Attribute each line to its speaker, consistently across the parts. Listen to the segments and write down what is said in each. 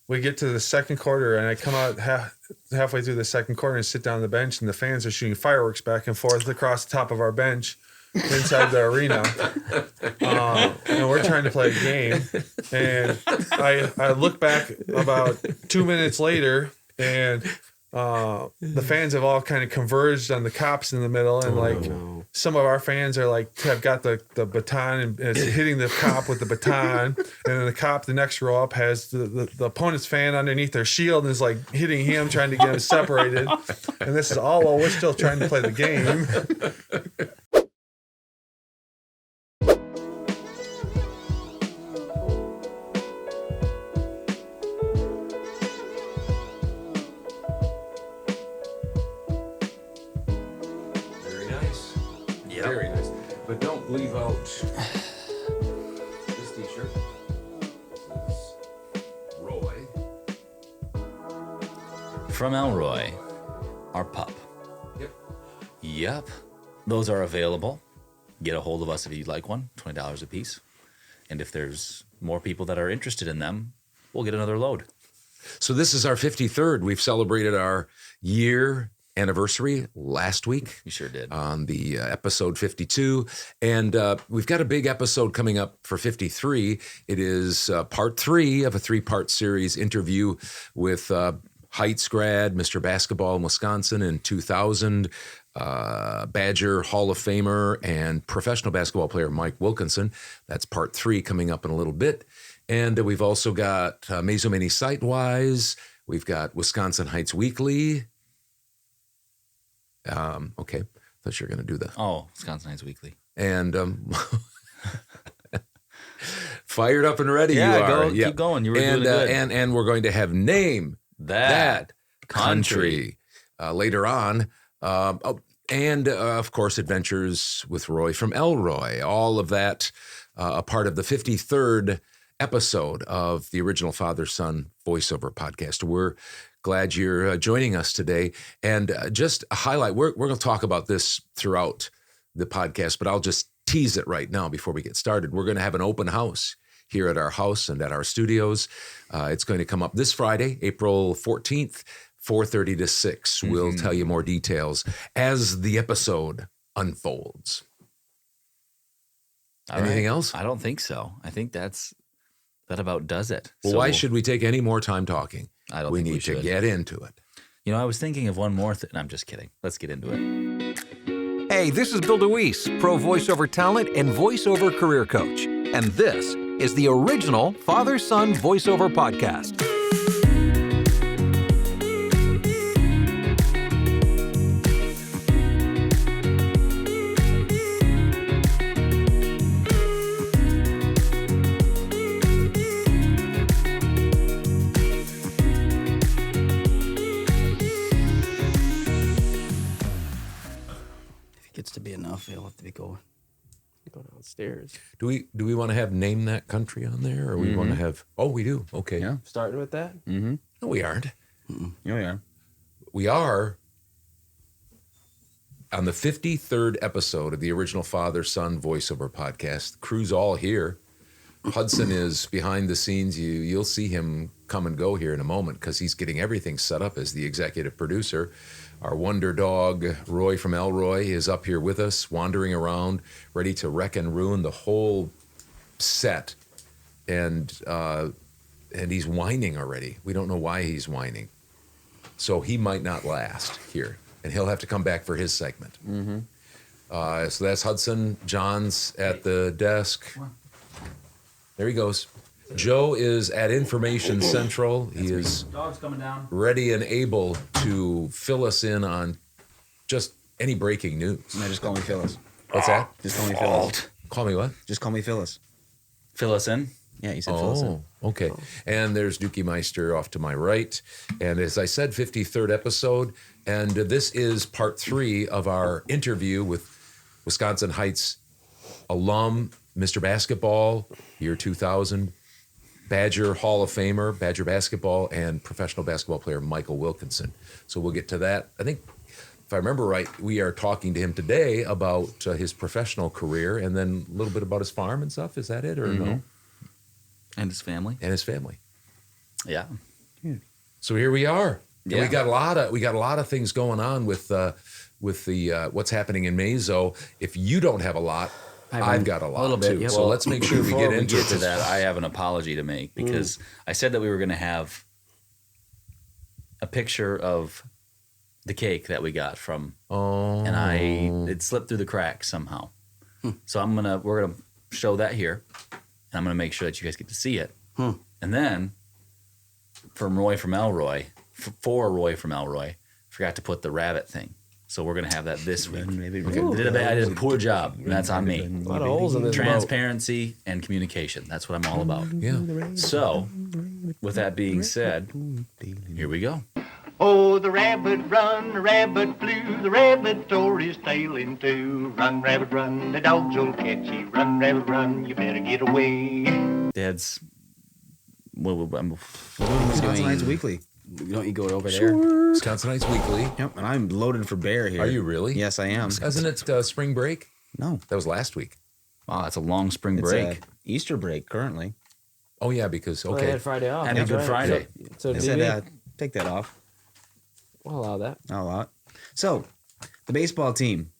Speaker 1: we get to the second quarter, and I come out halfway through the second quarter and sit down on the bench, and the fans are shooting fireworks back and forth across the top of our bench inside the arena. And we're trying to play a game. And I look back about 2 minutes later, and the fans have all kind of converged on the cops in the middle, and some of our fans are have got the baton and it's hitting the cop with the baton, and then the cop the next row up has the opponent's fan underneath their shield and is hitting him, trying to get him separated. And this is all while we're still trying to play the game.
Speaker 2: Very nice. But don't leave out this t-shirt. This is Roy.
Speaker 3: From Elroy, our pup. Yep. Those are available. Get a hold of us if you'd like one. $20 a piece. And if there's more people that are interested in them, we'll get another load.
Speaker 2: So this is our 53rd. We've celebrated our year anniversary last week.
Speaker 3: You sure did.
Speaker 2: On the episode 52. And we've got a big episode coming up for 53. It is part 3 of a 3-part series interview with Heights grad, Mr. Basketball in Wisconsin in 2000, Badger Hall of Famer and professional basketball player Mike Wilkinson. That's part 3 coming up in a little bit. And we've also got Meso Mini Site-Wise. We've got Wisconsin Heights Weekly. Okay, thought you were going to do that.
Speaker 3: Oh, Wisconsin Heights Weekly.
Speaker 2: And fired up and ready you are.
Speaker 3: Keep going. You were doing good.
Speaker 2: And we're going to have Name That Country later on. And, of course, Adventures with Roy from Elroy. All of that a part of the 53rd episode of the original Father-Son voiceover podcast. We're glad you're joining us today. And just a highlight, we're going to talk about this throughout the podcast, but I'll just tease it right now before we get started. We're going to have an open house here at our house and at our studios. It's going to come up this Friday, April 14th, 4:30 to 6. Mm-hmm. We'll tell you more details as the episode unfolds. Anything else?
Speaker 3: I don't think so. I think that about does it.
Speaker 2: Well, why should we take any more time talking?
Speaker 3: I don't think we
Speaker 2: need to get into it.
Speaker 3: You know, I was thinking of one more thing. I'm just kidding. Let's get into it.
Speaker 4: Hey, this is Bill DeWeese, pro voiceover talent and voiceover career coach. And this is the original Father-Son voiceover podcast.
Speaker 5: Gets to be enough, it'll have to be go downstairs.
Speaker 2: Do we want to have Name That Country on there, or we want to have? Oh, we do. Okay.
Speaker 5: Yeah. Starting with that.
Speaker 2: Mm-hmm. No, we aren't.
Speaker 3: Yeah, we are.
Speaker 2: We are on the 53rd episode of the original Father-Son voiceover podcast. The crew's all here. Hudson is behind the scenes. You'll see him come and go here in a moment because he's getting everything set up as the executive producer. Our wonder dog, Roy from Elroy, is up here with us, wandering around, ready to wreck and ruin the whole set. And he's whining already. We don't know why he's whining. So he might not last here, and he'll have to come back for his segment. Mm-hmm. So that's Hudson. John's at the desk. There he goes. Joe is at Information Central. He is
Speaker 3: Dog's coming down.
Speaker 2: Ready and able to fill us in on just any breaking news.
Speaker 5: No, just call me Phyllis.
Speaker 2: What's that?
Speaker 5: Just call me Phyllis.
Speaker 2: Call me what?
Speaker 5: Just call me Phyllis.
Speaker 3: Fill us in?
Speaker 5: Yeah, you said Phyllis.
Speaker 2: Oh, okay. And there's Dookie Meister off to my right. And as I said, 53rd episode. And this is part 3 of our interview with Wisconsin Heights alum, Mr. Basketball, year 2000, Badger Hall of Famer, Badger basketball, and professional basketball player Michael Wilkinson. So we'll get to that. I think, if I remember right, we are talking to him today about his professional career and then a little bit about his farm and stuff. Is that it or no?
Speaker 3: And his family.
Speaker 2: And his family.
Speaker 3: Yeah.
Speaker 2: So here we are. And
Speaker 3: Yeah.
Speaker 2: we got a lot of things going on with the what's happening in Mazo. If you don't have a lot, I've got a lot
Speaker 5: little bit,
Speaker 2: too.
Speaker 5: yep.
Speaker 2: So let's make sure we
Speaker 3: Before
Speaker 2: get into
Speaker 3: to that, I have an apology to make because I said that we were going to have a picture of the cake that we got from, and it slipped through the cracks somehow. So we're gonna show that here, and I'm gonna make sure that you guys get to see it. And then, for Roy from Elroy, forgot to put the rabbit thing. So we're gonna have that this week. I did a poor job. And that's on me.
Speaker 5: A lot of holes in this boat.
Speaker 3: Transparency and communication. That's what I'm all about.
Speaker 2: Yeah.
Speaker 3: So, with that being said, here we go.
Speaker 6: Oh, the rabbit flew, the rabbit tore his tail in two. Run, rabbit, run, the dogs will catch you. Run, rabbit, run, you better get away.
Speaker 3: Dad's.
Speaker 5: Wisconsinites Weekly. Don't you go over there?
Speaker 2: Wisconsinites Weekly.
Speaker 5: Yep, and I'm loaded for bear here.
Speaker 2: Are you really?
Speaker 5: Yes, I am.
Speaker 2: Isn't it spring break?
Speaker 5: No.
Speaker 2: That was last week.
Speaker 3: Wow, that's a long spring
Speaker 5: It's
Speaker 3: break.
Speaker 5: Easter break currently.
Speaker 2: Oh yeah, because
Speaker 7: Well, they
Speaker 2: okay.
Speaker 7: had Friday off.
Speaker 3: Happy
Speaker 7: that's
Speaker 3: Good
Speaker 7: right.
Speaker 3: Friday.
Speaker 7: So
Speaker 5: I
Speaker 7: do
Speaker 5: said,
Speaker 7: you?
Speaker 5: take that off.
Speaker 7: We'll allow that.
Speaker 5: Not a lot. So, the baseball team,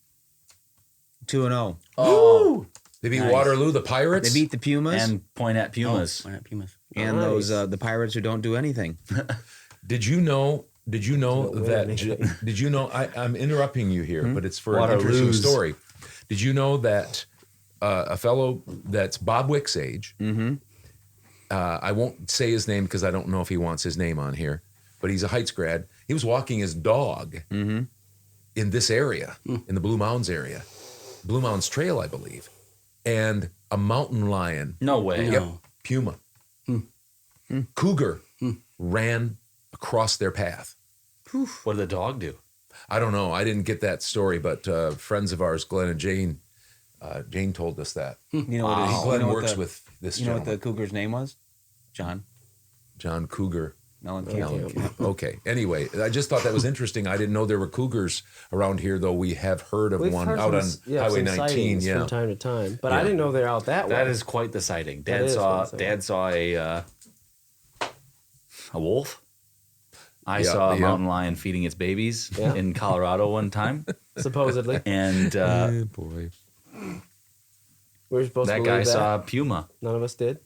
Speaker 5: 2-0.
Speaker 3: Oh,
Speaker 2: They beat
Speaker 3: Nice.
Speaker 2: Waterloo, the Pirates.
Speaker 5: They beat the Pumas
Speaker 3: and point at Pumas.
Speaker 5: Why not Pumas?
Speaker 7: Nice.
Speaker 5: And those the Pirates who don't do anything.
Speaker 2: Did you know
Speaker 7: Don't win
Speaker 2: that?
Speaker 7: anything.
Speaker 2: Did you know? I'm interrupting you here, but it's for an
Speaker 3: Waterloos.
Speaker 2: interesting story. Did you know that a fellow that's Bob Wick's age? I won't say his name because I don't know if he wants his name on here, but he's a Heights grad. He was walking his dog in this area, in the Blue Mounds area, Blue Mounds Trail, I believe, and a mountain lion.
Speaker 3: No way.
Speaker 2: Yep, puma, cougar ran across their path.
Speaker 3: What did the dog do?
Speaker 2: I don't know. I didn't get that story, but friends of ours, Glenn and Jane, Jane told us that.
Speaker 5: You know what?
Speaker 3: Wow.
Speaker 2: Glenn
Speaker 5: you know what
Speaker 2: works
Speaker 5: the,
Speaker 2: with this
Speaker 5: You know what the
Speaker 2: gentleman,
Speaker 5: Cougar's name was? John
Speaker 2: Cougar.
Speaker 5: Mellencamp.
Speaker 2: Okay. Anyway, I just thought that was interesting. I didn't know there were cougars around here, though we have heard of
Speaker 7: We've
Speaker 2: one
Speaker 7: heard
Speaker 2: out
Speaker 7: some,
Speaker 2: on Highway
Speaker 7: some
Speaker 2: 19.
Speaker 7: sightings
Speaker 2: Yeah.
Speaker 7: from time to time, but I
Speaker 2: Yeah.
Speaker 7: didn't know they're out that way.
Speaker 3: That is quite the sighting.
Speaker 7: That
Speaker 3: Dad
Speaker 7: is
Speaker 3: saw.
Speaker 7: quite the sighting.
Speaker 3: Dad saw a wolf. I
Speaker 2: Yeah,
Speaker 3: saw a
Speaker 2: yeah.
Speaker 3: mountain lion feeding its babies
Speaker 7: Yeah.
Speaker 3: in Colorado one time,
Speaker 7: supposedly.
Speaker 3: and
Speaker 2: Boy.
Speaker 7: We were supposed
Speaker 3: that
Speaker 7: to
Speaker 3: guy
Speaker 7: believe that.
Speaker 3: saw a puma.
Speaker 7: None of us did.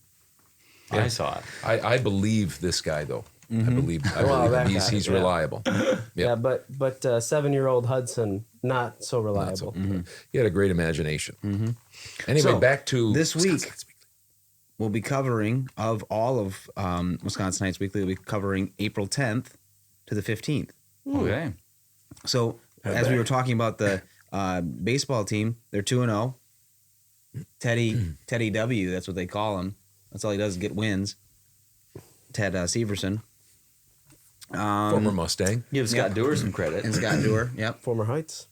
Speaker 3: I saw it.
Speaker 2: I believe this guy, though. I believe
Speaker 7: Well, that
Speaker 2: him.
Speaker 7: guy,
Speaker 2: He's
Speaker 7: yeah.
Speaker 2: reliable.
Speaker 7: Yeah, but 7-year-old Hudson not so reliable.
Speaker 2: He had a great imagination. Anyway,
Speaker 5: So,
Speaker 2: back to
Speaker 5: this week-
Speaker 2: Wisconsinites Weekly.
Speaker 5: We'll be covering of all of Wisconsinites Weekly. We'll be covering April 10th to the 15th.
Speaker 3: Okay.
Speaker 5: So as we were talking about the baseball team, they're 2-0. Teddy W, that's what they call him. That's all he does is get wins. Ted Severson.
Speaker 2: Former Mustang.
Speaker 3: Give Scott Dewar some credit.
Speaker 5: And Scott Dewar. Yep.
Speaker 7: Former Heights.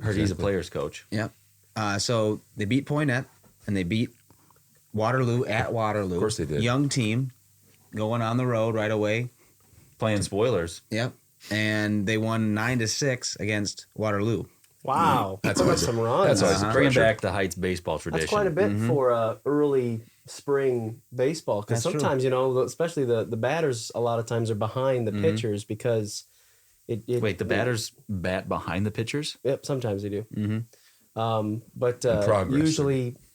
Speaker 3: Heard he's a player's coach.
Speaker 5: Yep. So they beat Poinet and they beat Waterloo at Waterloo.
Speaker 2: Of course they did.
Speaker 5: Young team going on the road right away.
Speaker 3: Playing spoilers.
Speaker 5: Yep. And they won 9-6 against Waterloo.
Speaker 7: Wow,
Speaker 2: That's
Speaker 7: that's
Speaker 2: always
Speaker 7: some runs.
Speaker 2: that's always a
Speaker 3: Bringing
Speaker 2: pressure.
Speaker 3: back the Heights baseball tradition.
Speaker 7: That's quite a bit for early spring baseball because
Speaker 5: That's true.
Speaker 7: sometimes especially the batters a lot of times are behind the pitchers because it
Speaker 3: Wait, the batters bat behind the pitchers?
Speaker 7: Yep, sometimes they do. But
Speaker 2: progress.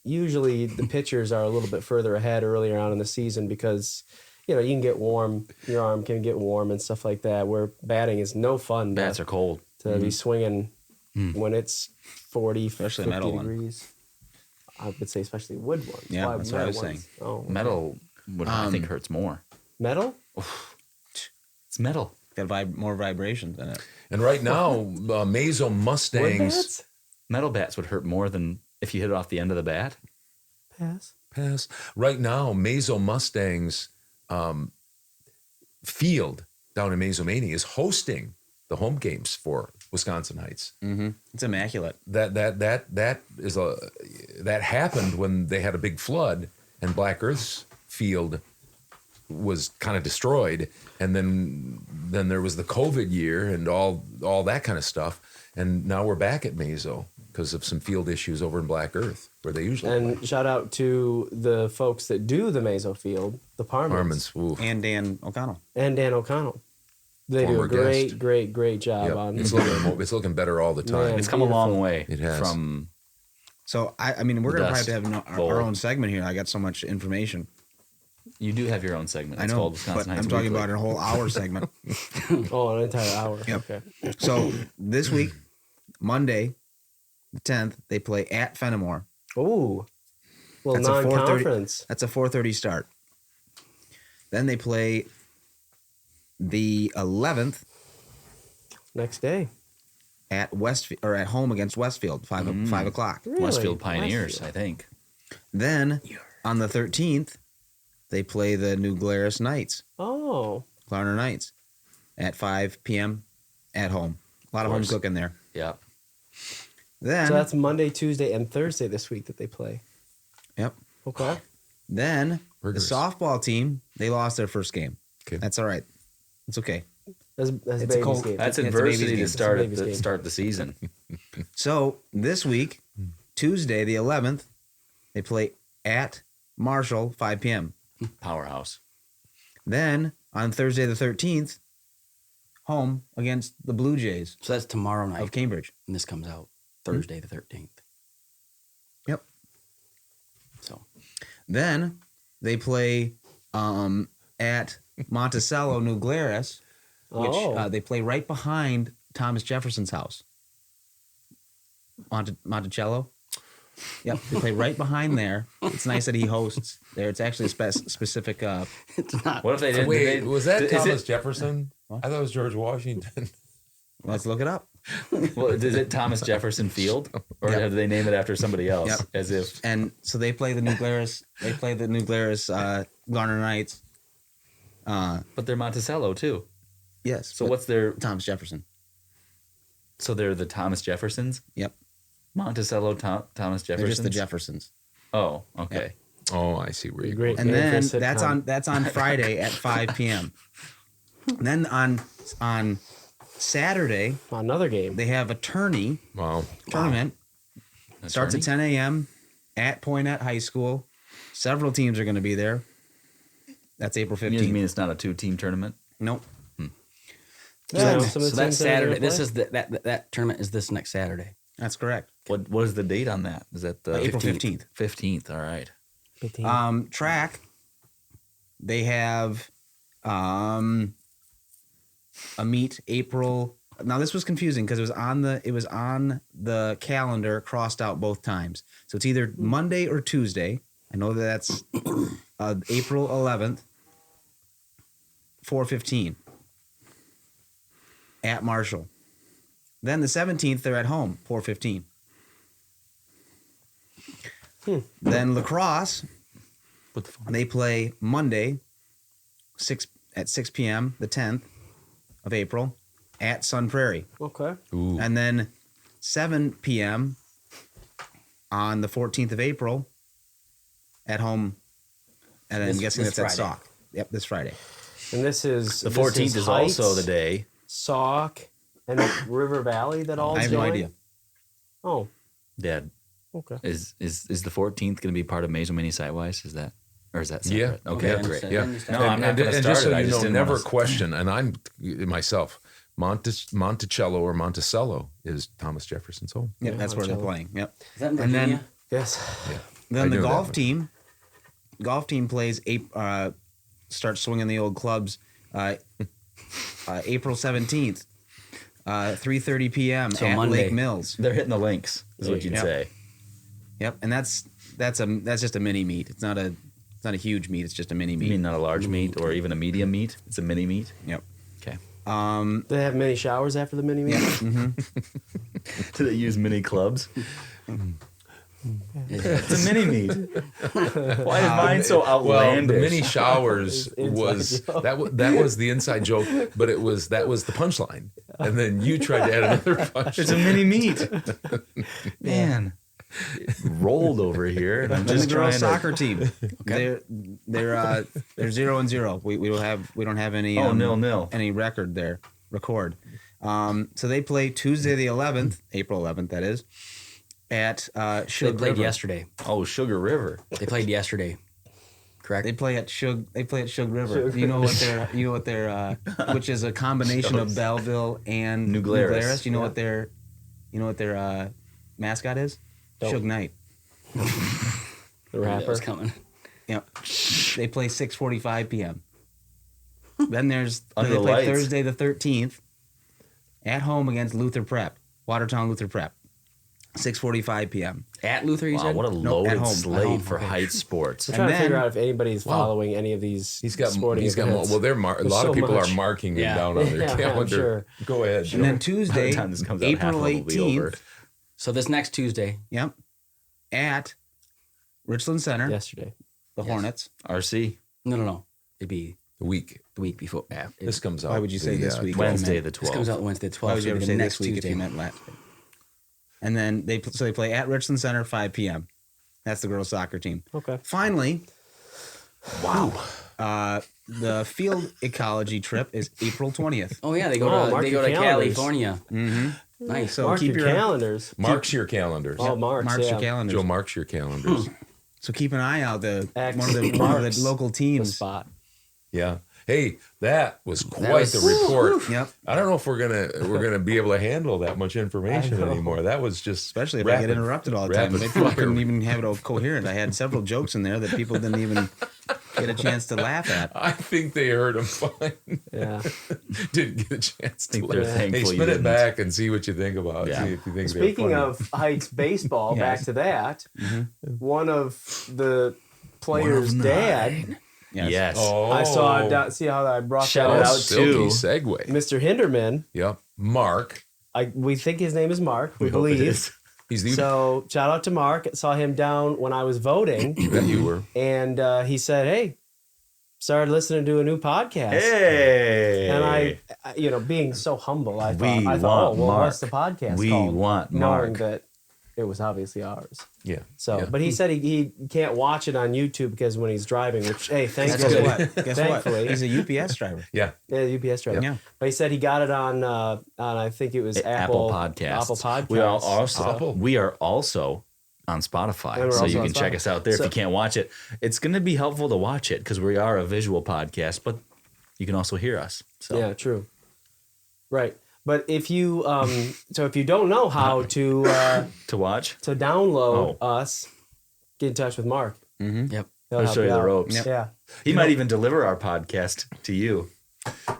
Speaker 7: usually the pitchers are a little bit further ahead earlier on in the season because you can get warm, your arm can get warm and stuff like that. Where batting is no fun.
Speaker 3: Bats are cold.
Speaker 7: to be swinging when it's 40,
Speaker 5: Especially
Speaker 7: 50
Speaker 5: metal one.
Speaker 7: degrees. I would say especially wood ones.
Speaker 5: Yeah,
Speaker 7: Why
Speaker 5: that's what I was
Speaker 7: metal ones?
Speaker 5: saying.
Speaker 7: Oh,
Speaker 3: Metal, would, I think, hurts more.
Speaker 7: metal?
Speaker 3: It's metal.
Speaker 5: Got more vibrations in it.
Speaker 2: And right now, Mazo
Speaker 7: Wood
Speaker 2: Mustangs
Speaker 7: bats?
Speaker 3: Metal bats would hurt more than if you hit it off the end of the bat.
Speaker 7: Pass.
Speaker 2: pass. Right now, Mazo Mustangs field down in Mazomania is hosting the home games for Wisconsin Heights.
Speaker 5: It's immaculate.
Speaker 2: That happened when they had a big flood and Black Earth's field was kind of destroyed, and then there was the COVID year and all that kind of stuff, and now we're back at Mazo because of some field issues over in Black Earth where they usually
Speaker 7: And
Speaker 2: play.
Speaker 7: shout out to the folks that do the Meso Field, the Parmans,
Speaker 2: Harmon's, ooh.
Speaker 5: And Dan O'Connell.
Speaker 7: and Dan O'Connell. They do
Speaker 2: Former
Speaker 7: a great,
Speaker 2: guest.
Speaker 7: great job
Speaker 2: Yep.
Speaker 7: on.
Speaker 2: It's looking better all the time.
Speaker 7: Man.
Speaker 3: It's come a long
Speaker 7: Beautiful.
Speaker 3: way
Speaker 2: It has.
Speaker 3: from
Speaker 5: So I mean, we're
Speaker 3: The
Speaker 5: gonna
Speaker 3: dust
Speaker 5: probably have our
Speaker 3: bowl.
Speaker 5: own segment here. I got so much information.
Speaker 3: you do have your own segment.
Speaker 5: I
Speaker 3: It's
Speaker 5: know,
Speaker 3: called Wisconsin
Speaker 5: but
Speaker 3: Heights
Speaker 5: I'm talking
Speaker 3: Weekly.
Speaker 5: about a whole hour segment.
Speaker 7: Oh, an entire hour.
Speaker 5: Yep.
Speaker 7: Okay.
Speaker 5: So this week, Monday, the 10th, they play at Fenimore.
Speaker 7: Ooh. Well,
Speaker 5: That's a 4:30
Speaker 7: non-conference.
Speaker 5: That's a 4:30 start. Then they play the 11th
Speaker 7: Next day.
Speaker 5: at at home against Westfield, 5 o'clock.
Speaker 7: Really?
Speaker 3: Westfield Pioneers,
Speaker 7: Westfield.
Speaker 3: I think.
Speaker 5: Then on the 13th, they play the New Glarus Knights,
Speaker 7: Oh.
Speaker 5: Klarner Knights, at 5 p.m. at home. A lot of home
Speaker 3: course.
Speaker 5: cooking there.
Speaker 3: Yeah.
Speaker 5: Then
Speaker 7: So that's Monday, Tuesday, and Thursday this week that they play.
Speaker 5: yep.
Speaker 7: Okay.
Speaker 5: Then
Speaker 2: Rigorous.
Speaker 5: the softball team, they lost their first game.
Speaker 2: Okay.
Speaker 5: That's all right. It's okay.
Speaker 7: That's
Speaker 5: It's
Speaker 7: a
Speaker 5: a
Speaker 7: baby's
Speaker 5: cold-
Speaker 7: game.
Speaker 3: That's
Speaker 5: It's a
Speaker 3: adversity
Speaker 5: baby's
Speaker 3: to
Speaker 5: game.
Speaker 3: start
Speaker 7: It's a baby's game.
Speaker 3: start the season.
Speaker 5: So this week, Tuesday the 11th, they play at Marshall, 5 p.m.
Speaker 3: Powerhouse.
Speaker 5: Then on Thursday the 13th, home against the Blue Jays
Speaker 8: So that's tomorrow night.
Speaker 5: of Cambridge.
Speaker 8: And this comes out Thursday the 13th.
Speaker 5: Yep.
Speaker 8: So
Speaker 5: Then they play at Monticello, New Glarus, which
Speaker 7: Oh.
Speaker 5: they play right behind Thomas Jefferson's house. Monticello. Yep, they play right behind there. It's nice that he hosts there. It's actually a specific.
Speaker 8: it's not.
Speaker 3: What if they did?
Speaker 2: Wait, was that
Speaker 3: is
Speaker 2: Thomas
Speaker 3: it,
Speaker 2: Jefferson? I thought it was George Washington.
Speaker 5: Let's look it up.
Speaker 3: well, is it Thomas Jefferson Field, or
Speaker 5: Yep.
Speaker 3: do they name it after somebody else?
Speaker 5: Yep.
Speaker 3: As if
Speaker 5: And so they play the New Glarus. They play the New Glarus Garner Knights.
Speaker 3: but they're Monticello too.
Speaker 5: Yes.
Speaker 3: So
Speaker 5: but
Speaker 3: what's their?
Speaker 5: Thomas Jefferson?
Speaker 3: So they're the Thomas Jeffersons.
Speaker 5: Yep.
Speaker 3: Monticello, Thomas Jefferson.
Speaker 5: They're just the Jeffersons.
Speaker 3: Oh, okay.
Speaker 2: Oh, I see where you're
Speaker 7: Great.
Speaker 2: going.
Speaker 5: And
Speaker 7: name
Speaker 5: then
Speaker 7: for a sitcom.
Speaker 5: that's on Friday at 5 p.m. And then on Saturday
Speaker 7: Another game.
Speaker 5: they have a tournament.
Speaker 2: Wow.
Speaker 5: Starts at 10 a.m. at Poynette High School. Several teams are going to be there. That's April
Speaker 3: You just
Speaker 5: 15th.
Speaker 3: mean it's not a 2-team tournament?
Speaker 5: Nope.
Speaker 7: Yeah,
Speaker 8: So,
Speaker 7: some of the
Speaker 8: that's
Speaker 7: teams that are
Speaker 8: Saturday.
Speaker 7: gonna
Speaker 8: This
Speaker 7: play.
Speaker 8: is that tournament is this next Saturday.
Speaker 5: That's correct.
Speaker 3: What is the date on that? Is that the
Speaker 5: April 15th.
Speaker 3: 15th. All right.
Speaker 7: 15.
Speaker 5: Track. They have a meet April. Now this was confusing because it was on the calendar crossed out both times. So it's either Monday or Tuesday. I know that's April 11th, 4:15 at Marshall. Then the 17th they're at home, 4:15. Then lacrosse.
Speaker 3: What the fuck?
Speaker 5: They play Monday, 6 p.m. the 10th of April at Sun Prairie,
Speaker 7: Okay.
Speaker 2: Ooh.
Speaker 5: and then 7 p.m. on the 14th of April at home. And then I'm guessing
Speaker 8: this
Speaker 5: that's at
Speaker 8: Friday.
Speaker 5: Sauk. Yep, this Friday.
Speaker 7: And this is
Speaker 3: The 14th is also the day.
Speaker 7: Sauk and River Valley that all.
Speaker 5: I have no idea.
Speaker 7: Oh,
Speaker 3: Dad,
Speaker 7: okay.
Speaker 3: is the 14th going to be part of Mazo Mini Sitewise? Is that separate?
Speaker 2: Yeah.
Speaker 3: Okay,
Speaker 2: Yeah,
Speaker 3: great.
Speaker 2: Yeah.
Speaker 3: No, I'm not going to
Speaker 2: and
Speaker 3: start
Speaker 2: just so
Speaker 3: it. I
Speaker 2: you
Speaker 3: just
Speaker 2: know,
Speaker 3: didn't
Speaker 2: never
Speaker 3: wanna-
Speaker 2: question, and I'm myself, Monticello or Monticello is Thomas Jefferson's home.
Speaker 5: Yep,
Speaker 7: Yeah,
Speaker 5: that's where they're
Speaker 7: Monticello.
Speaker 5: playing. Yep.
Speaker 8: Is that in
Speaker 5: And then-
Speaker 8: Virginia?
Speaker 7: Yes.
Speaker 2: I
Speaker 5: Then the
Speaker 2: knew that
Speaker 5: golf
Speaker 2: one.
Speaker 5: team. Golf team plays starts swinging the old clubs April 17th, 3:30 p.m.
Speaker 8: So
Speaker 5: at
Speaker 8: Monday.
Speaker 5: Lake Mills.
Speaker 3: They're hitting the links, is what you'd
Speaker 5: Yep.
Speaker 3: say.
Speaker 5: Yep, and that's just a mini meet. It's not a huge meet. It's just a mini
Speaker 3: You
Speaker 5: meet.
Speaker 3: mean not a large meet or even a medium meet? It's a mini meet.
Speaker 5: Yep.
Speaker 3: Okay.
Speaker 7: They have many showers after the mini meet.
Speaker 3: Do they use mini clubs? It's a mini meet. Why is mine so
Speaker 2: Well,
Speaker 3: outlandish?
Speaker 2: the mini showers
Speaker 7: Inside
Speaker 2: was
Speaker 7: joke.
Speaker 2: that was the inside joke, but that was the punchline, and then you tried to add another punchline.
Speaker 3: It's a mini meet. Man, it rolled over here, and I'm
Speaker 5: Then
Speaker 3: just
Speaker 5: the girls
Speaker 3: trying to.
Speaker 5: soccer team. They're 0-0. We don't have any
Speaker 3: 0-0.
Speaker 5: any record there. So they play Tuesday the 11th, April 11th, that is, at
Speaker 8: They
Speaker 5: Sugar
Speaker 8: played
Speaker 5: River.
Speaker 8: yesterday.
Speaker 3: Oh, Sugar River.
Speaker 8: They played yesterday. Correct.
Speaker 5: They play at Sugar River. You know what their which is a combination of Belleville and
Speaker 3: New Glarus.
Speaker 5: You know what their mascot is?
Speaker 7: Don't.
Speaker 5: Suge Knight.
Speaker 7: The
Speaker 8: That
Speaker 7: rapper.
Speaker 8: was coming.
Speaker 5: Yep. They play 6:45 p.m. Then there's
Speaker 3: Under
Speaker 5: they
Speaker 3: the
Speaker 5: play
Speaker 3: lights.
Speaker 5: Thursday the 13th at home against Luther Prep, Watertown Luther Prep, 6:45 p.m.
Speaker 8: At Luther, you
Speaker 3: Wow,
Speaker 8: said?
Speaker 3: what a
Speaker 5: at
Speaker 3: loaded
Speaker 5: home, at
Speaker 3: slate
Speaker 8: home,
Speaker 3: for
Speaker 8: okay.
Speaker 3: Heights sports.
Speaker 7: I'm
Speaker 5: And
Speaker 7: trying to figure
Speaker 5: then-
Speaker 7: out if anybody's following any of these
Speaker 2: He's got
Speaker 7: sporting
Speaker 2: he's got
Speaker 7: events.
Speaker 2: well they're a lot
Speaker 7: There's
Speaker 2: of
Speaker 7: so
Speaker 2: people
Speaker 7: much.
Speaker 2: are marking
Speaker 8: Yeah.
Speaker 2: them down on their
Speaker 7: Yeah, I'm
Speaker 2: calendar.
Speaker 7: sure.
Speaker 2: Go ahead. Joe.
Speaker 5: And then
Speaker 3: By
Speaker 5: Tuesday,
Speaker 3: the time this comes out, half
Speaker 5: April
Speaker 3: of them will be over.
Speaker 5: 18th,
Speaker 8: So this next Tuesday,
Speaker 5: yep, at Richland Center,
Speaker 7: Yesterday.
Speaker 5: the Hornets.
Speaker 3: RC.
Speaker 8: no. It'd be
Speaker 2: the week.
Speaker 8: the week before.
Speaker 2: This comes out.
Speaker 5: Why would you say this week?
Speaker 3: Wednesday the
Speaker 8: This comes
Speaker 3: 12th.
Speaker 8: out Wednesday the 12th.
Speaker 5: Why would you
Speaker 8: so
Speaker 5: ever
Speaker 8: the
Speaker 5: say
Speaker 8: next
Speaker 5: this week
Speaker 8: Tuesday.
Speaker 5: if you meant last week? And then they play at Richland Center 5 p.m. That's the girls soccer team.
Speaker 7: Okay.
Speaker 5: Finally, the field ecology trip is April 20th.
Speaker 8: Oh yeah, they go
Speaker 7: Oh,
Speaker 8: to
Speaker 7: mark
Speaker 8: they
Speaker 7: your
Speaker 8: go to
Speaker 7: calendars.
Speaker 8: California.
Speaker 5: Mm-hmm.
Speaker 8: Nice.
Speaker 5: So
Speaker 7: Mark
Speaker 5: keep
Speaker 7: your
Speaker 5: your
Speaker 7: calendars.
Speaker 2: Marks your calendars.
Speaker 7: Oh, marks,
Speaker 5: marks
Speaker 7: yeah.
Speaker 5: your calendars.
Speaker 2: Joe marks your calendars.
Speaker 5: So keep an eye out.
Speaker 7: X
Speaker 5: One of the
Speaker 7: marks
Speaker 5: local
Speaker 7: The
Speaker 5: teams.
Speaker 7: spot.
Speaker 2: Yeah. Hey, that was quite
Speaker 8: was-
Speaker 2: the report.
Speaker 5: Yep.
Speaker 2: I don't know if we're gonna be able to handle that much information
Speaker 7: I know.
Speaker 2: anymore. That was just
Speaker 5: Especially if I
Speaker 2: rapid-
Speaker 5: get interrupted all the time.
Speaker 2: rapid
Speaker 5: They people
Speaker 2: fire.
Speaker 5: couldn't even have it all coherent. I had several jokes in there that people didn't even get a chance to laugh at.
Speaker 2: I think they heard him fine.
Speaker 7: Yeah.
Speaker 2: Didn't get a chance to.
Speaker 3: think they're
Speaker 2: laugh.
Speaker 3: thankful
Speaker 2: Hey,
Speaker 3: you
Speaker 2: spin it
Speaker 3: didn't.
Speaker 2: back and see what you think about.
Speaker 3: Yeah.
Speaker 2: See if you think they're
Speaker 7: Speaking
Speaker 2: funny.
Speaker 7: of Heights baseball, back
Speaker 5: Yes.
Speaker 7: to that.
Speaker 5: Mm-hmm.
Speaker 7: One of the players' dad.
Speaker 3: Yes.
Speaker 2: Oh,
Speaker 7: I saw. See how I brought
Speaker 3: Shout
Speaker 7: that
Speaker 3: out
Speaker 7: out.
Speaker 2: silky
Speaker 3: to-
Speaker 2: segue.
Speaker 7: Mr. Hinderman.
Speaker 2: Yep, Mark.
Speaker 7: We think his name is Mark. We
Speaker 3: hope it
Speaker 7: believe.
Speaker 3: is.
Speaker 2: He's the
Speaker 7: So shout out to Mark. Saw him down when I was voting,
Speaker 2: that you were.
Speaker 7: and he said, "Hey, started listening to a new podcast."
Speaker 3: Hey.
Speaker 7: And I, being so humble, I thought,
Speaker 3: We
Speaker 7: oh,
Speaker 3: want
Speaker 7: well,
Speaker 3: Mark.
Speaker 7: what's the podcast
Speaker 3: We
Speaker 7: called?
Speaker 3: want
Speaker 7: Knowing
Speaker 3: Mark.
Speaker 7: that it was obviously ours.
Speaker 2: Yeah.
Speaker 7: So,
Speaker 2: yeah.
Speaker 7: but he said he can't watch it on YouTube because when he's driving, which, hey,
Speaker 5: Guess
Speaker 7: thankfully,
Speaker 5: what? Guess what?
Speaker 7: Thankfully.
Speaker 5: He's a UPS driver.
Speaker 2: Yeah.
Speaker 7: yeah, UPS driver.
Speaker 5: Yeah.
Speaker 7: But he said he got it on I think it was
Speaker 3: Apple Podcasts.
Speaker 7: Apple Podcasts.
Speaker 3: We are also
Speaker 2: Apple.
Speaker 3: we are also on Spotify,
Speaker 7: And we're
Speaker 3: so
Speaker 7: also
Speaker 3: you
Speaker 7: on
Speaker 3: can check
Speaker 7: Spotify.
Speaker 3: us out there
Speaker 7: So-
Speaker 3: if you can't watch it. It's going to be helpful to watch it because we are a visual podcast, but you can also hear us. So
Speaker 7: Yeah, true. Right. But if you so if you don't know how to
Speaker 3: to watch,
Speaker 7: to download
Speaker 3: Oh.
Speaker 7: us, get in touch with Mark.
Speaker 8: Yep.
Speaker 7: He'll
Speaker 3: I'll
Speaker 7: help
Speaker 3: show you the
Speaker 7: out.
Speaker 3: ropes.
Speaker 5: Yep.
Speaker 7: Yeah.
Speaker 3: he might even deliver our podcast to you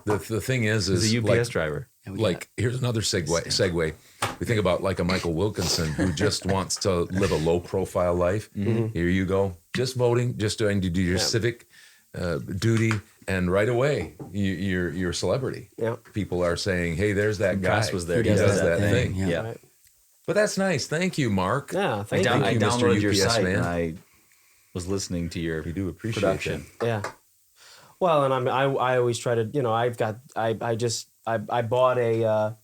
Speaker 2: The thing is
Speaker 3: as a UPS
Speaker 2: like,
Speaker 3: driver.
Speaker 8: And we
Speaker 2: like here's another segue. We think about like a Michael Wilkinson who just wants to live a low profile life. Here you go, just voting, just doing to do your civic duty, and right away you're a celebrity.
Speaker 7: Yeah.
Speaker 2: People are saying, "Hey, there's that guy.
Speaker 3: Press was there.
Speaker 2: He does that thing."
Speaker 8: Yeah.
Speaker 3: Yeah.
Speaker 7: Right.
Speaker 2: But that's nice. Thank you, Mark.
Speaker 7: Yeah.
Speaker 3: I,
Speaker 7: Thank
Speaker 3: I
Speaker 7: you.
Speaker 2: Mr.
Speaker 3: downloaded your
Speaker 2: UPS
Speaker 3: site
Speaker 2: man.
Speaker 3: and I was listening to your
Speaker 2: We do appreciate
Speaker 3: production.
Speaker 7: Yeah. Well, and I always try to, I bought a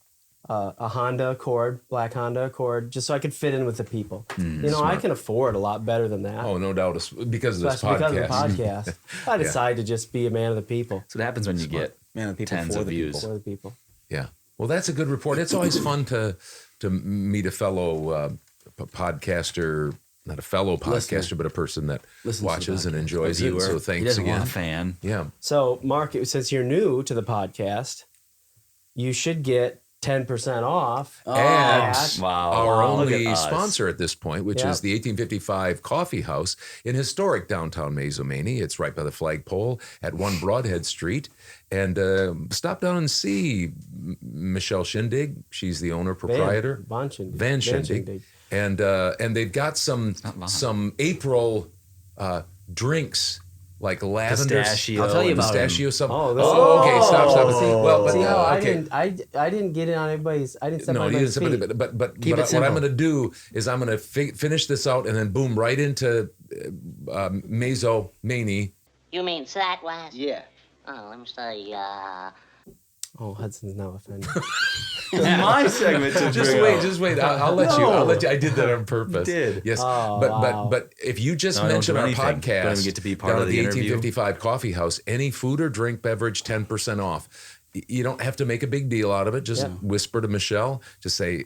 Speaker 7: Honda Accord, black Honda Accord, just so I could fit in with the people. I can afford a lot better than that.
Speaker 2: Oh, no doubt. It's because of this
Speaker 7: Especially
Speaker 2: podcast.
Speaker 7: because of the podcast. I decided to just be a man of the people.
Speaker 3: So what happens when you get
Speaker 5: Man, the people
Speaker 3: tens
Speaker 5: for
Speaker 3: of
Speaker 5: the
Speaker 3: views.
Speaker 5: people.
Speaker 7: For the people.
Speaker 2: Yeah. Well, that's a good report. It's always fun to meet a fellow podcaster, not a fellow podcaster,
Speaker 8: Listener.
Speaker 2: but a person that
Speaker 8: Listens to the
Speaker 2: watches and
Speaker 8: podcast.
Speaker 2: enjoys
Speaker 3: A
Speaker 2: it.
Speaker 3: viewer.
Speaker 2: So
Speaker 3: He
Speaker 2: thanks
Speaker 8: doesn't
Speaker 2: again.
Speaker 3: a fan.
Speaker 2: Yeah.
Speaker 7: So, Mark, since you're new to the podcast, you should get 10% off.
Speaker 2: And
Speaker 3: Wow.
Speaker 2: our
Speaker 3: Wow. Look
Speaker 2: only
Speaker 3: at us.
Speaker 2: sponsor at this point, which
Speaker 7: Yeah.
Speaker 2: is the 1855 Coffee House in historic downtown Maizomanie. It's right by the flagpole at 1 Broadhead Street. And stop down and see Michelle Shindig. She's the owner, proprietor.
Speaker 7: Van Shindig.
Speaker 2: Van Shindig. And they've got some April drinks like lavender.
Speaker 3: Pistachio.
Speaker 8: I'll tell you
Speaker 3: and
Speaker 8: about
Speaker 2: Pistachio. Some.
Speaker 7: Oh, this
Speaker 2: Okay. Stop.
Speaker 7: See,
Speaker 2: Well, but
Speaker 7: see how
Speaker 2: okay.
Speaker 7: I didn't get it on everybody's. I didn't step
Speaker 2: No,
Speaker 7: on
Speaker 2: you
Speaker 7: anybody's
Speaker 2: didn't,
Speaker 7: feet.
Speaker 2: but
Speaker 8: Keep it
Speaker 2: what I'm
Speaker 8: simple.
Speaker 2: going to do is I'm going to finish this out and then boom right into Maizomanie.
Speaker 9: You mean sideways?
Speaker 6: Yeah.
Speaker 9: Oh, let me say,
Speaker 7: Oh, Hudson's now offended.
Speaker 3: My segment to
Speaker 2: Just wait. I'll let you. I'll let you. I did that on purpose.
Speaker 3: You did.
Speaker 2: Yes.
Speaker 7: Oh,
Speaker 2: but
Speaker 7: wow.
Speaker 2: but if you just
Speaker 3: No, I don't
Speaker 2: mention
Speaker 3: do
Speaker 2: our
Speaker 3: anything.
Speaker 2: podcast,
Speaker 3: Don't even get to be part
Speaker 2: down
Speaker 3: of
Speaker 2: at
Speaker 3: the interview.
Speaker 2: 1855 Coffee House, any food or drink beverage 10% off. You don't have to make a big deal out of it. Just
Speaker 7: Yeah.
Speaker 2: whisper to Michelle. Just say,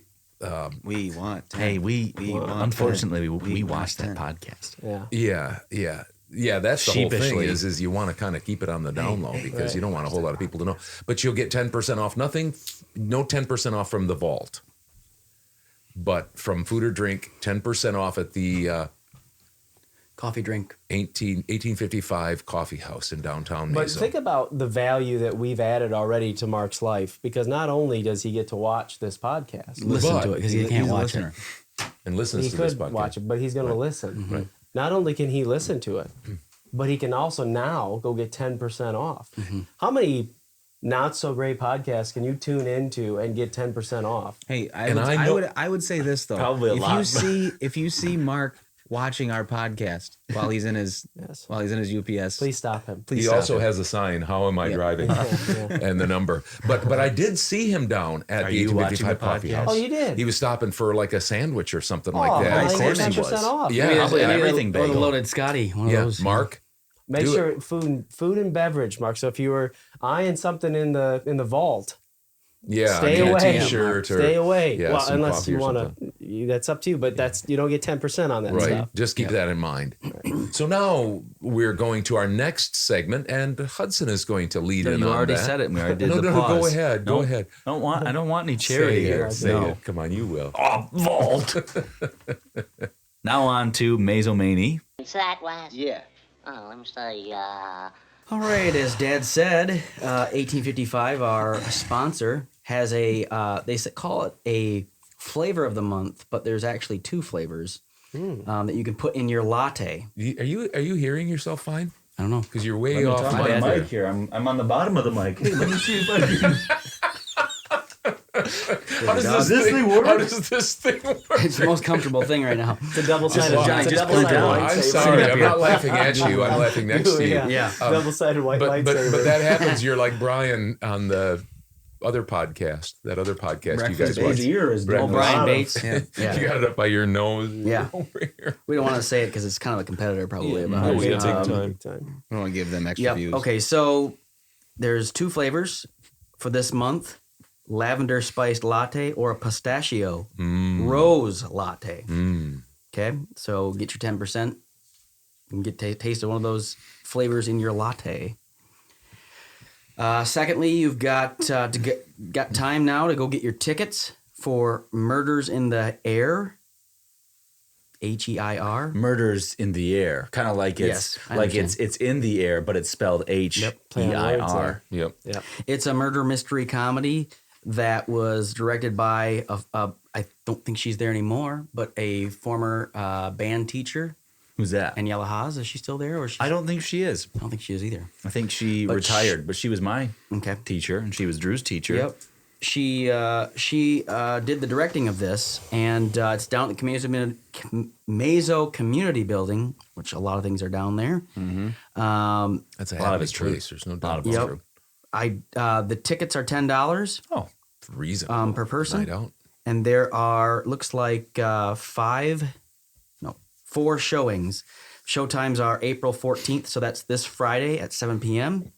Speaker 5: We want 10.
Speaker 3: Hey, we
Speaker 5: want
Speaker 3: unfortunately
Speaker 5: 10.
Speaker 3: we watched that
Speaker 5: 10.
Speaker 3: podcast.
Speaker 2: Yeah. That's the whole thing
Speaker 3: Sheepishly.
Speaker 2: is you want to kind of keep it on the down low because you don't want a whole lot of people to know. But you'll get 10% off. No 10% off from the vault. But from food or drink, 10% off at the
Speaker 8: Coffee drink.
Speaker 2: 1855 Coffee House in downtown
Speaker 7: But
Speaker 2: Mesa.
Speaker 7: think about the value that we've added already to Mark's life, because not only does he get to watch this podcast,
Speaker 8: Listen
Speaker 2: But
Speaker 8: to it because he can't
Speaker 5: He's a
Speaker 8: watch
Speaker 5: listener.
Speaker 8: it.
Speaker 2: and listens
Speaker 7: he
Speaker 2: to this
Speaker 7: could
Speaker 2: podcast.
Speaker 7: watch it, but he's going to listen.
Speaker 2: Right.
Speaker 7: Not only can he listen to it, but he can also now go get 10% off. How many not so great podcasts can you tune into and get 10% off?
Speaker 5: Hey,
Speaker 2: And I
Speaker 5: would say this though.
Speaker 3: Probably a
Speaker 5: if
Speaker 3: lot.
Speaker 5: if you see Mark watching our podcast while he's in his
Speaker 7: Yes.
Speaker 5: UPS,
Speaker 7: Please stop him.
Speaker 5: please
Speaker 2: He
Speaker 5: stop
Speaker 2: also
Speaker 5: it.
Speaker 2: has a sign, "How am I driving?"
Speaker 7: Yeah.
Speaker 2: and the number. But I did see him down at
Speaker 3: Are
Speaker 2: the
Speaker 3: you watching
Speaker 2: 1855
Speaker 3: the
Speaker 2: Coffee
Speaker 3: podcast?
Speaker 2: House.
Speaker 7: Oh, you did?
Speaker 2: He was stopping for like a sandwich or something
Speaker 7: Oh,
Speaker 2: like that.
Speaker 7: well,
Speaker 3: Of
Speaker 7: he
Speaker 3: course
Speaker 7: got
Speaker 3: he
Speaker 7: 10%
Speaker 3: was.
Speaker 7: off.
Speaker 2: Yeah,
Speaker 3: Maybe
Speaker 2: probably
Speaker 3: an
Speaker 2: everything
Speaker 3: everything
Speaker 8: Or the
Speaker 3: bagel.
Speaker 8: loaded Scotty. One of
Speaker 2: Yeah,
Speaker 8: those.
Speaker 2: Mark.
Speaker 7: Make
Speaker 2: Do
Speaker 7: sure food and beverage, Mark. So if you were eyeing something in the vault,
Speaker 2: Yeah,
Speaker 7: stay
Speaker 2: I mean,
Speaker 7: away.
Speaker 2: a T-shirt or
Speaker 7: Stay away.
Speaker 2: Yeah,
Speaker 7: well,
Speaker 2: some
Speaker 7: unless
Speaker 2: coffee
Speaker 7: you
Speaker 2: or
Speaker 7: want
Speaker 2: something.
Speaker 7: to, that's up to you. But you don't get 10% on that
Speaker 2: Right.
Speaker 7: stuff.
Speaker 2: Just keep that in mind. So now we're going to our next segment, and Hudson is going to lead in
Speaker 3: You
Speaker 2: on
Speaker 3: already
Speaker 2: that.
Speaker 3: said it. And we already did
Speaker 2: No,
Speaker 3: the
Speaker 2: no,
Speaker 3: pause.
Speaker 2: go ahead. Go ahead.
Speaker 3: I don't want any charity
Speaker 2: Say
Speaker 3: here.
Speaker 2: it. Say
Speaker 3: No.
Speaker 2: it. Come on, you will.
Speaker 3: Oh, vault. Now on to Mesomania.
Speaker 9: What's that, Wes?
Speaker 6: Yeah.
Speaker 9: Oh, let me say,
Speaker 8: All right, as Dad said, 1855, our sponsor, has call it a flavor of the month, but there's actually two flavors that you can put in your latte.
Speaker 2: Are you hearing yourself fine?
Speaker 8: I don't know.
Speaker 2: Because you're way off
Speaker 8: my
Speaker 2: mic
Speaker 8: bad.
Speaker 2: there.
Speaker 3: here. I'm on the bottom of the mic. Hey, let me see if I can.
Speaker 2: How does this thing work? How does this thing work?
Speaker 8: It's the most comfortable thing right now.
Speaker 7: It's a double-sided.
Speaker 8: Johnny,
Speaker 7: it's a
Speaker 8: just put it
Speaker 7: double-sided
Speaker 8: down.
Speaker 2: I'm
Speaker 7: lightsaber.
Speaker 2: sorry. I'm not laughing at you. I'm laughing next to you.
Speaker 8: Yeah.
Speaker 7: Double-sided white
Speaker 2: But
Speaker 7: lightsaber.
Speaker 2: that happens. You're like Brian on the other podcast. That other podcast you guys watch.
Speaker 3: ear is
Speaker 2: Breakfast.
Speaker 8: Brian Bates. Yeah.
Speaker 2: You got it up by your nose.
Speaker 8: Yeah.
Speaker 2: Over here.
Speaker 8: We don't want to say it because it's kind of a competitor probably. about it.
Speaker 2: we
Speaker 7: Big
Speaker 2: gotta
Speaker 7: time,
Speaker 2: take
Speaker 7: big time.
Speaker 5: I want to give them extra
Speaker 8: Yep.
Speaker 5: views.
Speaker 8: Okay, so there's two flavors for this month: lavender spiced latte or a pistachio rose latte. Okay, so get your 10% and get taste of one of those flavors in your latte. Secondly, you've got got time now to go get your tickets for Murders in the Air. HEIR.
Speaker 3: Murders in the air, kind of like
Speaker 8: Yes, I
Speaker 3: it's
Speaker 8: understand.
Speaker 3: in the air, but it's spelled
Speaker 7: Play on words
Speaker 3: HEIR.
Speaker 7: there.
Speaker 2: Yep.
Speaker 7: Yeah.
Speaker 8: It's a murder mystery comedy that was directed by I don't think she's there anymore, but a former band teacher,
Speaker 3: Who's that?
Speaker 8: Daniela Haas. Is she still there, or is she?
Speaker 3: I don't think she is.
Speaker 8: I don't think she is either.
Speaker 3: I think she
Speaker 8: But
Speaker 3: retired, but she was my
Speaker 8: Okay.
Speaker 3: teacher, and she was Drew's teacher.
Speaker 8: Yep. She did the directing of this, and it's down at the Meso Community Building, which a lot of things are down there.
Speaker 2: That's a
Speaker 3: lot of
Speaker 2: happy
Speaker 3: it's true.
Speaker 2: place. There's no doubt
Speaker 3: it's
Speaker 2: about
Speaker 3: true.
Speaker 2: it.
Speaker 8: The tickets are $10
Speaker 3: Oh,
Speaker 2: Reasonable.
Speaker 8: per person.
Speaker 2: Night out.
Speaker 8: And there are looks like 4 showings. Showtimes are April 14th, so that's this Friday at 7 p.m.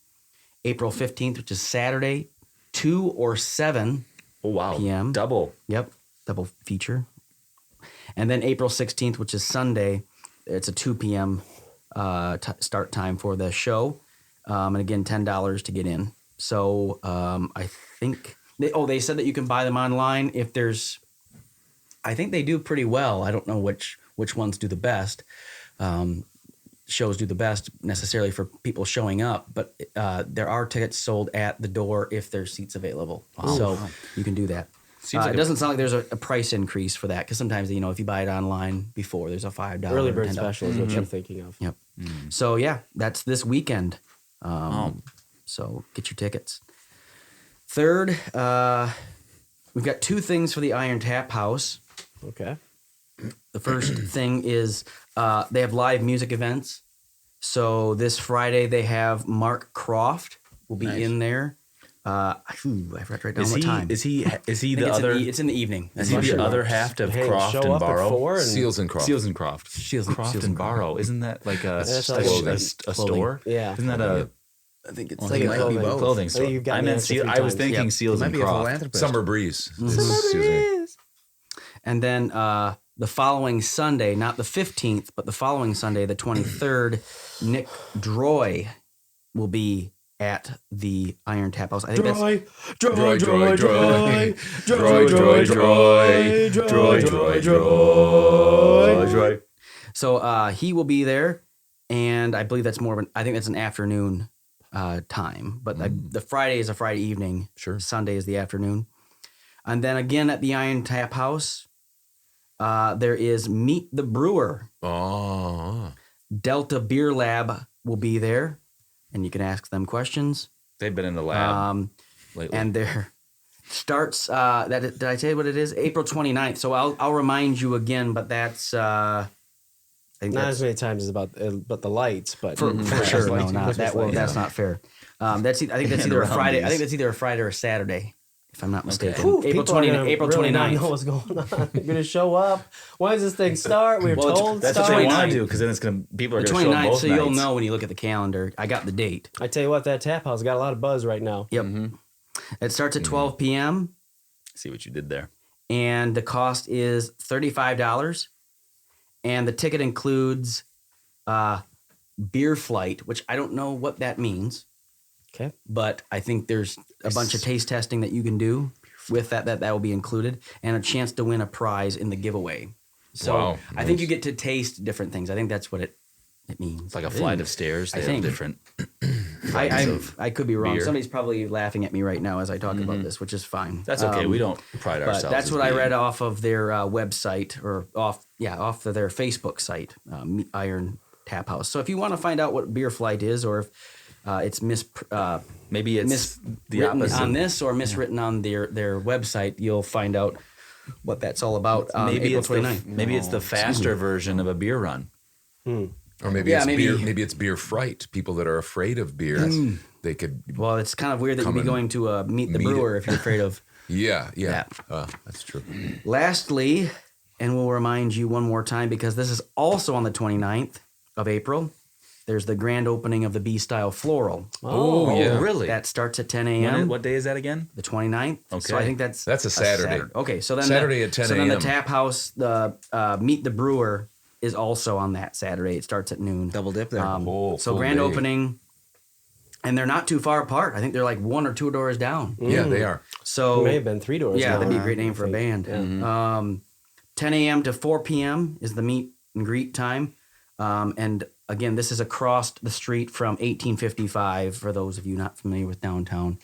Speaker 8: April 15th, which is Saturday, 2 or 7
Speaker 3: oh wow.
Speaker 8: PM.
Speaker 3: Double.
Speaker 8: Yep, double feature. And then April 16th, which is Sunday, it's a 2 p.m. Start time for the show. And again, $10 to get in. So I think they said that you can buy them online if there's. I think they do pretty well. I don't know which ones do the best. Shows do the best necessarily for people showing up, but there are tickets sold at the door if there's seats available. So you can do that.
Speaker 3: Seems like
Speaker 8: It doesn't sound like there's a price increase for that because sometimes if you buy it online before, there's a $5
Speaker 7: Early
Speaker 8: or
Speaker 7: bird
Speaker 8: $10.
Speaker 7: special is what you're thinking of.
Speaker 8: Yep. So yeah, that's this weekend. So get your tickets. Third, we've got 2 things for the Iron Tap House.
Speaker 7: Okay.
Speaker 8: The first thing is they have live music events. So this Friday they have Mark Croft will be in there. I forgot to write down what time.
Speaker 3: Is he
Speaker 8: I think
Speaker 3: the other?
Speaker 8: It's in the evening.
Speaker 3: Is he the other half of
Speaker 7: Hey,
Speaker 3: Croft
Speaker 7: show
Speaker 3: and
Speaker 7: up at
Speaker 3: Barrow?
Speaker 7: 4 and
Speaker 2: Seals and Croft.
Speaker 3: Seals and Croft. Croft
Speaker 8: Seals
Speaker 3: and
Speaker 8: and Croft.
Speaker 3: Barrow. Isn't that like a
Speaker 7: That's
Speaker 3: clothing.
Speaker 7: like
Speaker 3: a store?
Speaker 7: Yeah.
Speaker 3: Isn't that a
Speaker 8: I think it's
Speaker 5: Well, he might be both.
Speaker 3: clothing
Speaker 7: I
Speaker 3: store?
Speaker 7: think you've got
Speaker 3: I
Speaker 7: the
Speaker 3: meant
Speaker 7: answer
Speaker 3: Seal.
Speaker 7: 3
Speaker 3: I was
Speaker 7: times.
Speaker 3: thinking
Speaker 8: Yep.
Speaker 3: Seals
Speaker 5: Might
Speaker 3: and
Speaker 5: be a
Speaker 3: Croft.
Speaker 5: philanthropist.
Speaker 2: Summer Breeze.
Speaker 8: Mm-hmm.
Speaker 2: Excuse me.
Speaker 8: And then the following Sunday, not the 15th, but the following Sunday, the 23rd, Nick Droy will be at the Iron Tap House. I think that's so he will be there, and I believe that's more of I think that's an afternoon time. But the Friday is a Friday evening.
Speaker 2: Sure.
Speaker 8: Sunday is the afternoon. And then again at the Iron Tap House, there is Meet the Brewer.
Speaker 2: Oh.
Speaker 8: Delta Beer Lab will be there, and you can ask them questions.
Speaker 3: They've been in the lab lately.
Speaker 8: And there starts, did I tell you what it is? April 29th. So I'll remind you again, but that's, I think
Speaker 7: Not
Speaker 8: that's
Speaker 7: as many times as about the lights, but
Speaker 8: for sure.
Speaker 7: Like
Speaker 8: No,
Speaker 7: Christmas lights.
Speaker 8: that's not fair. I think that's either a Friday. I think that's either a Friday or a Saturday, if I'm not mistaken.
Speaker 7: Whew,
Speaker 8: April
Speaker 7: people are
Speaker 8: 20,
Speaker 7: gonna
Speaker 8: April
Speaker 7: really
Speaker 8: 29th.
Speaker 7: not know what's going on. You're gonna show up. When does this thing start? We were told
Speaker 3: that's
Speaker 7: start.
Speaker 3: what they want to do because then it's gonna people are
Speaker 8: The
Speaker 3: gonna show up
Speaker 8: 29th,
Speaker 3: both
Speaker 8: so
Speaker 3: nights.
Speaker 8: you'll know when you look at the calendar. I got the date.
Speaker 7: I tell you what, that tap house got a lot of buzz right now.
Speaker 8: Yep. It starts at 12 p.m.
Speaker 3: See what you did there.
Speaker 8: and the cost is $35. And the ticket includes beer flight, which I don't know what that means.
Speaker 7: Okay.
Speaker 8: But I think there's a bunch of taste testing that you can do with that will be included, and a chance to win a prize in the giveaway. So
Speaker 2: Wow,
Speaker 8: I think you get to taste different things. I think that's what it means.
Speaker 3: It's like a flight of stairs. They
Speaker 8: I
Speaker 3: have
Speaker 8: think.
Speaker 3: different.
Speaker 8: I could be wrong.
Speaker 3: beer.
Speaker 8: Somebody's probably laughing at me right now as I talk about this, which is fine.
Speaker 3: That's okay. We don't pride
Speaker 8: But
Speaker 3: ourselves.
Speaker 8: that's
Speaker 3: as
Speaker 8: what I
Speaker 3: being-
Speaker 8: read off of their website, or off of their Facebook site, Iron Tap House. So if you want to find out what beer flight is, or if it's
Speaker 3: Maybe it's the
Speaker 8: miswritten
Speaker 3: opposite.
Speaker 8: on this or miswritten on their website, you'll find out what that's all about.
Speaker 3: Maybe
Speaker 8: April
Speaker 3: it's
Speaker 8: 29th.
Speaker 3: maybe it's the faster version of a beer run.
Speaker 2: Or maybe
Speaker 8: Yeah,
Speaker 2: it's
Speaker 8: maybe-
Speaker 2: beer. Maybe it's beer fright. People that are afraid of beer, they could.
Speaker 8: Well, it's kind of weird that you'd be
Speaker 2: Come
Speaker 8: going to meet the
Speaker 2: meet
Speaker 8: brewer if you're afraid of.
Speaker 2: Yeah. That's true.
Speaker 8: Lastly, and we'll remind you one more time because this is also on the 29th of April, there's the grand opening of the B-Style Floral.
Speaker 2: Oh, yeah.
Speaker 3: Really?
Speaker 8: That starts at 10
Speaker 3: When
Speaker 8: a.m.
Speaker 3: what day is that again?
Speaker 8: The 29th. So
Speaker 3: Okay.
Speaker 8: I think that's
Speaker 2: a Saturday.
Speaker 8: Okay, so then
Speaker 2: Saturday at 10
Speaker 8: So then the
Speaker 2: a.m..
Speaker 8: tap house, the Meet the Brewer, is also on that Saturday. It starts at noon.
Speaker 5: Double dip there.
Speaker 2: Oh,
Speaker 8: So
Speaker 2: full
Speaker 8: grand
Speaker 2: day.
Speaker 8: opening, and they're not too far apart. I think they're like 1 or 2 doors down.
Speaker 2: Yeah, they are.
Speaker 8: So
Speaker 7: It may have been 3 doors.
Speaker 8: yeah,
Speaker 7: now.
Speaker 8: that'd be a great name for a
Speaker 7: I
Speaker 8: band.
Speaker 7: think. Yeah.
Speaker 8: 10 a.m. to 4 p.m. is the meet and greet time. And again, this is across the street from 1855, for those of you not familiar with downtown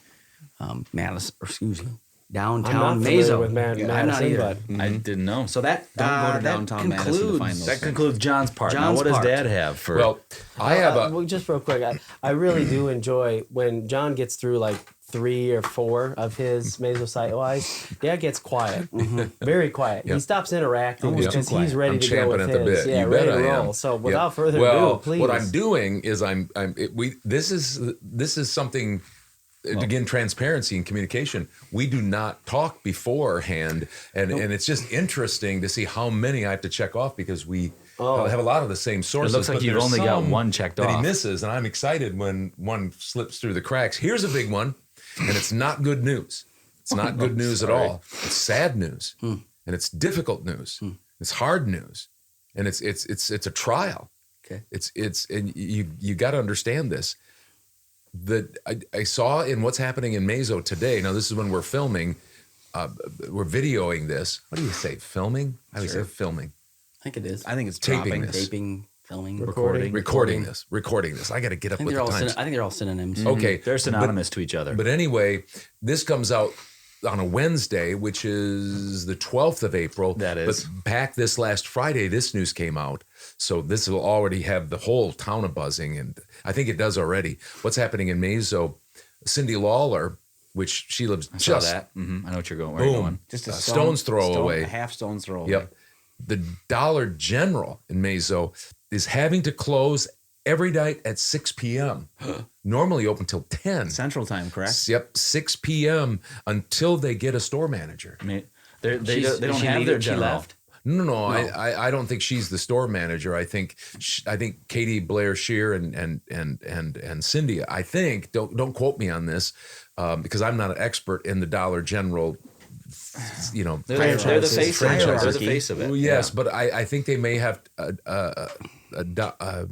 Speaker 8: Madison, or excuse me,
Speaker 7: I'm
Speaker 8: downtown
Speaker 7: not familiar
Speaker 8: Mazo.
Speaker 7: with
Speaker 8: I'm not
Speaker 7: Madison,
Speaker 8: either.
Speaker 7: but
Speaker 3: I didn't know.
Speaker 8: So that,
Speaker 5: Don't go to
Speaker 8: that
Speaker 5: downtown Madison to
Speaker 8: concludes,
Speaker 5: find those
Speaker 3: that concludes John's part. Now,
Speaker 8: John's
Speaker 3: what does
Speaker 8: part.
Speaker 3: Dad have for?
Speaker 2: Well, I have a.
Speaker 7: well, just real quick, I really do enjoy when John gets through like 3 or 4 of his Mazo site wise. Dad gets quiet, very quiet.
Speaker 2: Yep.
Speaker 7: He stops interacting
Speaker 2: Yep.
Speaker 7: because
Speaker 2: Too
Speaker 7: he's ready
Speaker 2: I'm
Speaker 7: to go
Speaker 2: champing
Speaker 7: with
Speaker 2: at
Speaker 7: his.
Speaker 2: the bit.
Speaker 7: Yeah,
Speaker 2: You
Speaker 7: ready
Speaker 2: bet
Speaker 7: to
Speaker 2: I
Speaker 7: roll.
Speaker 2: am.
Speaker 7: So
Speaker 2: Yep.
Speaker 7: without further
Speaker 2: well,
Speaker 7: ado, please.
Speaker 2: what I'm doing is this is something. Again, transparency and communication. We do not talk beforehand, and it's just interesting to see how many I have to check off because we have a lot of the same sources.
Speaker 3: It looks like
Speaker 2: but
Speaker 3: you've
Speaker 2: there's
Speaker 3: only got
Speaker 2: some
Speaker 3: one checked
Speaker 2: that
Speaker 3: off.
Speaker 2: he misses, and I'm excited when one slips through the cracks. Here's a big one, and it's not good news. It's not good news at all. It's sad news, and it's difficult news. It's hard news, and it's a trial.
Speaker 8: Okay.
Speaker 2: It's and you got to understand this. That I saw in what's happening in Mazo today. Now this is when we're filming, we're videoing this. What do you say? Filming? I would say filming.
Speaker 8: I think it is.
Speaker 5: I think it's
Speaker 2: Taping
Speaker 5: dropping.
Speaker 2: this.
Speaker 8: Taping, filming,
Speaker 7: Recording.
Speaker 2: Recording this. I got to get up
Speaker 8: I think
Speaker 2: with
Speaker 8: they're
Speaker 2: the
Speaker 8: all.
Speaker 2: times.
Speaker 8: I think they're all synonyms.
Speaker 2: Okay,
Speaker 3: They're synonymous to each other.
Speaker 2: But anyway, this comes out on a Wednesday, which is the 12th of April.
Speaker 3: That is.
Speaker 2: But back this last Friday, this news came out. So this will already have the whole town of buzzing, and I think it does already. What's happening in Mazo? Cindy Lawler, which she lives
Speaker 3: I saw
Speaker 2: just
Speaker 3: that. I know what you're going. Where you're
Speaker 2: boom,
Speaker 3: going.
Speaker 5: Just a
Speaker 2: stone's throw away.
Speaker 5: A half stone's throw away.
Speaker 2: Yep. The Dollar General in Mazo is having to close every night at 6 p.m. Normally open till 10.
Speaker 5: Central time, correct?
Speaker 2: Yep, 6 p.m. until they get a store manager.
Speaker 3: I mean, they
Speaker 8: She's-
Speaker 3: don't
Speaker 8: she
Speaker 3: have
Speaker 8: leave-
Speaker 3: their
Speaker 8: she
Speaker 3: general.
Speaker 8: left?
Speaker 2: No. I don't think she's the store manager. I think Katie Blair Shear and Cindy. I think don't quote me on this because I'm not an expert in the Dollar General
Speaker 3: They're the face of it. They're the
Speaker 8: Hierarchy.
Speaker 3: face of it.
Speaker 2: Well, yes,
Speaker 3: Yeah.
Speaker 2: but I think they may have a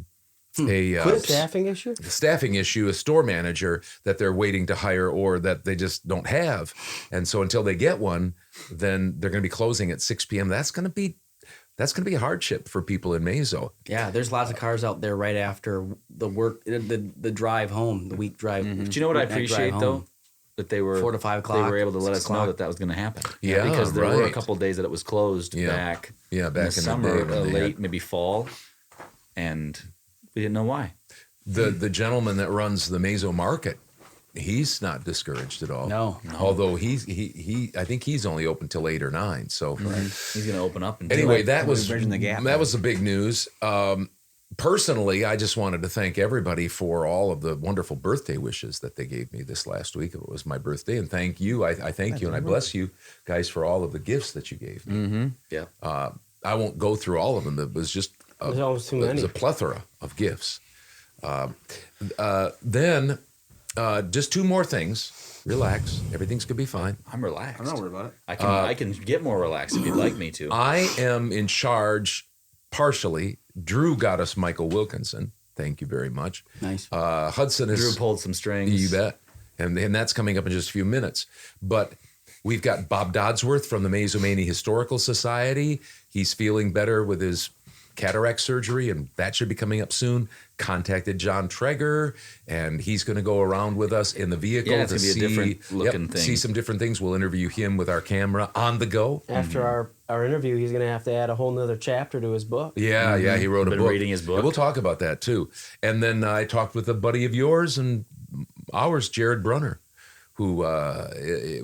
Speaker 7: Staffing issue?
Speaker 2: staffing issue, a store manager that they're waiting to hire or that they just don't have. And so until they get one, then they're going to be closing at 6 p.m. That's going to be a hardship for people in Mazo.
Speaker 8: Yeah, there's lots of cars out there right after the work, the drive home, the week drive.
Speaker 3: But you know what I
Speaker 8: weeknight drive
Speaker 3: appreciate
Speaker 8: home.
Speaker 3: though? That they were
Speaker 8: 4 to 5
Speaker 3: They
Speaker 8: o'clock,
Speaker 3: were able to let
Speaker 8: 6
Speaker 3: us know
Speaker 8: o'clock.
Speaker 3: that was going to happen.
Speaker 2: Yeah,
Speaker 3: because there were a
Speaker 2: right.
Speaker 3: couple of days that it was closed back.
Speaker 2: Yeah,
Speaker 3: in
Speaker 2: back
Speaker 3: the
Speaker 2: in
Speaker 3: summer,
Speaker 2: the day when they
Speaker 3: late,
Speaker 2: had-
Speaker 3: maybe fall, and we didn't know why.
Speaker 2: The gentleman that runs the Mazo Market, he's not discouraged at all.
Speaker 8: No.
Speaker 2: Although he I think he's only open till 8 or 9. So
Speaker 3: He's going to open up. And
Speaker 2: anyway, that was
Speaker 5: bridging the gap.
Speaker 2: that was the big news. Personally, I just wanted to thank everybody for all of the wonderful birthday wishes that they gave me this last week. It was my birthday, and thank you. I thank you, and I bless you guys for all of the gifts that you gave me.
Speaker 3: yeah.
Speaker 2: I won't go through all of them. It was just
Speaker 7: There's almost too
Speaker 2: it was
Speaker 7: many.
Speaker 2: a plethora of gifts. Then just 2 more things. Relax. Everything's going to be fine.
Speaker 3: I'm relaxed.
Speaker 5: I'm not worried about it.
Speaker 3: I can get more relaxed if you'd like me to.
Speaker 2: I am in charge partially. Drew got us Michael Wilkinson. Thank you very much.
Speaker 8: Nice.
Speaker 2: Hudson is...
Speaker 3: Drew pulled some strings.
Speaker 2: You bet. And that's coming up in just a few minutes. But we've got Bob Dodsworth from the Mazomanie Historical Society. He's feeling better with his cataract surgery, and that should be coming up soon. Contacted John Traeger, and he's going to go around with us in the vehicle
Speaker 3: Yeah, it's
Speaker 2: to
Speaker 3: gonna be a
Speaker 2: see,
Speaker 3: different looking thing.
Speaker 2: see some different things. We'll interview him with our camera on the go.
Speaker 7: After our interview, he's going to have to add a whole nother chapter to his book.
Speaker 2: Yeah, he wrote a
Speaker 3: Been
Speaker 2: book.
Speaker 3: reading his book.
Speaker 2: And we'll talk about that too. And then I talked with a buddy of yours and ours, Jared Brunner, who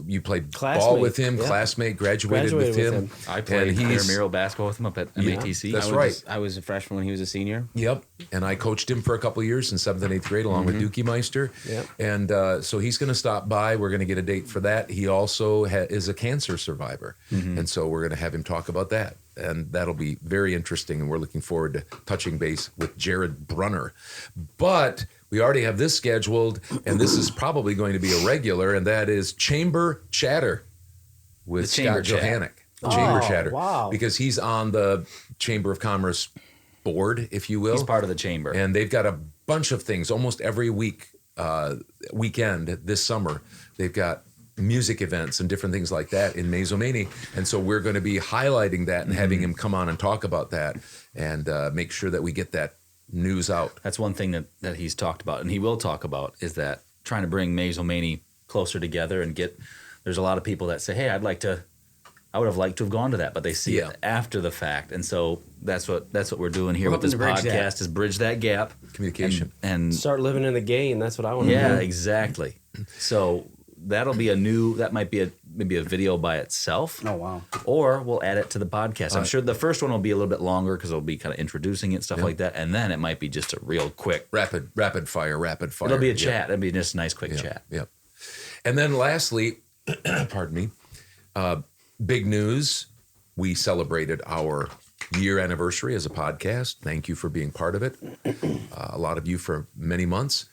Speaker 2: you played ball
Speaker 7: Classmate,
Speaker 2: with him,
Speaker 7: yeah.
Speaker 2: classmate, graduated with him.
Speaker 3: I played
Speaker 2: And he's-
Speaker 3: intramural basketball with him up at MATC.
Speaker 2: that's
Speaker 5: I
Speaker 2: right.
Speaker 5: was- I was a freshman when he was a senior.
Speaker 2: Yep. And I coached him for a couple of years in 7th and 8th grade along with Dookie Meister.
Speaker 7: Yep.
Speaker 2: And so he's going to stop by. We're going to get a date for that. He also is a cancer survivor. And so we're going to have him talk about that. And that'll be very interesting. And we're looking forward to touching base with Jared Brunner. But we already have this scheduled, and this is probably going to be a regular, and that is Chamber Chatter with
Speaker 3: The Chamber
Speaker 2: Scott
Speaker 3: Chat.
Speaker 2: Johannick. Chamber
Speaker 7: Oh,
Speaker 2: Chatter.
Speaker 7: wow.
Speaker 2: Because he's on the Chamber of Commerce board, if you will.
Speaker 3: He's part of the chamber.
Speaker 2: And they've got a bunch of things almost every weekend this summer. They've got music events and different things like that in Mazomanie. And so we're going to be highlighting that and having him come on and talk about that and make sure that we get that news out.
Speaker 3: That's one thing that he's talked about, and he will talk about, is that trying to bring Mazomanie closer together and get. There's a lot of people that say, "Hey, I would have liked to have gone to that," but they see
Speaker 2: Yeah.
Speaker 3: it after the fact, and so that's what we're doing here
Speaker 8: We're
Speaker 3: with this
Speaker 8: hoping to bridge that.
Speaker 3: podcast is bridge that gap,
Speaker 2: Communication.
Speaker 3: and
Speaker 7: Start living in the game. That's what I want to
Speaker 3: yeah,
Speaker 7: do.
Speaker 3: exactly. So that'll be that might be maybe a video by itself.
Speaker 8: Oh, wow.
Speaker 3: Or we'll add it to the podcast. I'm sure the first one will be a little bit longer because it'll be kind of introducing it, stuff like that. And then it might be just a real quick.
Speaker 2: Rapid fire.
Speaker 3: It'll be a
Speaker 2: Yeah.
Speaker 3: chat. It'll be just a nice quick
Speaker 2: Yeah.
Speaker 3: chat.
Speaker 2: Yep. And then lastly, pardon me, big news. We celebrated our year anniversary as a podcast. Thank you for being part of it. A lot of you for many months.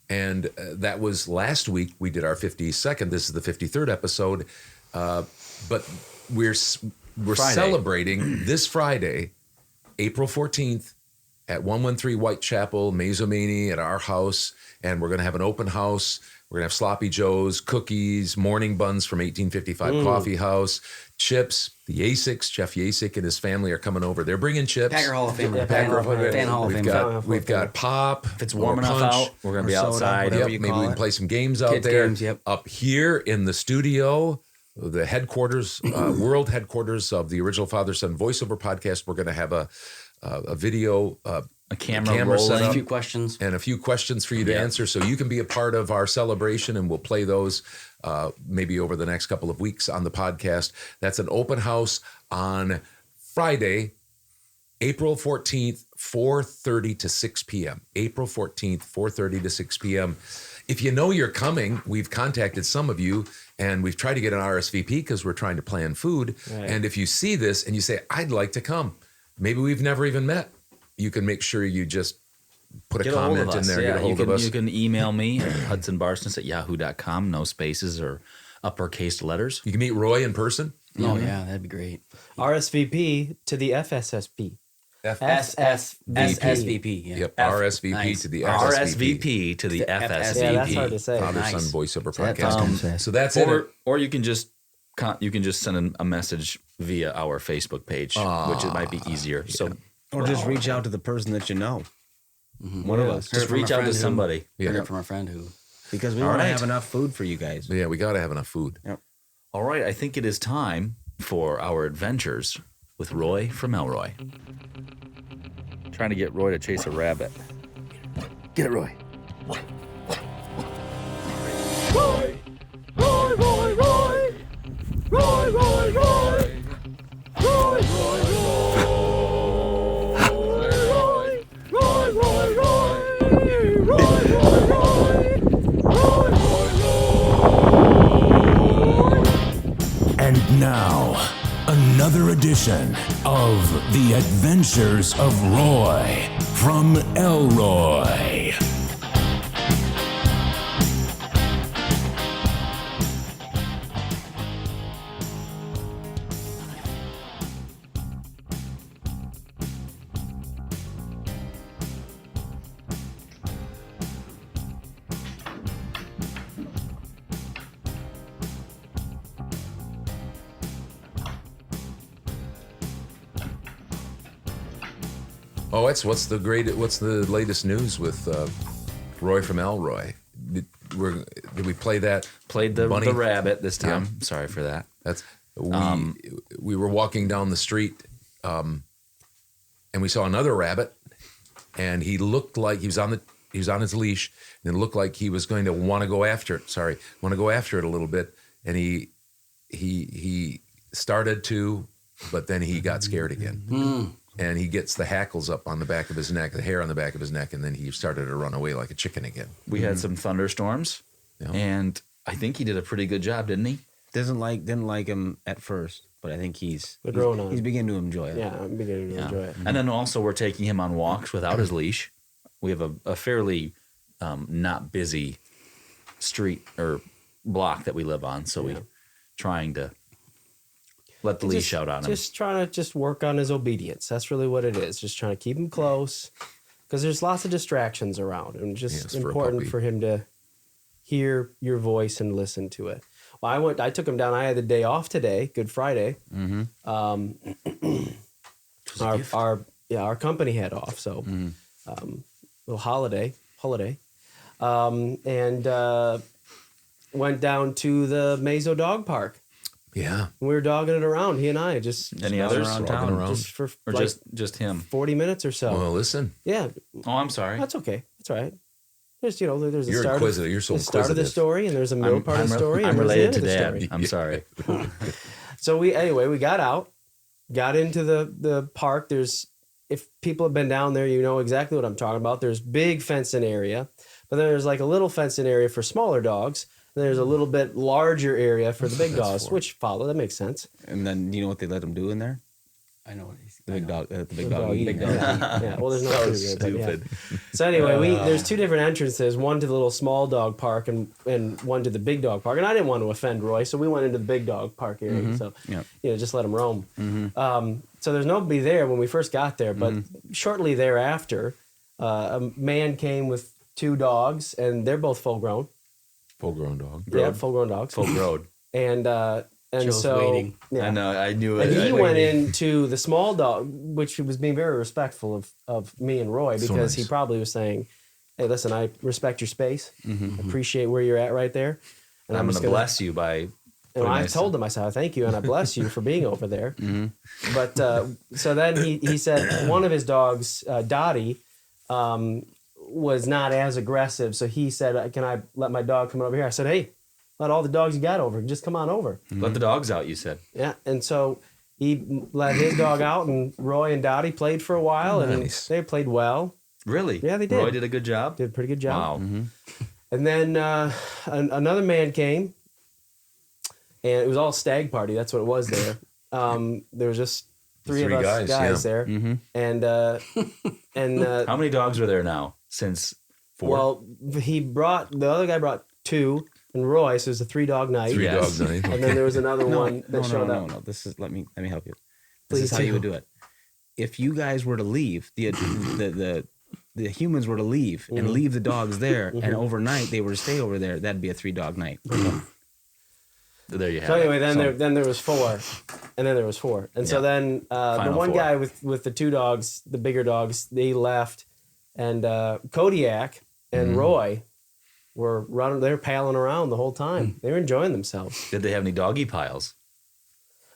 Speaker 2: And that was last week. We did our 52nd. This is the 53rd episode. But we're
Speaker 3: Friday.
Speaker 2: celebrating this Friday, April 14th, at 113 Whitechapel, Mazomanie, at our house. And we're going to have an open house. We're going to have sloppy joes, cookies, morning buns from 1855 Coffee House, chips. The Yasics, Jeff Yasik and his family are coming over. They're bringing chips.
Speaker 8: Packer Hall of Fame.
Speaker 7: Yeah,
Speaker 2: Packer
Speaker 7: Hall of Fame.
Speaker 8: Fan Hall of
Speaker 2: We've
Speaker 8: Fame.
Speaker 2: we've got pop.
Speaker 3: If it's warm
Speaker 2: or
Speaker 3: enough
Speaker 2: punch.
Speaker 3: out, we're going to be
Speaker 5: or soda,
Speaker 3: outside.
Speaker 5: whatever
Speaker 2: Yep,
Speaker 5: you
Speaker 2: maybe
Speaker 5: call
Speaker 2: we can
Speaker 5: it.
Speaker 2: play some games out
Speaker 8: Kids
Speaker 2: there.
Speaker 8: games, yep.
Speaker 2: Up here in the studio, the headquarters, world headquarters of the original Father Son Voiceover Podcast. We're going to have a video,
Speaker 3: A camera
Speaker 2: camera set
Speaker 3: rolling.
Speaker 2: up.
Speaker 8: A few questions.
Speaker 2: and a few questions for you to
Speaker 3: Yeah.
Speaker 2: answer, so you can be a part of our celebration, and we'll play those maybe over the next couple of weeks on the podcast. That's an open house on Friday, April 14th, 4:30 to 6 p.m. April 14th, 4:30 to 6 p.m. If you know you're coming, we've contacted some of you, and we've tried to get an RSVP because we're trying to plan food.
Speaker 7: Right.
Speaker 2: And if you see this and you say, "I'd like to come," maybe we've never even met, you can make sure you just put a
Speaker 3: Get a hold
Speaker 2: comment
Speaker 3: of
Speaker 2: in
Speaker 3: us.
Speaker 2: there,
Speaker 3: Yeah,
Speaker 2: get a hold
Speaker 3: you
Speaker 2: of us.
Speaker 3: can email me at hudsonbarsness@yahoo.com, no spaces or uppercase letters.
Speaker 2: You can meet Roy in person.
Speaker 8: Oh yeah, that'd be great.
Speaker 7: RSVP to the FSSP.
Speaker 8: SSVP. Yeah.
Speaker 2: Yep. RSVP
Speaker 8: Nice.
Speaker 2: to the FSVP.
Speaker 3: RSVP to the FSVP.
Speaker 7: Yeah, that's hard to say.
Speaker 2: Father
Speaker 8: Nice.
Speaker 2: Son Voiceover
Speaker 8: That
Speaker 2: Podcast.
Speaker 8: comes fast.
Speaker 2: So that's it.
Speaker 3: Or you can just send a message via our Facebook page, which it might be easier. So
Speaker 5: Or just reach out to the person that you know. One of us.
Speaker 3: just reach out to somebody.
Speaker 2: Yeah.
Speaker 8: Heard from a friend who.
Speaker 5: Because we
Speaker 3: All
Speaker 5: want to
Speaker 3: right.
Speaker 5: have enough food for you guys.
Speaker 2: Yeah, we got to have enough food.
Speaker 3: All right, I think it is time for our adventures with Roy from Elroy. Trying to get Roy to chase a rabbit. Get it, Roy.
Speaker 10: And now, another edition of The Adventures of Roy from Elroy.
Speaker 2: Oh, what's the latest news with Roy from Elroy? Did we play that?
Speaker 3: Played the
Speaker 2: Bunny?
Speaker 3: rabbit this time. Sorry for that.
Speaker 2: That's we were walking down the street, and we saw another rabbit, and he looked like he was on his leash, and it looked like he was going to want to go after it. Want to go after it a little bit, and he started to, but then he got scared again. And he gets the hackles up on the back of his neck, the hair on the back of his neck, and then he started to run away like a chicken again.
Speaker 3: We had some thunderstorms, and I think he did a pretty good job, didn't he?
Speaker 5: Didn't like him at first, but I think he's
Speaker 7: growing on
Speaker 5: he's
Speaker 7: him.
Speaker 5: beginning to enjoy it.
Speaker 7: Yeah, I'm beginning to enjoy it.
Speaker 3: And then also we're taking him on walks without his leash. We have a fairly not busy street or block that we live on, so we're trying to let the leash out on him.
Speaker 7: Just trying to work on his obedience. That's really what it is. Just trying to keep him close, because there's lots of distractions around, and just
Speaker 2: Yes, for a
Speaker 7: important
Speaker 2: puppy.
Speaker 7: for him to hear your voice and listen to it. Well, I took him down. I had the day off today, Good Friday. Our company had off, so little holiday, and went down to the Mazo Dog Park.
Speaker 2: Yeah.
Speaker 7: We were dogging it around. He and I just
Speaker 3: Any others
Speaker 5: around
Speaker 2: Walking
Speaker 5: town.
Speaker 2: around.
Speaker 7: just for
Speaker 3: or
Speaker 7: like
Speaker 3: just him?
Speaker 7: 40 minutes or so.
Speaker 2: Well, listen,
Speaker 7: Yeah,
Speaker 3: Oh, I'm sorry.
Speaker 7: that's okay. That's all right. There's there's
Speaker 2: You're
Speaker 7: the start
Speaker 2: inquisitive.
Speaker 7: of
Speaker 2: You're so
Speaker 7: the start of the
Speaker 2: inquisitive.
Speaker 7: story, and there's a middle part of the story.
Speaker 3: I'm
Speaker 7: and there's
Speaker 3: related
Speaker 7: the
Speaker 3: to
Speaker 7: end of the
Speaker 3: Dad.
Speaker 7: story.
Speaker 3: I'm sorry.
Speaker 7: So we got out, got into the park. If people have been down there, you know exactly what I'm talking about. There's big fencing area, but then there's like a little fencing area for smaller dogs. And there's a little bit larger area for the big dogs, which follow. That makes sense.
Speaker 5: And then you know what they let him do in there?
Speaker 8: I know what he's.
Speaker 5: The big dog. The big
Speaker 7: Big
Speaker 5: dog.
Speaker 7: dog
Speaker 5: eating.
Speaker 7: eating. Yeah. Well, there's no
Speaker 3: So
Speaker 7: food there, but yeah.
Speaker 3: stupid.
Speaker 7: So anyway, there's two different entrances, one to the little small dog park and one to the big dog park. And I didn't want to offend Roy, so we went into the big dog park area. So, just let him roam. So there's nobody there when we first got there, but shortly thereafter, a man came with two dogs, and they're both full grown.
Speaker 2: full-grown dog.
Speaker 7: Yeah, full grown dogs.
Speaker 3: Full road.
Speaker 7: And
Speaker 8: Joe's
Speaker 7: so
Speaker 8: waiting.
Speaker 7: yeah.
Speaker 3: I know. I knew it.
Speaker 7: And he
Speaker 3: I-
Speaker 7: went into the small dog, which was being very respectful of me and Roy,
Speaker 2: So
Speaker 7: because he
Speaker 2: nice.
Speaker 7: probably was saying, "Hey, listen, I respect your space, appreciate where you're at right there, and
Speaker 3: I'm going
Speaker 7: just
Speaker 3: to bless you by.
Speaker 7: And
Speaker 3: putting
Speaker 7: I
Speaker 3: my-
Speaker 7: told him, I said, "Thank you, and I bless you for being over there." But so then he said one of his dogs, Dottie, was not as aggressive, so he said, "Can I let my dog come over here?" I said, "Hey, let all the dogs you got over. Just come on over."
Speaker 3: Let the dogs out, you said.
Speaker 7: Yeah, and so he let his dog out, and Roy and Dottie played for a while, and
Speaker 2: Nice.
Speaker 7: they played well.
Speaker 3: Really?
Speaker 7: Yeah, they did.
Speaker 3: Roy did a good job?
Speaker 7: Did a pretty good job.
Speaker 3: Wow.
Speaker 7: And then another man came, and it was all stag party. That's what it was there. There was just three of
Speaker 2: Three
Speaker 7: us
Speaker 2: guys,
Speaker 7: there, and
Speaker 3: How many dogs are there now since 4?
Speaker 7: well, the other guy brought 2, and Roy. So it was a 3-dog night.
Speaker 2: Three dog night.
Speaker 7: And then there was another one that showed up.
Speaker 5: No. This is let me help you.
Speaker 7: Please
Speaker 5: This is how you would do it. If you guys were to leave, the humans were to leave and leave the dogs there, and overnight they were to stay over there, that'd be a 3-dog night.
Speaker 3: There you have
Speaker 7: So anyway,
Speaker 3: it.
Speaker 7: then there was 4, and then there was 4, and so then the
Speaker 3: Final
Speaker 7: one
Speaker 3: 4.
Speaker 7: guy with the 2 dogs, the bigger dogs, they left, and Kodiak and Roy were running. They were paddling around the whole time. They were enjoying themselves.
Speaker 3: Did they have any doggy piles?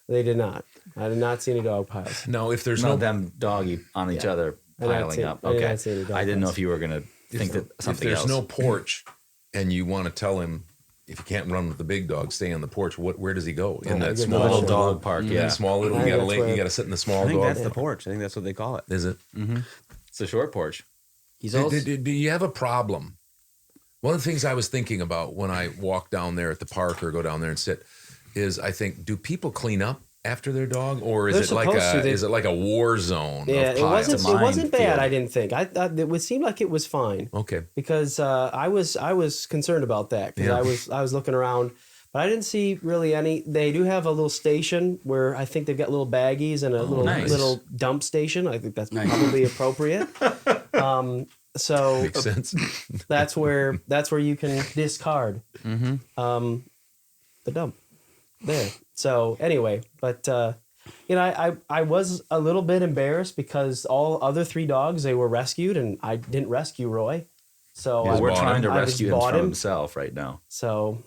Speaker 7: They did not. I did not see any dog piles.
Speaker 2: No, if there's
Speaker 3: No,
Speaker 2: no
Speaker 3: them doggy on each other
Speaker 7: I did not
Speaker 3: piling
Speaker 7: see-
Speaker 3: up.
Speaker 7: I did
Speaker 3: Okay.
Speaker 7: not see any dog
Speaker 3: I didn't know
Speaker 7: piles.
Speaker 3: if you were going to think that
Speaker 2: if
Speaker 3: something
Speaker 2: there's
Speaker 3: else.
Speaker 2: no porch, and you want to tell him if you can't run with the big dog, stay on the porch. Where does he go? In that
Speaker 7: good
Speaker 2: small
Speaker 3: little
Speaker 7: question.
Speaker 3: dog park,
Speaker 2: in
Speaker 3: yeah.
Speaker 2: the small little.
Speaker 7: I
Speaker 2: You
Speaker 7: think
Speaker 2: got to
Speaker 7: that's where-
Speaker 2: you got to sit in the small
Speaker 5: I think
Speaker 2: dog.
Speaker 5: that's the porch. I think that's what they call it.
Speaker 2: Is it?
Speaker 3: It's a short porch.
Speaker 8: He's also
Speaker 2: Do you have a problem? One of the things I was thinking about when I walk down there at the park or go down there and sit is I think, do people clean up after their dog, or is
Speaker 7: They're
Speaker 2: it like
Speaker 7: supposed to.
Speaker 2: is it like a war zone?
Speaker 7: Yeah,
Speaker 2: of
Speaker 7: it
Speaker 2: piles?
Speaker 7: wasn't. It wasn't bad.
Speaker 3: minefield.
Speaker 7: I didn't think. I thought it would seem like it was fine.
Speaker 2: Okay.
Speaker 7: Because I was concerned about that because
Speaker 2: Yeah.
Speaker 7: I was looking around, but I didn't see really any. They do have a little station where I think they've got little baggies and a
Speaker 3: nice.
Speaker 7: little dump station. I think that's probably appropriate. So
Speaker 2: Makes sense.
Speaker 7: that's where you can discard the dump there. So anyway, but I was a little bit embarrassed because all other 3 dogs, they were rescued and I didn't rescue Roy. So
Speaker 2: You just
Speaker 3: We're
Speaker 2: bought
Speaker 3: trying
Speaker 2: him.
Speaker 3: to
Speaker 7: I just
Speaker 3: rescue him
Speaker 7: bought
Speaker 3: from
Speaker 7: him.
Speaker 3: himself right now.
Speaker 7: So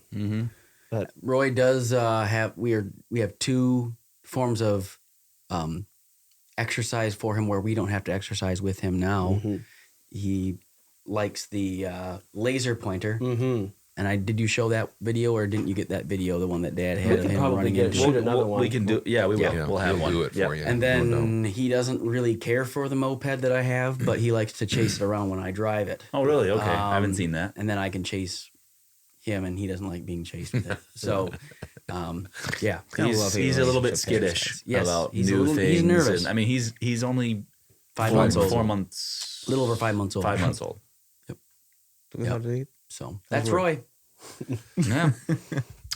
Speaker 8: Roy does have we have 2 forms of exercise for him where we don't have to exercise with him now. He likes the laser pointer. And did you show that video or didn't you get that video, the one that Dad had
Speaker 7: We
Speaker 8: of
Speaker 7: could
Speaker 8: him
Speaker 7: probably
Speaker 8: running
Speaker 7: get
Speaker 8: into?
Speaker 7: shoot another one.
Speaker 3: We can do. Yeah, we will.
Speaker 2: Yeah,
Speaker 3: we'll have
Speaker 2: he'll
Speaker 3: one.
Speaker 2: do it
Speaker 3: Yep.
Speaker 2: for you.
Speaker 8: And
Speaker 2: No doubt.
Speaker 8: then he doesn't really care for the moped that I have, but he likes to chase it around when I drive it.
Speaker 3: Oh, really? Okay. I haven't seen that.
Speaker 8: And then I can chase him, and he doesn't like being chased with it. So, yeah,
Speaker 3: He's a little bit skittish
Speaker 8: Yes,
Speaker 3: about
Speaker 8: he's a
Speaker 3: new
Speaker 8: little-
Speaker 3: things.
Speaker 8: he's nervous.
Speaker 3: And, I mean, he's only
Speaker 8: 5 months old.
Speaker 3: 4 months.
Speaker 8: A little over 5 months old.
Speaker 3: 5 months old.
Speaker 8: So that's Roy.
Speaker 3: Yeah.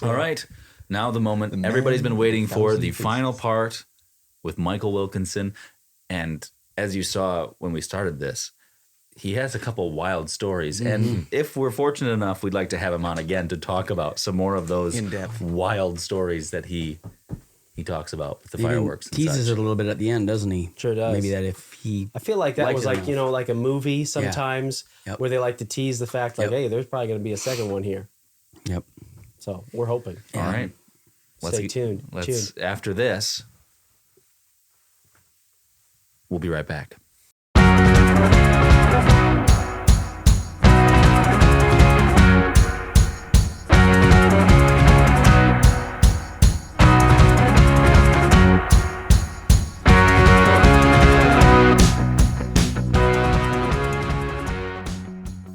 Speaker 3: All right. Now the moment everybody's been waiting for, the final part with Michael Wilkinson. And as you saw when we started this, he has a couple wild stories. And if we're fortunate enough, we'd like to have him on again to talk about some more of those
Speaker 5: In-depth.
Speaker 3: wild stories that he talks about with the
Speaker 8: Even
Speaker 3: fireworks. And
Speaker 8: teases
Speaker 3: such.
Speaker 8: it a little bit at the end, doesn't he?
Speaker 7: Sure does.
Speaker 8: Maybe that if he
Speaker 7: I feel like that
Speaker 8: likes
Speaker 7: was
Speaker 8: it
Speaker 7: like,
Speaker 8: enough.
Speaker 7: like a movie sometimes
Speaker 8: Yep.
Speaker 7: where they like to tease the fact like,
Speaker 8: Yep.
Speaker 7: hey, there's probably going to be a second one here.
Speaker 8: Yep.
Speaker 7: So we're hoping.
Speaker 3: All right.
Speaker 7: Stay tuned.
Speaker 3: After this, we'll be right back.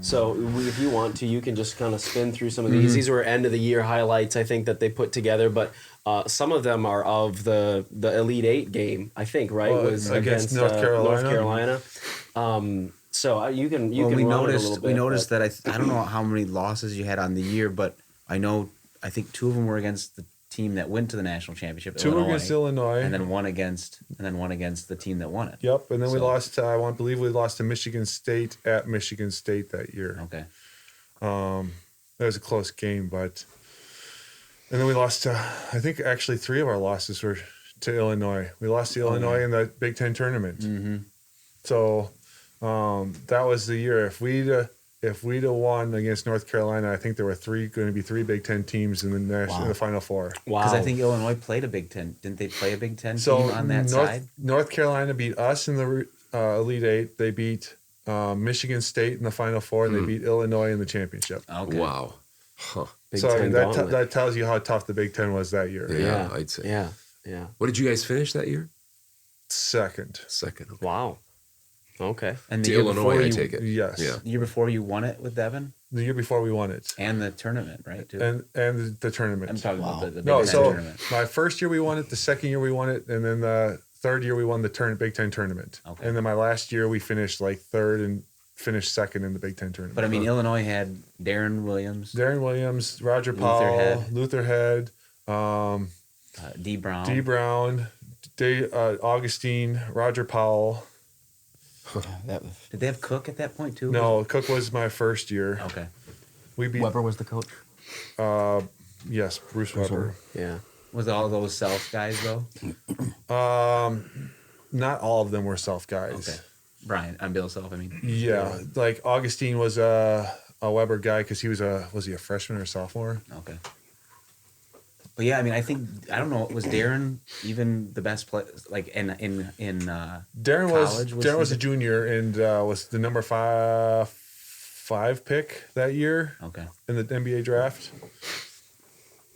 Speaker 7: So if you want to, you can just kind of spin through some of these. These were end of the year highlights, I think, that they put together. But some of them are of the Elite Eight game, I think, right? Was
Speaker 1: against North Carolina.
Speaker 7: North Carolina. So you can
Speaker 5: Well,
Speaker 7: can
Speaker 5: we
Speaker 7: run it a
Speaker 5: noticed
Speaker 7: little
Speaker 5: we
Speaker 7: bit,
Speaker 5: noticed
Speaker 7: but-
Speaker 5: that I don't know how many losses you had on the year, but I think 2 of them were against the team that went to the national championship.
Speaker 1: 2 against Illinois.
Speaker 5: and then one against the team that won it.
Speaker 1: Yep, and then we
Speaker 5: So-
Speaker 1: lost. I believe we lost to Michigan State at Michigan State that year.
Speaker 5: Okay.
Speaker 1: That was a close game, but and then we lost to. I think actually 3 of our losses were to Illinois. We lost to Illinois in the Big Ten tournament.
Speaker 5: Mm-hmm.
Speaker 1: So that was the year. If we'd have won against North Carolina, I think there were going to be 3 Big Ten teams in the Final Four.
Speaker 7: wow.
Speaker 5: Because I think Illinois played a Big Ten. Didn't they play a Big Ten
Speaker 1: So
Speaker 5: team on that side?
Speaker 1: North Carolina beat us in the Elite Eight. They beat Michigan State in the Final Four, and they beat Illinois in the championship.
Speaker 5: Okay.
Speaker 2: Wow. Huh.
Speaker 7: Big
Speaker 1: So I
Speaker 7: Ten
Speaker 1: mean,
Speaker 7: gauntlet.
Speaker 1: that tells you how tough the Big Ten was that year.
Speaker 2: Yeah, I'd say.
Speaker 7: Yeah.
Speaker 2: What did you guys finish that year?
Speaker 1: Second.
Speaker 2: Second. Okay.
Speaker 7: Wow. Okay.
Speaker 5: And
Speaker 2: To
Speaker 5: the year
Speaker 2: Illinois,
Speaker 5: before
Speaker 2: I
Speaker 5: you,
Speaker 2: take it.
Speaker 1: Yes.
Speaker 2: Yeah.
Speaker 5: the year before you won it with Devin
Speaker 1: The year before we won it,
Speaker 5: and the tournament, right? Too.
Speaker 1: and the tournament.
Speaker 5: I'm talking about the Big
Speaker 1: No,
Speaker 5: Ten
Speaker 1: so
Speaker 5: tournament.
Speaker 1: my first year we won it, the second year we won it, and then the third year we won the Big Ten tournament.
Speaker 5: Okay.
Speaker 1: And then my last year we finished like third finished second in the Big Ten tournament.
Speaker 5: But I mean, Illinois had Darren Williams,
Speaker 1: Roger Powell, Luther Head,
Speaker 5: D. Brown.
Speaker 1: Augustine, Roger Powell.
Speaker 5: Did they have Cook at that point too?
Speaker 1: No, Cook was my first year.
Speaker 5: Okay.
Speaker 1: We beat
Speaker 8: Weber was the coach.
Speaker 1: yes, Bruce Weber.
Speaker 7: Yeah.
Speaker 5: Was all those South guys though?
Speaker 1: Not all of them were Self guys.
Speaker 5: Okay. Brian, I'm Bill Self. I mean.
Speaker 1: Yeah, like Augustine was a Weber guy because he was he a freshman or sophomore?
Speaker 5: Okay. But yeah, I mean, I don't know. Was Darren even the best player? Like in
Speaker 1: Darren
Speaker 5: college,
Speaker 1: was a junior and was the number five pick that year.
Speaker 5: Okay.
Speaker 1: In the NBA draft.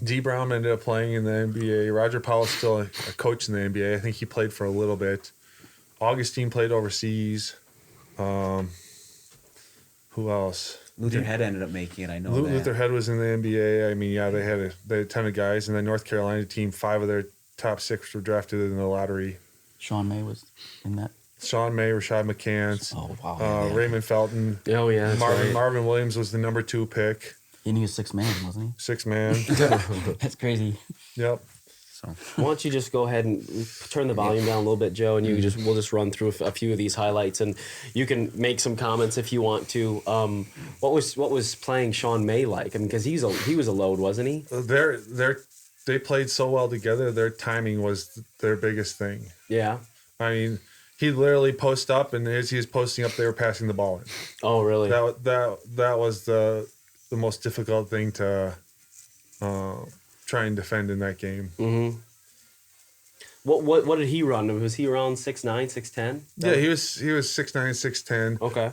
Speaker 1: D. Brown ended up playing in the NBA. Roger Powell's still a coach in the NBA. I think he played for a little bit. Augustine played overseas. Who else?
Speaker 5: Luther Head ended up making it. I know that.
Speaker 1: Luther Head was in the NBA. I mean, yeah, they had a ton of guys. And then North Carolina team, 5 of their top 6 were drafted in the lottery.
Speaker 8: Sean May was in that.
Speaker 1: Sean May, Rashad McCants,
Speaker 8: Oh, wow. Yeah.
Speaker 1: Raymond Felton.
Speaker 7: Oh, yeah. That's right.
Speaker 1: Marvin Williams was the number 2 pick.
Speaker 8: And he was 6 man, wasn't
Speaker 1: 6 man.
Speaker 8: he? That's crazy.
Speaker 1: Yep.
Speaker 5: So
Speaker 7: Why don't you just go ahead and turn the volume down a little bit, Joe, and we'll just run through a few of these highlights, and you can make some comments if you want to. What was playing Sean May like? I mean, because he was a load, wasn't he?
Speaker 1: They played so well together. Their timing was their biggest thing.
Speaker 7: Yeah.
Speaker 1: I mean, he literally post up, and as he was posting up, they were passing the ball in.
Speaker 7: Oh, really?
Speaker 1: That was the most difficult thing to try and defend in that game.
Speaker 7: Mm-hmm. What did he run? Was he around 6'9", 6'10"?
Speaker 1: Yeah, he was 6'9", 6'10".
Speaker 7: Okay.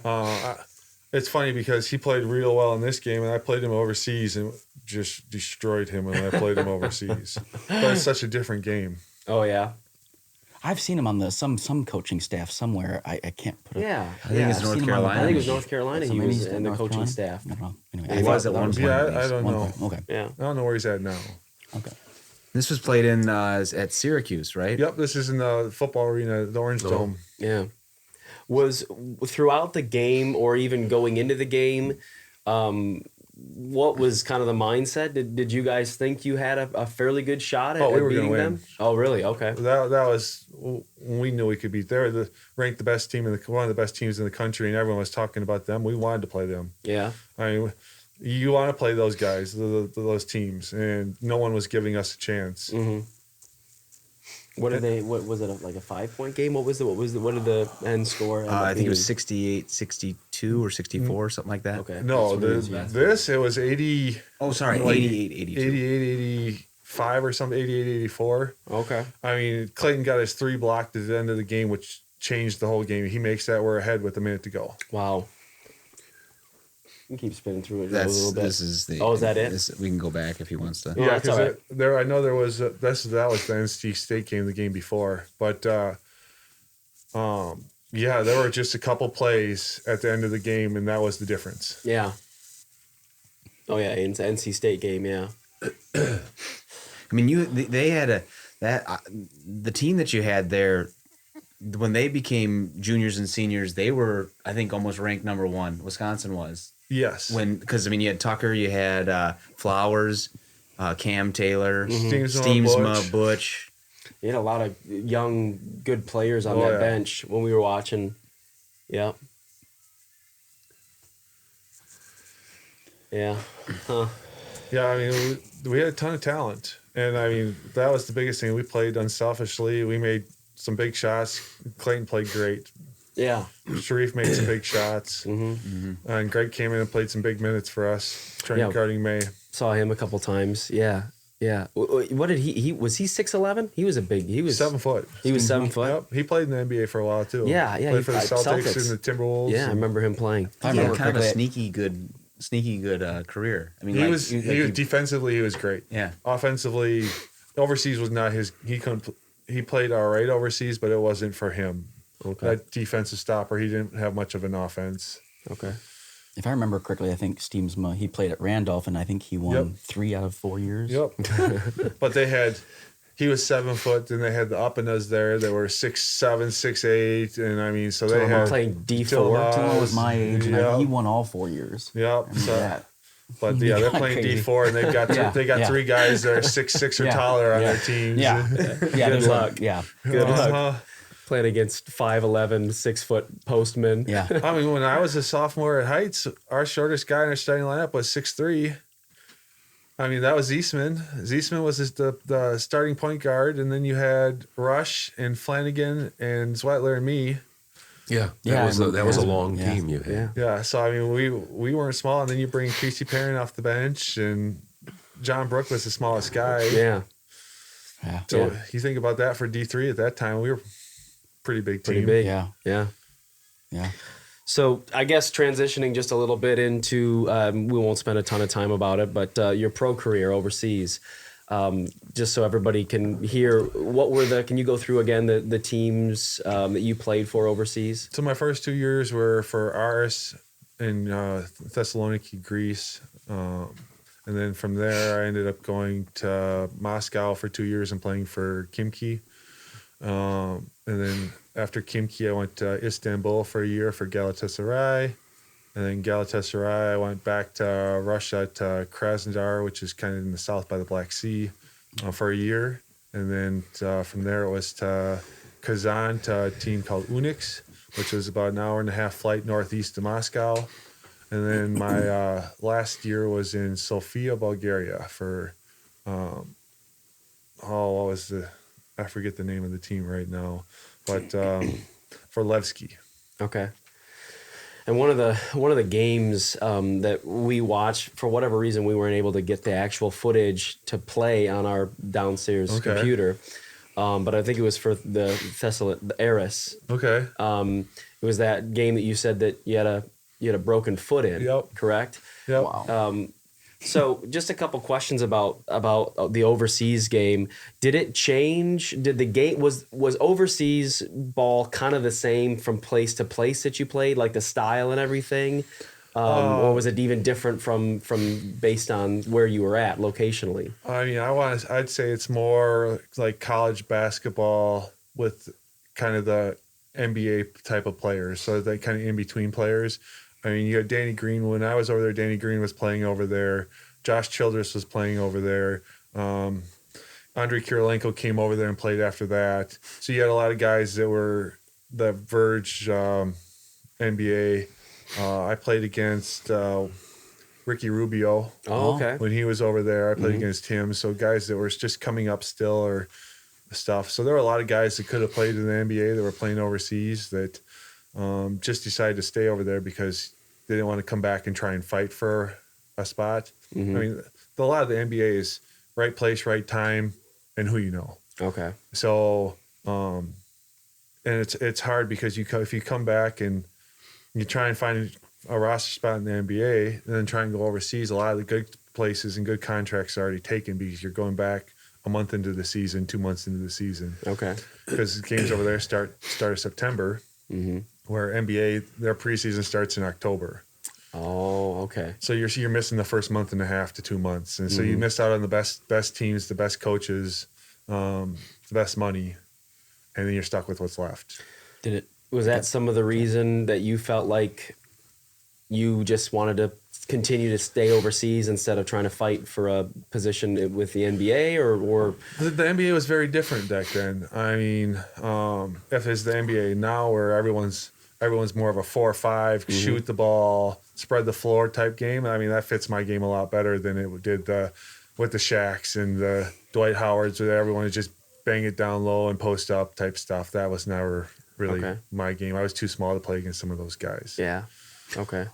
Speaker 1: It's funny because he played real well in this game, and I played him overseas and just destroyed him when I played him overseas. But it's such a different game.
Speaker 7: Oh yeah.
Speaker 8: I've seen him on the some coaching staff somewhere. I can't put it.
Speaker 7: Yeah.
Speaker 5: I think it's
Speaker 8: I've
Speaker 5: North
Speaker 8: seen him on the
Speaker 5: Carolina.
Speaker 7: I think it was North Carolina.
Speaker 8: So
Speaker 7: He
Speaker 8: maybe
Speaker 7: was
Speaker 8: he's
Speaker 7: in the
Speaker 8: North
Speaker 7: coaching
Speaker 8: Carolina?
Speaker 7: staff.
Speaker 8: I don't know. Anyway,
Speaker 5: He was at one point.
Speaker 1: Yeah, I don't know.
Speaker 8: Okay.
Speaker 7: Yeah.
Speaker 1: I don't know where he's at now.
Speaker 8: Okay.
Speaker 5: This was played in at Syracuse, right?
Speaker 1: Yep, this is in the football arena, the Orange Dome.
Speaker 7: Yeah. Was throughout the game or even going into the game, what was kind of the mindset? Did you guys think you had a fairly good shot at,
Speaker 1: We were
Speaker 7: beating
Speaker 1: gonna
Speaker 7: them?
Speaker 1: win.
Speaker 7: Oh, really? Okay.
Speaker 1: That was when we knew we could beat. They're ranked the best team one of the best teams in the country, and everyone was talking about them. We wanted to play them.
Speaker 7: Yeah.
Speaker 1: I mean, you want to play those guys, those teams, and no one was giving us a chance.
Speaker 7: Mm-hmm. What did they? What was it? Like a 5-point game? What did the end score? end up
Speaker 5: I think it was
Speaker 7: being?
Speaker 5: 68, 62 or 64, something like that.
Speaker 7: Okay.
Speaker 1: No,
Speaker 7: That's what it is.
Speaker 1: it was 80.
Speaker 5: Oh, sorry,
Speaker 1: like
Speaker 5: 88, 82.
Speaker 1: 85 or something, 88, 84.
Speaker 7: Okay.
Speaker 1: I mean, Clayton got his 3 blocked at the end of the game, which changed the whole game. He makes that. We're ahead with a minute to go.
Speaker 7: Wow. You can keep spinning through it a little bit.
Speaker 5: This is the.
Speaker 7: Oh, is that it?
Speaker 5: We can go back if he wants to.
Speaker 1: Yeah,
Speaker 7: that's all right.
Speaker 1: there. I know there was that was the NC State game, the game before, but yeah, there were just a couple plays at the end of the game, and that was the difference.
Speaker 7: Yeah. Oh yeah, in NC State game. Yeah.
Speaker 5: I mean, they had the team that you had there when they became juniors and seniors. They were, I think, almost ranked number 1. Wisconsin was.
Speaker 1: Yes,
Speaker 5: Because I mean, you had Tucker, you had Flowers, Cam Taylor,
Speaker 1: Steamsma,
Speaker 5: Butch.
Speaker 7: You had a lot of young, good players on
Speaker 1: Oh,
Speaker 7: that
Speaker 1: yeah.
Speaker 7: bench when we were watching. Yeah. Yeah. Huh.
Speaker 1: Yeah, I mean, we had a ton of talent, and I mean that was the biggest thing. We played unselfishly. We made some big shots. Clayton played great.
Speaker 7: Yeah.
Speaker 1: Sharif made some big shots, and Greg came in and played some big minutes for us, guarding May.
Speaker 7: Saw him a couple times. Yeah. Yeah. What did he was he 6'11"? He was
Speaker 1: 7 foot.
Speaker 7: He was 7 foot.
Speaker 1: Yep, he played in the NBA for a while too.
Speaker 7: Yeah, yeah,
Speaker 1: Played
Speaker 7: he
Speaker 1: for the
Speaker 7: played
Speaker 1: Celtics
Speaker 7: Celtics.
Speaker 1: and the Timberwolves.
Speaker 7: Yeah, I
Speaker 1: and
Speaker 7: remember him playing.
Speaker 8: I
Speaker 5: He
Speaker 8: remember
Speaker 5: had kind of a
Speaker 8: correctly.
Speaker 5: sneaky good career. I mean,
Speaker 1: he was defensively he was great.
Speaker 5: Yeah.
Speaker 1: Offensively, overseas was not his. He couldn't. He played all right overseas, but it wasn't for him.
Speaker 7: Okay.
Speaker 1: That defensive stopper, he didn't have much of an offense.
Speaker 7: Okay.
Speaker 8: If I remember correctly, I think he played at Randolph, and I think he won
Speaker 1: Yep.
Speaker 8: 3 out of 4 years.
Speaker 1: Yep. But they had he was 7 foot. Then they had the Uppinas there that were 6'7", 6'8", and I mean, so they
Speaker 7: Tillamook
Speaker 1: had
Speaker 7: playing D4.
Speaker 8: Tillman was my age, and
Speaker 1: Yep.
Speaker 8: he won all 4 years.
Speaker 1: Yep.
Speaker 8: I mean,
Speaker 1: So,
Speaker 8: that.
Speaker 1: but yeah, they're
Speaker 8: got
Speaker 1: playing
Speaker 8: crazy.
Speaker 1: D4, and they've got
Speaker 8: Yeah.
Speaker 1: 3 guys that are 6'6" or
Speaker 8: Yeah.
Speaker 1: taller on
Speaker 8: Yeah.
Speaker 1: their teams.
Speaker 8: Yeah,
Speaker 7: Good luck.
Speaker 8: Yeah,
Speaker 7: Good luck.
Speaker 1: Uh-huh.
Speaker 7: Playing against 5'11", 6 foot postmen.
Speaker 8: yeah.
Speaker 1: I mean, when I was a sophomore at Heights, our shortest guy in our starting lineup was 6'3". I mean, that was Eastman. Eastman was the starting point guard, and then you had Rush and Flanagan and Zweitler and me.
Speaker 2: Yeah,
Speaker 8: Yeah,
Speaker 2: that was a long
Speaker 8: yeah.
Speaker 2: team you had.
Speaker 7: Yeah.
Speaker 1: Yeah, so I mean, we weren't small, and then you bring Casey Perrin off the bench, and John Brook was the smallest guy.
Speaker 7: Yeah.
Speaker 8: Yeah.
Speaker 1: So you think about that for D3 at that time, we were pretty big team.
Speaker 7: Pretty big.
Speaker 8: Yeah.
Speaker 7: Yeah.
Speaker 8: Yeah.
Speaker 7: So I guess transitioning just a little bit into, we won't spend a ton of time about it, but your pro career overseas, just so everybody can hear, can you go through again the teams that you played for overseas?
Speaker 1: So my first 2 years were for Aris in Thessaloniki, Greece. And then from there, I ended up going to Moscow for 2 years and playing for Khimki. And then after Khimki, I went to Istanbul for a year for Galatasaray. And then Galatasaray, I went back to Russia to Krasnodar, which is kind of in the south by the Black Sea, for a year. And then from there, it was to Kazan to a team called Unix, which was about an hour and a half flight northeast of Moscow. And then my last year was in Sofia, Bulgaria for, I forget the name of the team right now, but for Levski.
Speaker 7: Okay. And one of the games that we watched, for whatever reason, we weren't able to get the actual footage to play on our downstairs computer. But I think it was for the Eris.
Speaker 1: Okay.
Speaker 7: It was that game that you said that you had a broken foot in.
Speaker 1: Yep.
Speaker 7: Correct?
Speaker 1: Yep.
Speaker 8: Wow.
Speaker 7: So just a couple questions about the overseas game. Did it change? Did the game was overseas ball kind of the same from place to place that you played, like the style and everything, or was it even different from based on where you were at locationally?
Speaker 1: I mean, I'd say it's more like college basketball with kind of the NBA type of players, so they kind of in between players. I mean, you had Danny Green. When I was over there, Danny Green was playing over there. Josh Childress was playing over there. Andrei Kirilenko came over there and played after that. So you had a lot of guys that were the Verge NBA. I played against Ricky Rubio.
Speaker 7: Oh, okay.
Speaker 1: When he was over there, I played against him. So guys that were just coming up still or stuff. So there were a lot of guys that could have played in the NBA that were playing overseas that just decided to stay over there because they didn't want to come back and try and fight for a spot. I mean, a lot of the NBA is right place, right time, and who you know.
Speaker 7: Okay.
Speaker 1: So, and it's hard because if you come back and you try and find a roster spot in the NBA and then try and go overseas, a lot of the good places and good contracts are already taken because you're going back a month into the season, 2 months into the season.
Speaker 7: Okay.
Speaker 1: Because games over there start of September. Where NBA, their preseason starts in October.
Speaker 7: Oh, okay.
Speaker 1: So you're missing the first month and a half to 2 months. And so you miss out on the best teams, the best coaches, the best money, and then you're stuck with what's left.
Speaker 7: Was that some of the reason that you felt like you just wanted to continue to stay overseas instead of trying to fight for a position with the NBA or
Speaker 1: The NBA was very different back then. I mean, if it's the NBA now where everyone's more of a 4-5, shoot the ball, spread the floor type game. I mean, that fits my game a lot better than it did with the Shaqs and the Dwight Howards, where everyone would just bang it down low and post up type stuff. That was never really my game. I was too small to play against some of those guys.
Speaker 7: Yeah. Okay.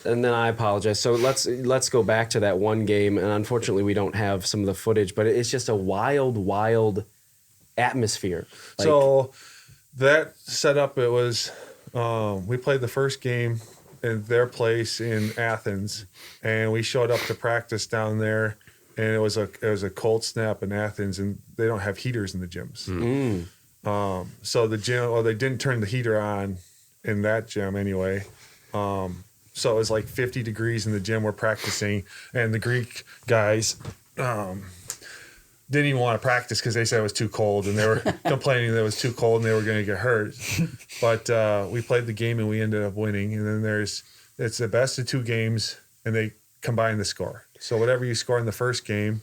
Speaker 7: And then I apologize. So let's go back to that one game, and unfortunately we don't have some of the footage, but it's just a wild atmosphere.
Speaker 1: So that setup, it was we played the first game in their place in Athens, and we showed up to practice down there, and it was a cold snap in Athens, and they don't have heaters in the gyms. So the gym, they didn't turn the heater on in that gym anyway. So it was like 50 degrees in the gym we're practicing, and the Greek guys didn't even want to practice because they said it was too cold, and they were complaining that it was too cold and they were going to get hurt. But we played the game and we ended up winning. And then it's the best of 2 games, and they combine the score. So whatever you score in the first game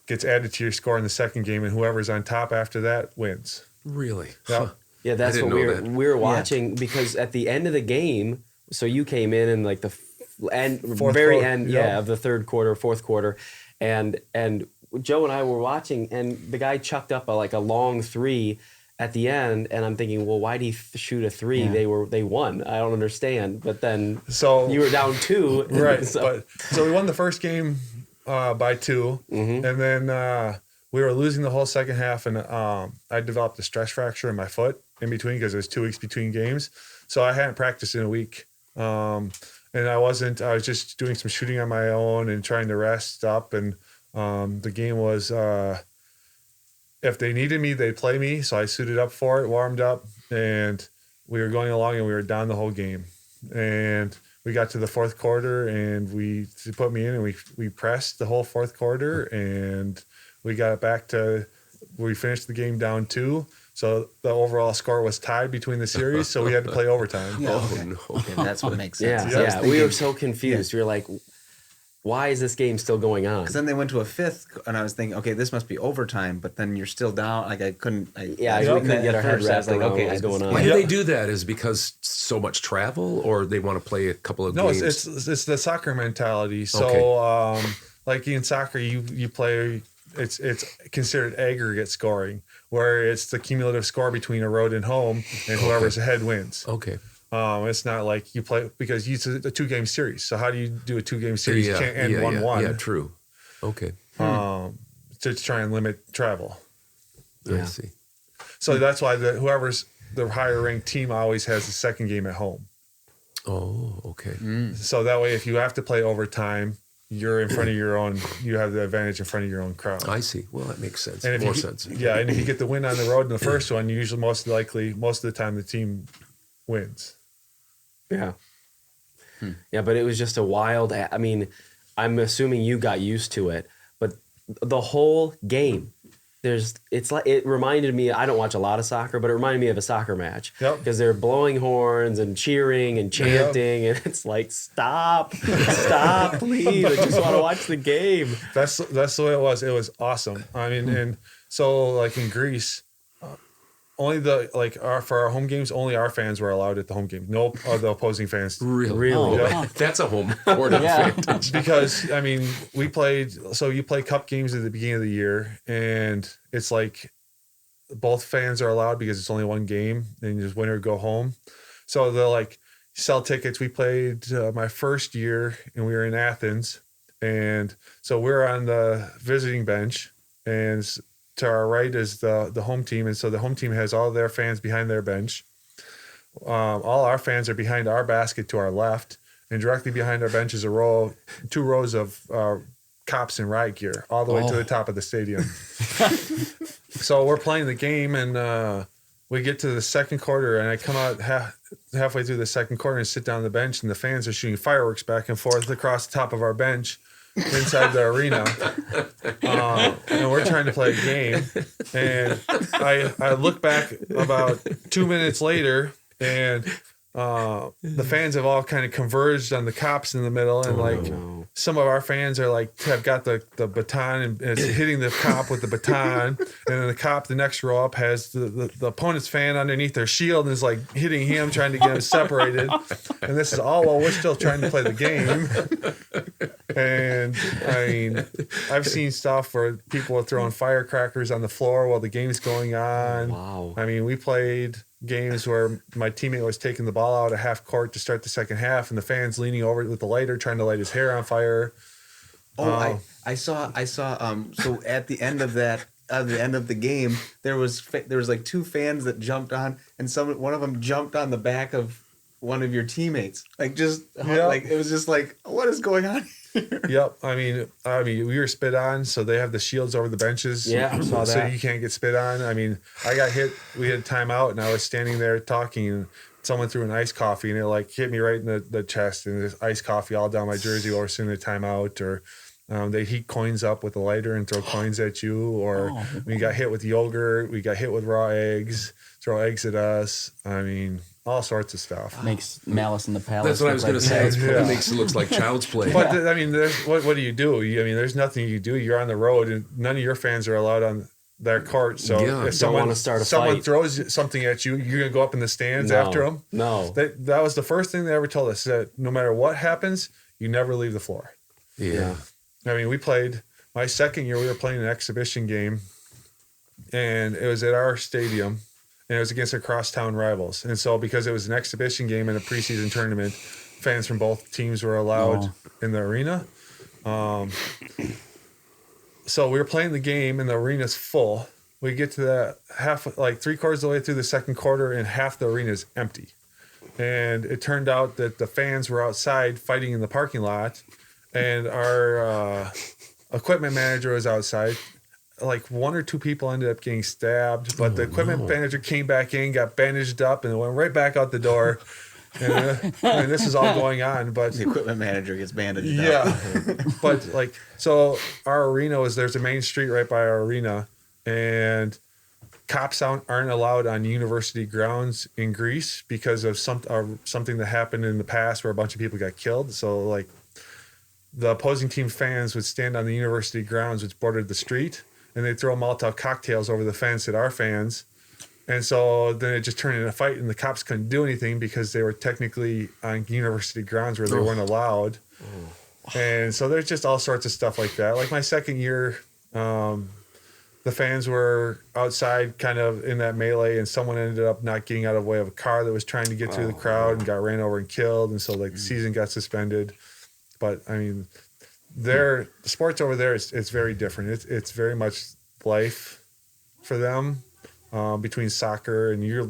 Speaker 1: gets added to your score in the second game, and whoever's on top after that wins.
Speaker 2: Really?
Speaker 1: Yep.
Speaker 2: Huh.
Speaker 7: Yeah, that's
Speaker 2: I didn't
Speaker 7: what
Speaker 2: know that.
Speaker 7: we were watching because at the end of the game, so you came in like the very
Speaker 1: quarter,
Speaker 7: end,
Speaker 1: yeah.
Speaker 7: of the third quarter, fourth quarter, and Joe and I were watching, and the guy chucked up a long 3 at the end, and I'm thinking, well, why did he shoot a 3?
Speaker 5: Yeah.
Speaker 7: They won. I don't understand. But then
Speaker 1: So
Speaker 7: you were down 2,
Speaker 1: right.
Speaker 7: So,
Speaker 1: So we won the first game by 2, and then we were losing the whole second half, and I developed a stress fracture in my foot in between because it was 2 weeks between games. So I hadn't practiced in a week, and I was just doing some shooting on my own and trying to rest up. And the game was, if they needed me, they'd play me. So I suited up for it, warmed up, and we were going along, and we were down the whole game. And we got to the fourth quarter, and they put me in, and we pressed the whole fourth quarter, and we got it back to, we finished the game down 2. So the overall score was tied between the series, so we had to play overtime.
Speaker 2: Oh, no.
Speaker 5: Okay, that's what makes sense.
Speaker 7: yeah. We were so confused. We were like, why is this game still going on?
Speaker 5: Because then they went to a 5th, and I was thinking, okay, this must be overtime. But then you're still down. Like I couldn't.
Speaker 7: We couldn't get our head wrapped around what was going on.
Speaker 2: Why do they do that? Is it because so much travel, or they want to play a couple of games?
Speaker 1: No, it's the soccer mentality. So,
Speaker 2: Okay.
Speaker 1: like in soccer, you play. It's considered aggregate scoring, where it's the cumulative score between a road and home, and whoever's ahead wins.
Speaker 2: Okay.
Speaker 1: It's not like you play because it's a 2-game series. So how do you do a 2-game series? You can't end 1-1.
Speaker 2: Yeah, true. Okay.
Speaker 1: To try and limit travel.
Speaker 2: I see.
Speaker 1: So that's why whoever's the higher ranked team always has the second game at home.
Speaker 2: Oh, okay.
Speaker 1: So that way, if you have to play overtime, you're in front of your own. You have the advantage in front of your own crowd.
Speaker 2: I see. Well, that makes sense.
Speaker 1: And if
Speaker 2: More
Speaker 1: you,
Speaker 2: sense.
Speaker 1: Yeah, and if you get the win on the road in the first one, you usually most of the time the team wins.
Speaker 7: Yeah. Yeah, but it was just a wild. I mean, I'm assuming you got used to it, but the whole game, it reminded me. I don't watch a lot of soccer, but it reminded me of a soccer match.
Speaker 1: Yep.
Speaker 7: Because they're blowing horns and cheering and chanting, and it's like, stop, please! I just want to watch the game.
Speaker 1: That's the way it was. It was awesome. I mean, and so like in Greece, only for our home games, only our fans were allowed at the home game. No other opposing fans.
Speaker 2: Really?
Speaker 7: Oh,
Speaker 1: yeah.
Speaker 2: That's a home court advantage.
Speaker 1: Because I mean, you play cup games at the beginning of the year, and it's like both fans are allowed because it's only one game, and you just win or go home. So they'll like sell tickets. We played my first year, and we were in Athens, and so we're on the visiting bench, and to our right is the home team, and so the home team has all their fans behind their bench. All our fans are behind our basket to our left, and directly behind our bench is 2 rows of cops in riot gear, all the way to the top of the stadium. So we're playing the game, and we get to the second quarter, and I come out halfway through the second quarter and sit down on the bench, and the fans are shooting fireworks back and forth across the top of our bench inside the arena. And we're trying to play a game, and I look back about 2 minutes later, and the fans have all kind of converged on the cops in the middle, and some of our fans are like have got the baton and is hitting the cop with the baton, and then the cop the next row up has the opponent's fan underneath their shield and is like hitting him, trying to get him separated. And this is all while we're still trying to play the game. And I mean, I've seen stuff where people are throwing firecrackers on the floor while the game's going on.
Speaker 7: Wow.
Speaker 1: I mean, we played games where my teammate was taking the ball out at half court to start the second half, and the fans leaning over with the lighter trying to light his hair on fire.
Speaker 5: I saw. So at the end of that, at the end of the game, there was like 2 fans that jumped on, and one of them jumped on the back of one of your teammates. Like it was just like, what is going on?
Speaker 1: Yep. I mean, we were spit on, so they have the shields over the benches.
Speaker 7: Yeah, I saw
Speaker 1: so
Speaker 7: that.
Speaker 1: you can't get spit on. I mean, I got hit. We had a timeout, and I was standing there talking, and someone threw an iced coffee, and it like hit me right in the chest, and there's iced coffee all down my jersey while we're sitting in the timeout. Or They heat coins up with a lighter and throw coins at you, or we got hit with yogurt. We got hit with raw eggs, throw eggs at us. I mean, all sorts of stuff.
Speaker 8: Makes Malice in the Palace.
Speaker 2: That's what I was going to say. It makes it looks like child's play.
Speaker 1: But I mean, what do you do? I mean, there's nothing you do. You're on the road, and none of your fans are allowed on their court. So if someone throws something at you, you're gonna go up in the stands after them.
Speaker 11: No,
Speaker 1: that was the first thing they ever told us, that no matter what happens, you never leave the floor.
Speaker 2: Yeah.
Speaker 1: I mean, we played my second year. We were playing an exhibition game, and it was at our stadium, and it was against our crosstown rivals. And so, because it was an exhibition game in a preseason tournament, fans from both teams were allowed in the arena. So we were playing the game, and the arena's full. We get to that three-quarters of the way through the second quarter, and half the arena is empty. And it turned out that the fans were outside fighting in the parking lot, and our equipment manager was outside. Like 1 or 2 people ended up getting stabbed, but the equipment manager came back in, got bandaged up, and went right back out the door. And this is all going on, but
Speaker 5: the equipment manager gets bandaged up.
Speaker 1: Yeah, but so our arena there's a main street right by our arena, and cops aren't allowed on university grounds in Greece because of something that happened in the past where a bunch of people got killed. So the opposing team fans would stand on the university grounds, which bordered the street, and they'd throw Molotov cocktails over the fence at our fans. And so then it just turned into a fight, and the cops couldn't do anything because they were technically on university grounds where they weren't allowed. And so there's just all sorts of stuff like that. Like my second year, the fans were outside kind of in that melee, and someone ended up not getting out of the way of a car that was trying to get through the crowd and got ran over and killed. And so the season got suspended. But I mean, the sports over there, it's very different. It's very much life for them. Between soccer and you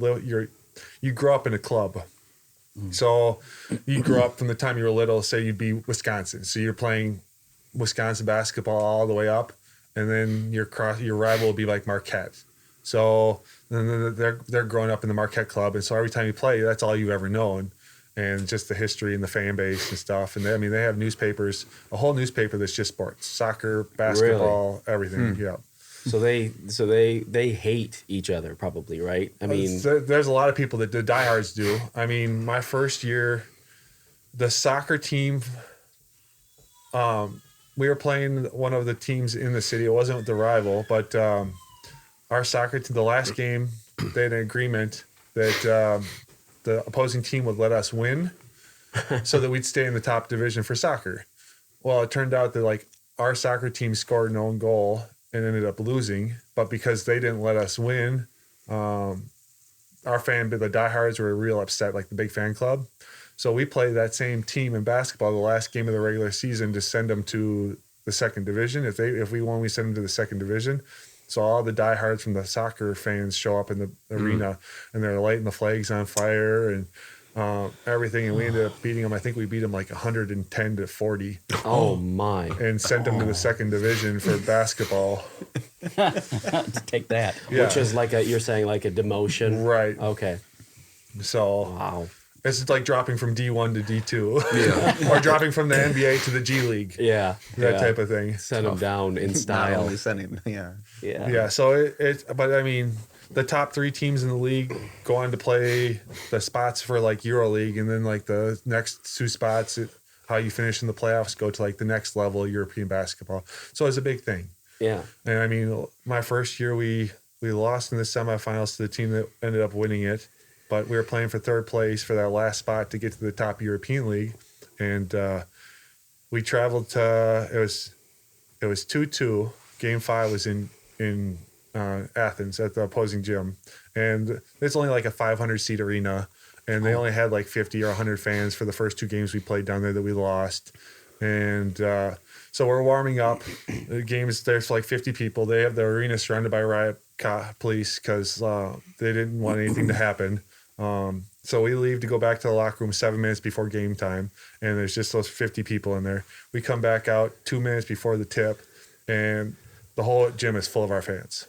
Speaker 1: grow up in a club. So you grew up from the time you were little, say you'd be Wisconsin. So you're playing Wisconsin basketball all the way up, and then your rival will be like Marquette. So then they're growing up in the Marquette club, and so every time you play, that's all you've ever known, and just the history and the fan base and stuff. And they have newspapers, a whole newspaper that's just sports, soccer, basketball, everything. Yeah.
Speaker 11: So they hate each other probably, right? I mean,
Speaker 1: there's a lot of people that the diehards do. I mean, my first year, the soccer team, we were playing one of the teams in the city. It wasn't the rival, but our soccer team, the last game, they had an agreement that the opposing team would let us win so that we'd stay in the top division for soccer. Well, it turned out that our soccer team scored an own goal and ended up losing, but because they didn't let us win, the diehards were real upset, like the big fan club. So we played that same team in basketball the last game of the regular season to send them to the second division. If we won, we send them to the second division. So all the diehards from the soccer fans show up in the arena, and they're lighting the flags on fire and everything, and we ended up beating them. I think we beat them 110-40.
Speaker 11: Oh my!
Speaker 1: And sent them to the second division for basketball.
Speaker 8: Take that.
Speaker 1: Yeah.
Speaker 11: Which is you're saying a demotion,
Speaker 1: right?
Speaker 11: Okay.
Speaker 1: So
Speaker 11: wow,
Speaker 1: it's like dropping from D1 to D2, or dropping from the NBA to the G League.
Speaker 11: Yeah,
Speaker 1: that type of thing.
Speaker 11: Send them down in style.
Speaker 5: Not only sending,
Speaker 1: yeah. So but I mean, the top 3 teams in the league go on to play the spots for EuroLeague, and then the next 2 spots, how you finish in the playoffs, go to the next level European basketball. So it's a big thing.
Speaker 11: Yeah.
Speaker 1: And I mean, my first year we lost in the semifinals to the team that ended up winning it, but we were playing for 3rd place for that last spot to get to the top European league, and we traveled to it was 2-2. Game 5 was in Athens at the opposing gym, and it's only a 500-seat arena, and they only had 50 or 100 fans for the first 2 games we played down there that we lost. And so we're warming up. The game is there's 50 people. They have the arena surrounded by riot police because they didn't want anything to happen. So we leave to go back to the locker room 7 minutes before game time, and there's just those 50 people in there. We come back out 2 minutes before the tip, and the whole gym is full of our fans.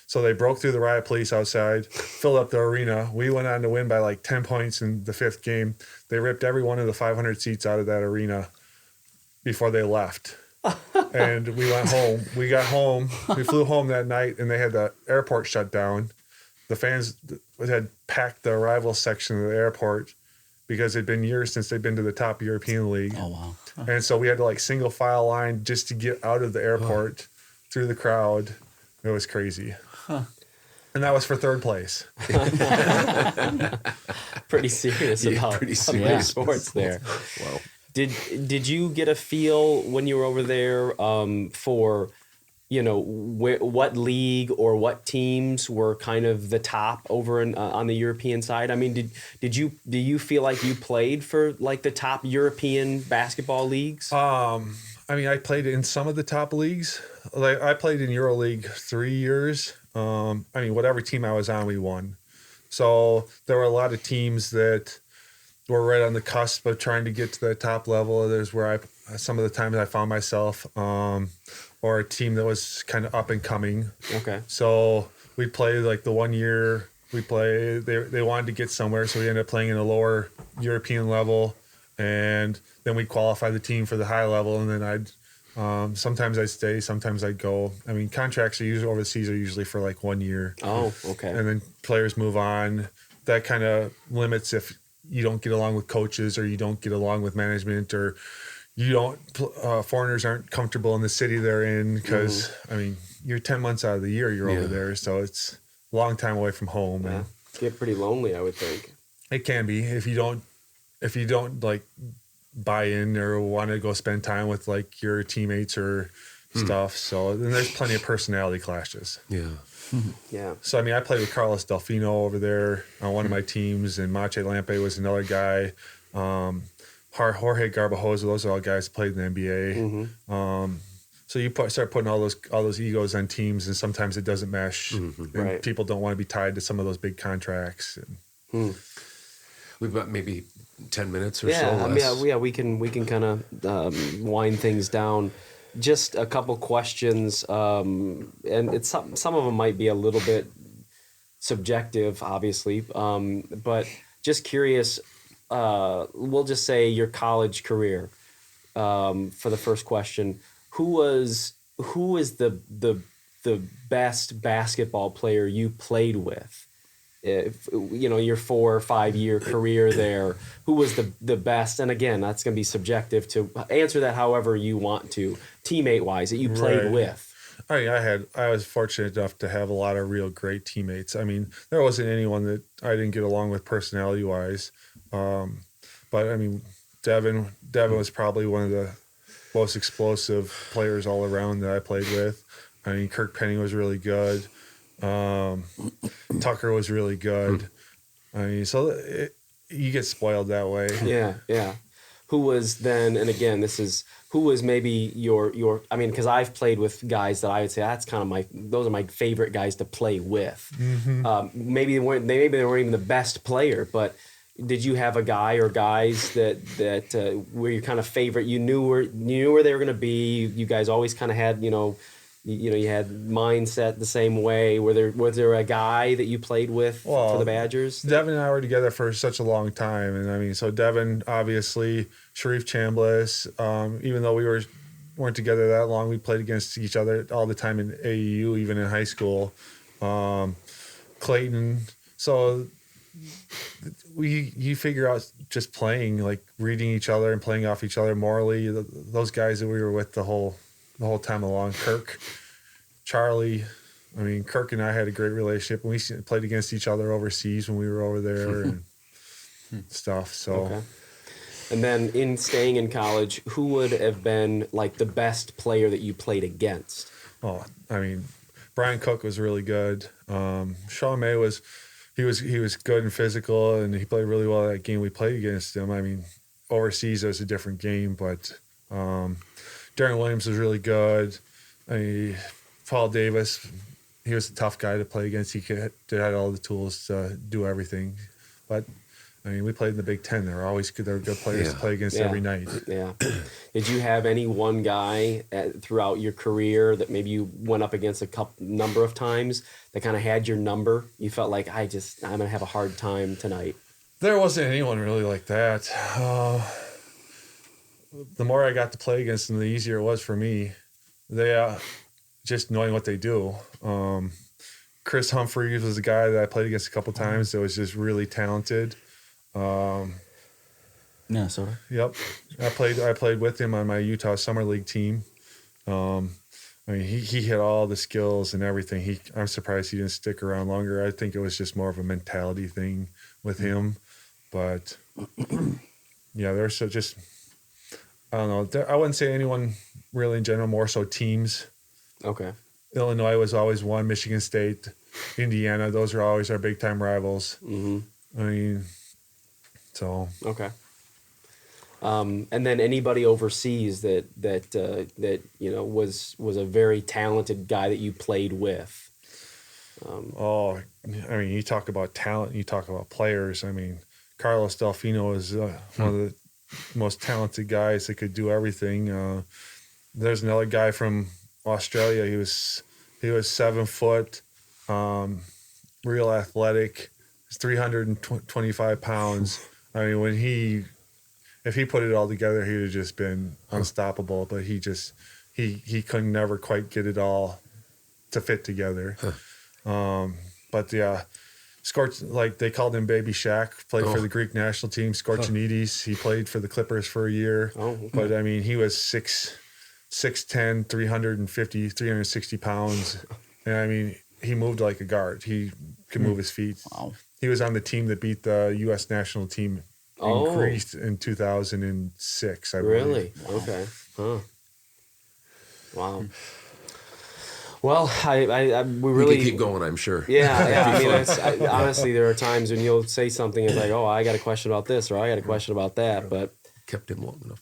Speaker 1: So they broke through the riot police outside, filled up the arena. We went on to win by 10 points in the 5th game. They ripped every one of the 500 seats out of that arena before they left. And we went home. We got home. We flew home that night, and they had the airport shut down. The fans had packed the arrival section of the airport because it'd been years since they'd been to the top European league.
Speaker 3: Oh, wow.
Speaker 1: And so we had to like single file line just to get out of the airport through the crowd. It was crazy. And that was for third place.
Speaker 11: Pretty serious about sports there.
Speaker 2: Wow.
Speaker 11: Did you get a feel when you were over there for, you know, what league or what teams were kind of the top over on the European side? I mean, do you feel like you played for like the top European basketball leagues?
Speaker 1: I mean, I played in some of the top leagues. Like I played in EuroLeague 3 years. I mean, whatever team I was on, we won. So there were a lot of teams that were right on the cusp of trying to get to the top level. There's where some of the times I found myself, or a team that was kind of up and coming.
Speaker 11: Okay.
Speaker 1: So we played like the 1 year we played, they wanted to get somewhere. So we ended up playing in a lower European level, and then we qualified the team for the high level. And then sometimes I'd stay, sometimes I'd go. I mean, contracts are usually overseas are usually for like 1 year.
Speaker 11: Oh, okay.
Speaker 1: And then players move on. That kind of limits if you don't get along with coaches, or you don't get along with management, or you don't, foreigners aren't comfortable in the city they're in, because I mean, you're 10 months out of the year you're over there, so it's a long time away from home.
Speaker 11: Yeah.
Speaker 1: And
Speaker 11: Get pretty lonely, I would think.
Speaker 1: it can be if you don't like buy in or want to go spend time with like your teammates or stuff. So then there's plenty of personality clashes.
Speaker 2: Yeah.
Speaker 11: Yeah.
Speaker 1: So I mean, I played with Carlos Delfino over there on one of my teams, and Mache Lampe was another guy. Jorge Garbajosa, those are all guys that played in the NBA. So you start putting all those egos on teams, and sometimes it doesn't mesh. And people don't want to be tied to some of those big contracts.
Speaker 2: We've got maybe 10 minutes or
Speaker 11: Yeah,
Speaker 2: so.
Speaker 11: I mean, we can kind of wind things down. Just a couple questions, and it's some of them might be a little bit subjective, obviously, but just curious. We'll just say your college career. For the first question, who is the best basketball player you played with? If, you know, your 4 or 5 year career there, who was the best? And again, that's going to be subjective to answer that however you want to, teammate wise, that you played with.
Speaker 1: I mean, I was fortunate enough to have a lot of real great teammates. I mean, there wasn't anyone that I didn't get along with personality wise. But I mean, Devin was probably one of the most explosive players all around that I played with. I mean, Kirk Penny was really good. Tucker was really good. I mean, so you get spoiled that way.
Speaker 11: Yeah. Who was then, and again, who was maybe your I mean, because I've played with guys that I would say that's kind of those are my favorite guys to play with. Maybe they weren't even the best player, but did you have a guy or guys that were your kind of favorite? You knew where they were going to be. You guys always kind of had, you had mindset the same way. Was there a guy that you played with for the Badgers?
Speaker 1: Devin and I were together for such a long time, and I mean, so Devin, obviously, Sharif Chambliss. Even though we weren't together that long, we played against each other all the time in AAU, even in high school. Clayton. So you figure out just playing, like reading each other and playing off each other morally. Those guys that we were with the whole time along. Kirk, Charlie. I mean, Kirk and I had a great relationship. We played against each other overseas when we were over there and stuff. So,
Speaker 11: okay. And then in staying in college, who would have been like the best player that you played against?
Speaker 1: Oh, I mean, Brian Cook was really good. Sean May was good and physical, and he played really well that game we played against him. I mean, overseas it was a different game, but Darren Williams was really good. I mean, Paul Davis, he was a tough guy to play against. He had all the tools to do everything. But I mean, we played in the Big Ten. They were always good. They were good players to play against every night.
Speaker 11: Yeah. Did you have any one guy throughout your career that maybe you went up against a number of times that kind of had your number? You felt like I'm gonna have a hard time tonight.
Speaker 1: There wasn't anyone really like that. the more I got to play against them, the easier it was for me. They just knowing what they do. Chris Humphreys was a guy that I played against a couple times that was just really talented.
Speaker 8: Minnesota.
Speaker 1: Yep, I played with him on my Utah Summer League team. I mean, he had all the skills and everything. I'm surprised he didn't stick around longer. I think it was just more of a mentality thing with him. But yeah, there's just, I don't know. I wouldn't say anyone really in general, more so teams.
Speaker 11: Okay.
Speaker 1: Illinois was always one, Michigan State, Indiana. Those are always our big time rivals.
Speaker 11: Mm-hmm.
Speaker 1: I mean, so.
Speaker 11: Okay. And then anybody overseas that you know was a very talented guy that you played with.
Speaker 1: I mean, you talk about talent, you talk about players. I mean, Carlos Delfino is one of the most talented guys that could do everything. There's another guy from Australia. He was 7 foot, real athletic. He's 325 pounds. I mean, if he put it all together, he would have just been unstoppable. But he could never quite get it all to fit together. But yeah, like they called him Baby Shaq. Played for the Greek national team. Skorchanides. He played for the Clippers for a year.
Speaker 11: Oh, okay.
Speaker 1: But I mean, he was 6'10", 360 pounds. And I mean, he moved like a guard. He could move his feet.
Speaker 8: Wow.
Speaker 1: He was on the team that beat the U.S. national team in Greece in 2006, I believe.
Speaker 11: Really? Okay. Huh. Wow. Well, we really
Speaker 2: can keep going, I'm sure.
Speaker 11: Yeah. I mean, honestly, there are times when you'll say something it's like, "Oh, I got a question about this," or "I got a question about that," but
Speaker 2: Kept him long enough.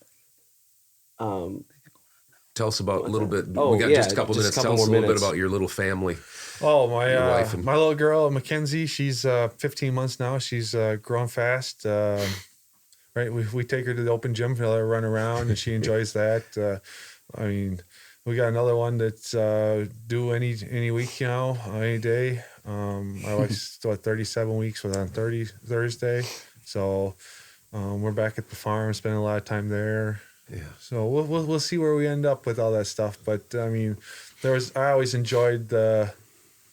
Speaker 2: Tell us about a little bit.
Speaker 11: Oh,
Speaker 2: We got
Speaker 11: yeah,
Speaker 2: just a couple
Speaker 11: just a
Speaker 2: minutes.
Speaker 11: couple
Speaker 2: Tell us a
Speaker 11: more
Speaker 2: little bit
Speaker 11: minutes.
Speaker 2: about your little family.
Speaker 1: Oh,
Speaker 2: Your wife and-
Speaker 1: my little girl, Mackenzie, she's 15 months now. She's grown fast. Right, we take her to the open gym for her run around, and she enjoys that. I mean, we got another one that's due any week, any day. My wife's still at 37 weeks, was on Thursday. So we're back at the farm, spending a lot of time there.
Speaker 2: Yeah.
Speaker 1: So we'll see where we end up with all that stuff. But I mean, I always enjoyed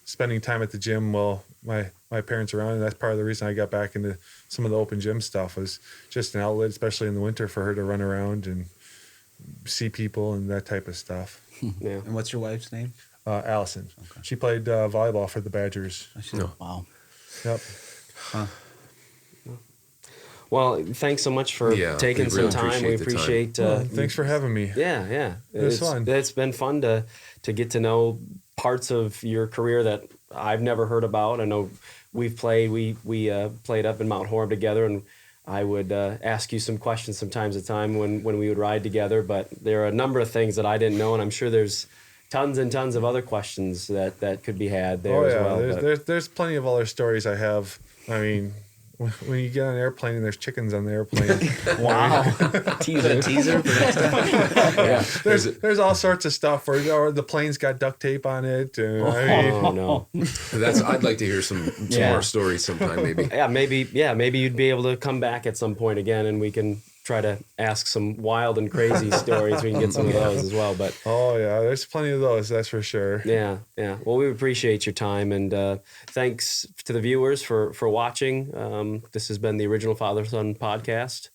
Speaker 1: spending time at the gym while my parents are around, and that's part of the reason I got back into some of the open gym stuff, was just an outlet, especially in the winter, for her to run around and see people and that type of stuff.
Speaker 11: yeah.
Speaker 5: And what's your wife's name?
Speaker 1: Allison. Okay. She played volleyball for the Badgers.
Speaker 8: Wow.
Speaker 1: Yep.
Speaker 11: Well, thanks so much for taking
Speaker 2: we
Speaker 11: some
Speaker 2: really
Speaker 11: time. We
Speaker 2: appreciate the
Speaker 11: appreciate.
Speaker 1: Thanks for having me.
Speaker 11: Yeah.
Speaker 1: It was fun.
Speaker 11: It's been fun to get to know parts of your career that I've never heard about. I know we've played. We played up in Mount Horeb together, and I would ask you some questions from time to time when we would ride together. But there are a number of things that I didn't know, and I'm sure there's tons and tons of other questions that could be had there as well.
Speaker 1: There's plenty of other stories I have. I mean, when you get on an airplane and there's chickens on the airplane.
Speaker 8: Wow. teaser for next time.
Speaker 1: Yeah. There's all sorts of stuff or the plane's got duct tape on it. And, I mean,
Speaker 11: Oh no.
Speaker 2: I'd like to hear some more stories sometime, maybe.
Speaker 11: Maybe you'd be able to come back at some point again, and we can try to ask some wild and crazy stories. We can get some of those as well. But
Speaker 1: oh yeah, there's plenty of those, that's for sure.
Speaker 11: Yeah. Well, we appreciate your time, and thanks to the viewers for watching. This has been the Original Father Son podcast,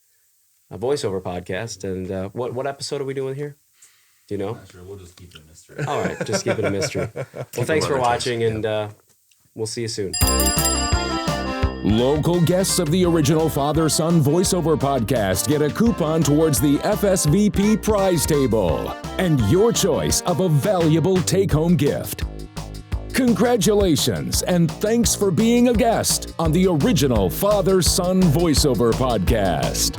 Speaker 11: a voiceover podcast. And what episode are we doing here? Do you know?
Speaker 3: Not sure. We'll just keep it a mystery.
Speaker 11: All right, just keep it a mystery. Well, thanks for watching, and we'll see you soon.
Speaker 10: Local guests of the Original Father Son Voiceover Podcast get a coupon towards the FSVP prize table and your choice of a valuable take-home gift. Congratulations, and thanks for being a guest on the Original Father Son Voiceover Podcast.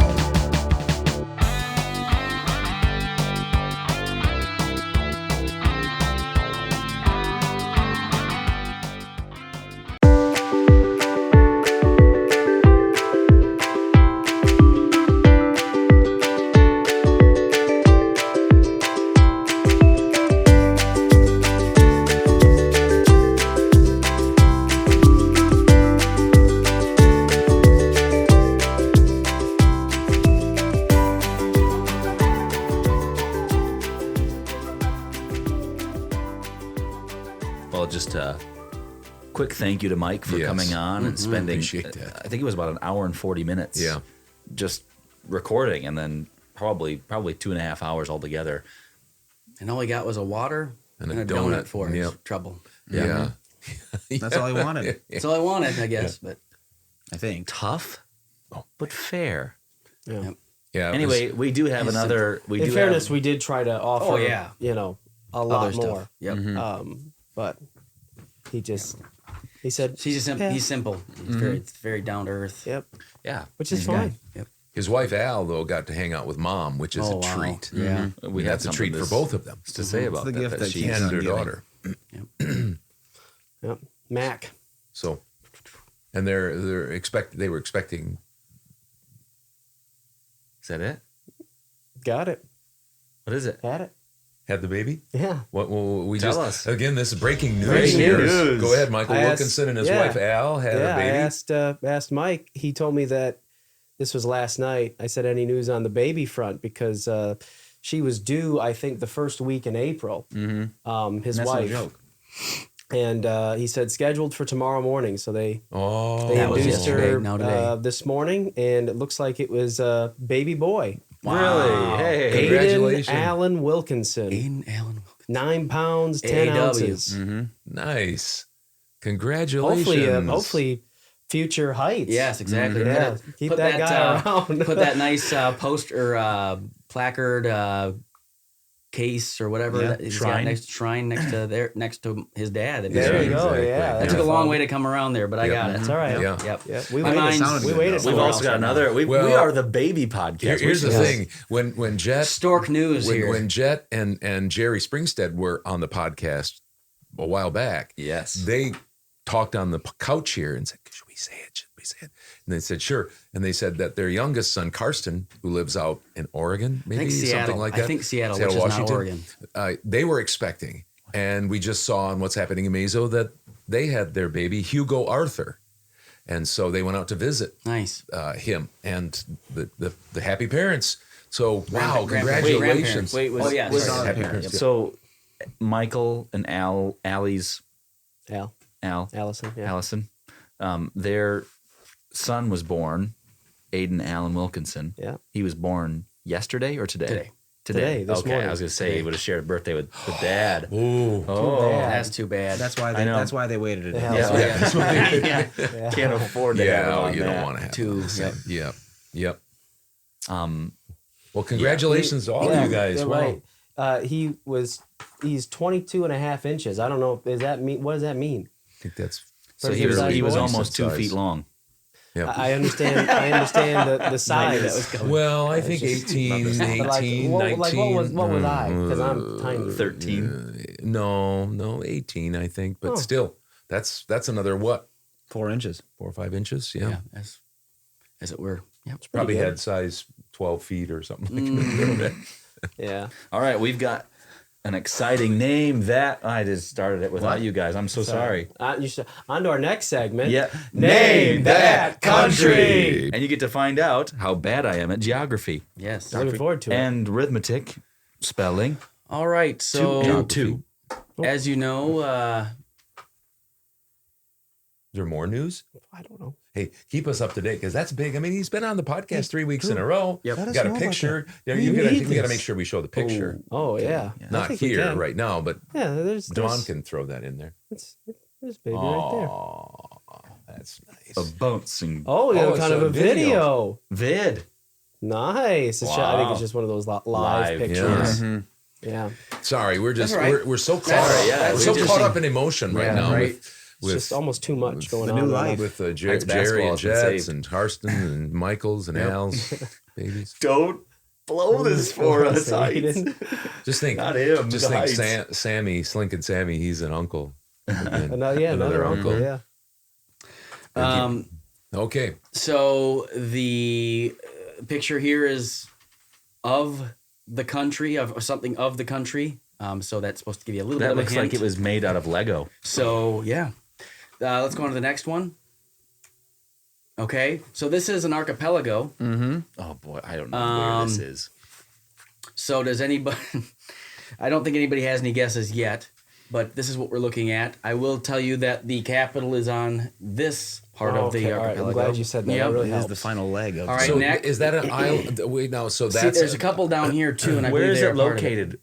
Speaker 3: Well, just a quick thank you to Mike for
Speaker 2: Yes.
Speaker 3: coming on and spending,
Speaker 2: Appreciate that.
Speaker 3: I think it was about an hour and 40 minutes.
Speaker 2: Yeah.
Speaker 3: Just recording, and then probably 2.5 hours altogether.
Speaker 8: And all he got was a water
Speaker 2: And
Speaker 8: and
Speaker 2: a
Speaker 8: a
Speaker 2: donut.
Speaker 8: donut for his
Speaker 2: Yep.
Speaker 8: trouble.
Speaker 2: Yeah.
Speaker 5: That's all he wanted,
Speaker 8: That's all I wanted, I guess. But
Speaker 5: I think.
Speaker 3: Tough, but fair.
Speaker 7: Yeah.
Speaker 2: Yeah.
Speaker 3: Anyway, we do have another. We
Speaker 7: In
Speaker 3: do
Speaker 7: fairness,
Speaker 3: have,
Speaker 7: we did try to offer.
Speaker 8: Oh, yeah.
Speaker 7: A lot
Speaker 8: other
Speaker 7: more.
Speaker 8: stuff. Yep.
Speaker 7: But he said,
Speaker 8: He's simple. It's very down to earth.
Speaker 7: Yep,
Speaker 3: yeah,
Speaker 7: which is
Speaker 8: He's got-
Speaker 7: fine.
Speaker 8: Yep.
Speaker 2: His wife Al though got to hang out with Mom, which is
Speaker 8: Oh,
Speaker 2: a
Speaker 8: wow.
Speaker 2: treat.
Speaker 8: Yeah.
Speaker 3: we had
Speaker 2: That's a treat
Speaker 3: something
Speaker 2: for both of them.
Speaker 3: to say about
Speaker 5: the
Speaker 3: that.
Speaker 5: gift
Speaker 3: that
Speaker 5: that
Speaker 3: she
Speaker 5: keeps
Speaker 2: And
Speaker 5: on
Speaker 2: their
Speaker 5: giving.
Speaker 2: daughter.
Speaker 7: Yep. Mac.
Speaker 2: So, and they were expecting.
Speaker 3: Is that it?
Speaker 7: Got it.
Speaker 3: What is it?
Speaker 7: Had it.
Speaker 2: Had the baby?
Speaker 7: Yeah.
Speaker 2: What? Well, we
Speaker 3: Tell
Speaker 2: just
Speaker 3: us.
Speaker 2: again. This is breaking news.
Speaker 7: Breaking
Speaker 2: here.
Speaker 7: news.
Speaker 2: Go ahead, Michael
Speaker 7: I asked-
Speaker 2: Wilkinson and his
Speaker 7: yeah.
Speaker 2: wife Al had
Speaker 7: Yeah,
Speaker 2: a baby.
Speaker 7: I asked Mike. He told me that this was last night. I said, any news on the baby front? Because she was due, I think, the first week in April. Mm-hmm. His
Speaker 5: That's
Speaker 7: wife.
Speaker 5: no joke.
Speaker 7: And he said scheduled for tomorrow morning. So they
Speaker 8: That was
Speaker 7: induced
Speaker 8: yesterday,
Speaker 7: her
Speaker 8: now today.
Speaker 7: this morning, and it looks like it was a baby boy.
Speaker 3: Really? Hey,
Speaker 7: Aiden
Speaker 2: Congratulations.
Speaker 7: Allen Wilkinson.
Speaker 8: Aiden Allen.
Speaker 7: 9 pounds, 10
Speaker 8: AAW.
Speaker 7: ounces.
Speaker 2: Nice. Congratulations.
Speaker 7: Hopefully, future heights.
Speaker 8: Yes, exactly.
Speaker 7: Yeah, keep that guy around.
Speaker 8: Put that nice poster, placard, case or whatever.
Speaker 5: Yeah.
Speaker 8: That he's got
Speaker 3: Shrine.
Speaker 8: next to his dad.
Speaker 7: There you go.
Speaker 2: exactly.
Speaker 7: Yeah,
Speaker 8: That took a long way to come around there, but I got it.
Speaker 7: That's all right.
Speaker 2: Yeah.
Speaker 8: Yep.
Speaker 7: Yeah, we
Speaker 8: My
Speaker 7: waited.
Speaker 8: mind's-
Speaker 5: sounded
Speaker 7: We
Speaker 5: good,
Speaker 7: waited.
Speaker 5: though.
Speaker 3: We've
Speaker 7: somewhere
Speaker 3: also
Speaker 7: else
Speaker 3: got
Speaker 7: right now.
Speaker 3: another. We
Speaker 2: Well,
Speaker 3: are the baby podcast.
Speaker 2: Here's the
Speaker 3: Yes.
Speaker 2: thing: when Jet
Speaker 8: Stork News here.
Speaker 2: when Jet and Jerry Springstead were on the podcast a while back,
Speaker 3: Yes.
Speaker 2: they talked on the couch here and said, "Should we say it? Should we say it?" And they said, "Sure." And they said that their youngest son, Karsten, who lives out in Oregon,
Speaker 8: I
Speaker 2: maybe
Speaker 8: think Seattle.
Speaker 2: something like that.
Speaker 8: I think Seattle, which is not Oregon.
Speaker 2: They were expecting, and we just saw on What's Happening in Mazo that they had their baby, Hugo Arthur. And so they went out to visit
Speaker 8: Nice.
Speaker 2: him and the happy parents. So, wow,
Speaker 8: Grandparents.
Speaker 2: congratulations.
Speaker 3: Wait, was,
Speaker 8: Oh, yeah,
Speaker 3: was
Speaker 8: sorry.
Speaker 2: Happy
Speaker 5: Parents.
Speaker 2: parents.
Speaker 3: so Michael and Allie's
Speaker 7: Allison. Yeah.
Speaker 3: Allison, their son was born, Aiden Allen Wilkinson.
Speaker 7: Yeah.
Speaker 3: He was born yesterday or today?
Speaker 7: Today, this
Speaker 3: okay,
Speaker 7: morning.
Speaker 3: I was gonna say he would have shared a birthday with Dad.
Speaker 2: Ooh.
Speaker 3: Oh,
Speaker 8: That's too bad.
Speaker 5: That's why
Speaker 3: I
Speaker 5: they.
Speaker 3: know.
Speaker 5: That's why they waited it.
Speaker 7: Yeah.
Speaker 3: yeah.
Speaker 7: Yeah.
Speaker 3: Can't afford to have it
Speaker 2: Yeah,
Speaker 3: on
Speaker 2: you
Speaker 3: that.
Speaker 2: don't want to have
Speaker 8: Two,
Speaker 2: the same. Yep. Yep.
Speaker 3: Um,
Speaker 2: Well, congratulations to all of you guys.
Speaker 7: You're
Speaker 2: Wow.
Speaker 7: right. He's 22 and a half inches. I don't know. What does that mean?
Speaker 2: I think that's
Speaker 3: so
Speaker 7: Pretty
Speaker 3: he was
Speaker 7: good
Speaker 3: he was
Speaker 7: size.
Speaker 3: almost 2
Speaker 2: Size.
Speaker 3: feet long.
Speaker 2: Yep.
Speaker 7: I understand. I understand the size.
Speaker 2: Well, I think 18,
Speaker 7: But
Speaker 2: 18,
Speaker 7: what
Speaker 2: 19.
Speaker 7: what was I? Because I'm tiny.
Speaker 3: 13.
Speaker 2: No, 18, I think. But still, that's another what?
Speaker 5: 4 inches.
Speaker 2: 4 or 5 inches? Yeah.
Speaker 8: Yeah, as it were. Yep.
Speaker 2: Probably
Speaker 7: good.
Speaker 2: had size 12 feet or something like that.
Speaker 7: Yeah.
Speaker 3: All right, we've got an exciting name that I just started it without you guys. I'm so sorry.
Speaker 7: On to our next segment.
Speaker 3: Yeah.
Speaker 7: Name that country.
Speaker 3: And you get to find out how bad I am at geography
Speaker 8: Yes.
Speaker 7: Looking forward to it.
Speaker 3: and arithmetic, spelling.
Speaker 8: All right. So,
Speaker 3: Two.
Speaker 8: as you know,
Speaker 2: Is there more news?
Speaker 7: I don't know.
Speaker 2: Hey, keep us up to date because that's big. I mean, he's been on the podcast 3 weeks in a row.
Speaker 8: Yep.
Speaker 2: Got
Speaker 7: Let us
Speaker 2: a
Speaker 7: know about
Speaker 2: picture. Yeah,
Speaker 7: We
Speaker 2: we got
Speaker 7: need
Speaker 2: to
Speaker 7: this.
Speaker 2: make sure we show the picture.
Speaker 7: Oh yeah. I
Speaker 2: Not
Speaker 7: think we
Speaker 2: here
Speaker 7: can.
Speaker 2: right now, but
Speaker 7: Yeah.
Speaker 2: Dawn can throw that in there.
Speaker 7: There's baby right there.
Speaker 2: Oh, that's nice.
Speaker 3: A bouncing
Speaker 7: Oh, yeah,
Speaker 2: Oh,
Speaker 7: kind
Speaker 2: it's
Speaker 7: of
Speaker 2: a
Speaker 7: a video.
Speaker 3: vid.
Speaker 7: Nice. It's I think it's just one of those live
Speaker 3: Live,
Speaker 7: pictures.
Speaker 2: yeah.
Speaker 7: Yeah.
Speaker 2: Sorry, we're just
Speaker 8: That's all right.
Speaker 2: we're so caught
Speaker 8: That's-
Speaker 2: up.
Speaker 8: yeah,
Speaker 2: we're
Speaker 8: we
Speaker 2: so
Speaker 8: just-
Speaker 2: caught up in emotion right
Speaker 8: Yeah,
Speaker 2: now
Speaker 8: right.
Speaker 7: It's just almost too much going
Speaker 5: the
Speaker 7: on.
Speaker 5: new
Speaker 7: right now.
Speaker 5: life.
Speaker 2: with
Speaker 3: It's
Speaker 2: Jerry
Speaker 3: basketball,
Speaker 2: and
Speaker 3: it's been
Speaker 2: Jets
Speaker 3: saved.
Speaker 2: and Karsten and Michaels and Al's babies.
Speaker 3: Don't blow this for us, Heights.
Speaker 2: Just think,
Speaker 3: Not him,
Speaker 2: Just
Speaker 3: the
Speaker 2: think,
Speaker 3: Heights.
Speaker 2: Sammy, Slinkin' Sammy. He's an uncle. Again.
Speaker 7: Another uncle. Yeah.
Speaker 2: Okay.
Speaker 8: So the picture here is of the country, of something of the country. So that's supposed to give you a little bit
Speaker 3: That
Speaker 8: of a
Speaker 3: looks
Speaker 8: hint.
Speaker 3: like it was made out of Lego.
Speaker 8: So yeah, let's go on to the next one. Okay, so this is an archipelago.
Speaker 3: Oh boy, I don't know where this is.
Speaker 8: So does anybody? I don't think anybody has any guesses yet. but this is what we're looking at. I will tell you that the capital is on this part of the
Speaker 7: Okay, all right.
Speaker 8: archipelago.
Speaker 7: I'm glad you said that.
Speaker 8: Yep.
Speaker 7: That really
Speaker 5: It is
Speaker 7: helps.
Speaker 5: the final leg of.
Speaker 8: All right,
Speaker 2: So
Speaker 8: next.
Speaker 2: is that an island? Wait, no. So
Speaker 8: See,
Speaker 2: that's
Speaker 8: there's a couple down here too, and I
Speaker 3: Where
Speaker 8: believe
Speaker 3: is
Speaker 8: they
Speaker 3: it
Speaker 8: are part of
Speaker 3: located?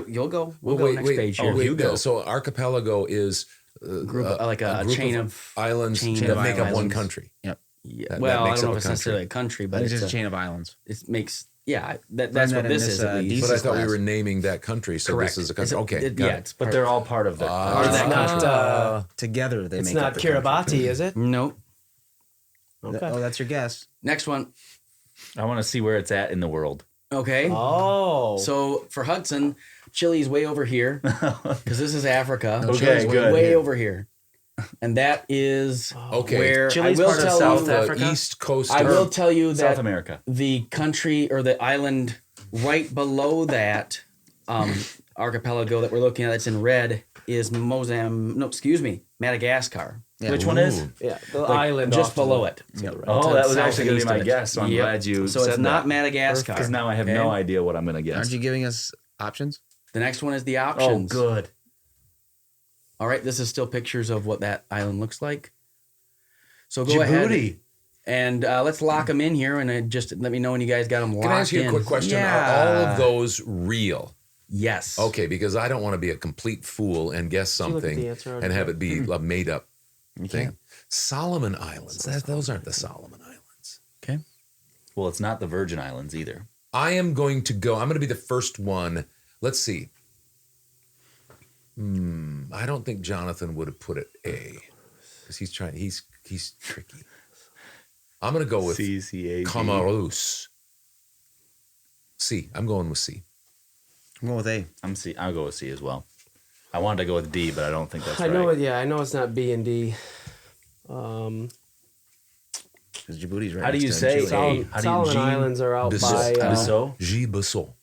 Speaker 8: You'll go. We'll
Speaker 2: Well,
Speaker 8: go next page here.
Speaker 2: wait,
Speaker 3: Hugo.
Speaker 2: So archipelago is
Speaker 8: Like a
Speaker 2: group
Speaker 8: chain of
Speaker 2: islands
Speaker 8: chain
Speaker 2: that
Speaker 8: of
Speaker 2: make up one
Speaker 8: islands.
Speaker 2: country.
Speaker 5: Yep.
Speaker 8: Yeah.
Speaker 2: That
Speaker 8: Well, I
Speaker 2: makes
Speaker 8: don't know
Speaker 2: up
Speaker 8: if it's
Speaker 2: a country.
Speaker 8: necessarily a country, but
Speaker 5: It's
Speaker 8: it's
Speaker 5: just a
Speaker 8: a,
Speaker 5: chain of islands.
Speaker 8: it makes that's
Speaker 5: Learned
Speaker 8: what
Speaker 5: that in
Speaker 8: this
Speaker 5: this,
Speaker 8: is at least.
Speaker 2: But I
Speaker 5: Thesis
Speaker 2: thought we
Speaker 5: class.
Speaker 2: were naming that country, so
Speaker 8: Correct.
Speaker 2: this is a
Speaker 8: It's
Speaker 2: country. Okay,
Speaker 8: it-
Speaker 2: got
Speaker 8: yeah,
Speaker 2: it.
Speaker 8: it's
Speaker 3: But they're all part of the.
Speaker 8: part of
Speaker 7: It's
Speaker 8: that
Speaker 7: not,
Speaker 8: country.
Speaker 5: Together they
Speaker 7: it's
Speaker 5: make
Speaker 7: not
Speaker 5: up the country.
Speaker 7: Kiribati, is it?
Speaker 8: No.
Speaker 7: Okay.
Speaker 5: Oh, that's your guess.
Speaker 8: Next one.
Speaker 3: I want to see where it's at in the world.
Speaker 8: Okay.
Speaker 7: Oh.
Speaker 8: So for Hudson, Chile's way over here because this is Africa.
Speaker 3: Okay,
Speaker 8: Chile's
Speaker 3: good.
Speaker 8: way over here, and that is
Speaker 2: Okay.
Speaker 8: where
Speaker 7: Chile's
Speaker 8: I will
Speaker 7: part of
Speaker 8: tell
Speaker 7: South
Speaker 8: you.
Speaker 7: Africa?
Speaker 2: East coast.
Speaker 8: I
Speaker 2: of-
Speaker 8: will tell you
Speaker 3: South
Speaker 8: that
Speaker 3: America.
Speaker 8: the country or the island right below that archipelago that we're looking at, that's in red, is Madagascar.
Speaker 5: Yeah.
Speaker 3: Which one is?
Speaker 7: yeah, the
Speaker 8: Like,
Speaker 7: island
Speaker 8: just
Speaker 7: off to
Speaker 8: below
Speaker 7: the-
Speaker 8: it.
Speaker 7: to the right.
Speaker 3: Oh,
Speaker 8: To
Speaker 3: that
Speaker 8: the
Speaker 3: was
Speaker 8: south
Speaker 3: actually
Speaker 8: and
Speaker 3: going to
Speaker 8: east
Speaker 3: be my
Speaker 8: of it.
Speaker 3: guess, so I'm
Speaker 8: Yep.
Speaker 3: glad you
Speaker 8: So
Speaker 3: said
Speaker 8: it's not
Speaker 3: that.
Speaker 8: Madagascar.
Speaker 3: Because now I have
Speaker 8: okay?
Speaker 3: no idea what I'm going to guess.
Speaker 5: Aren't you giving us options?
Speaker 8: The next one is the
Speaker 3: Oh,
Speaker 8: options.
Speaker 3: good.
Speaker 8: All right, this is still pictures of what that island looks like. So go ahead
Speaker 3: Djibouti.
Speaker 8: and let's lock them in here, and just let me know when you guys got them locked in.
Speaker 2: Can I ask you a quick question?
Speaker 8: Yeah.
Speaker 2: Are all of those real?
Speaker 8: Yes.
Speaker 2: Okay, because I don't want to be a complete fool and guess
Speaker 7: you look at
Speaker 2: something
Speaker 7: the answer
Speaker 2: and have it be a made up
Speaker 5: You
Speaker 2: thing.
Speaker 5: can't.
Speaker 2: Solomon Islands. Those aren't the Solomon Islands.
Speaker 8: Okay.
Speaker 3: Well, it's not the Virgin Islands either.
Speaker 2: I am going to go. I'm going to be the first one. Let's see. I don't think Jonathan would have put it A because he's trying. He's tricky. I'm going to go with
Speaker 3: CCAG.
Speaker 2: Comoros. C. I'm going with C.
Speaker 5: I'm going with A.
Speaker 3: I'm C. I'll go with C as well. I wanted to go with D, but I don't think that's
Speaker 7: I
Speaker 3: right.
Speaker 7: know it. Yeah, I know it's not B and D.
Speaker 5: Because Djibouti's right
Speaker 3: How do
Speaker 5: next
Speaker 3: you
Speaker 5: to
Speaker 3: say
Speaker 5: Chile.
Speaker 3: A?
Speaker 7: Solomon,
Speaker 3: How do you
Speaker 7: Solomon
Speaker 3: G?
Speaker 7: Islands are out
Speaker 2: Bissau.
Speaker 7: by.
Speaker 3: Bissau?
Speaker 2: G. Bissau.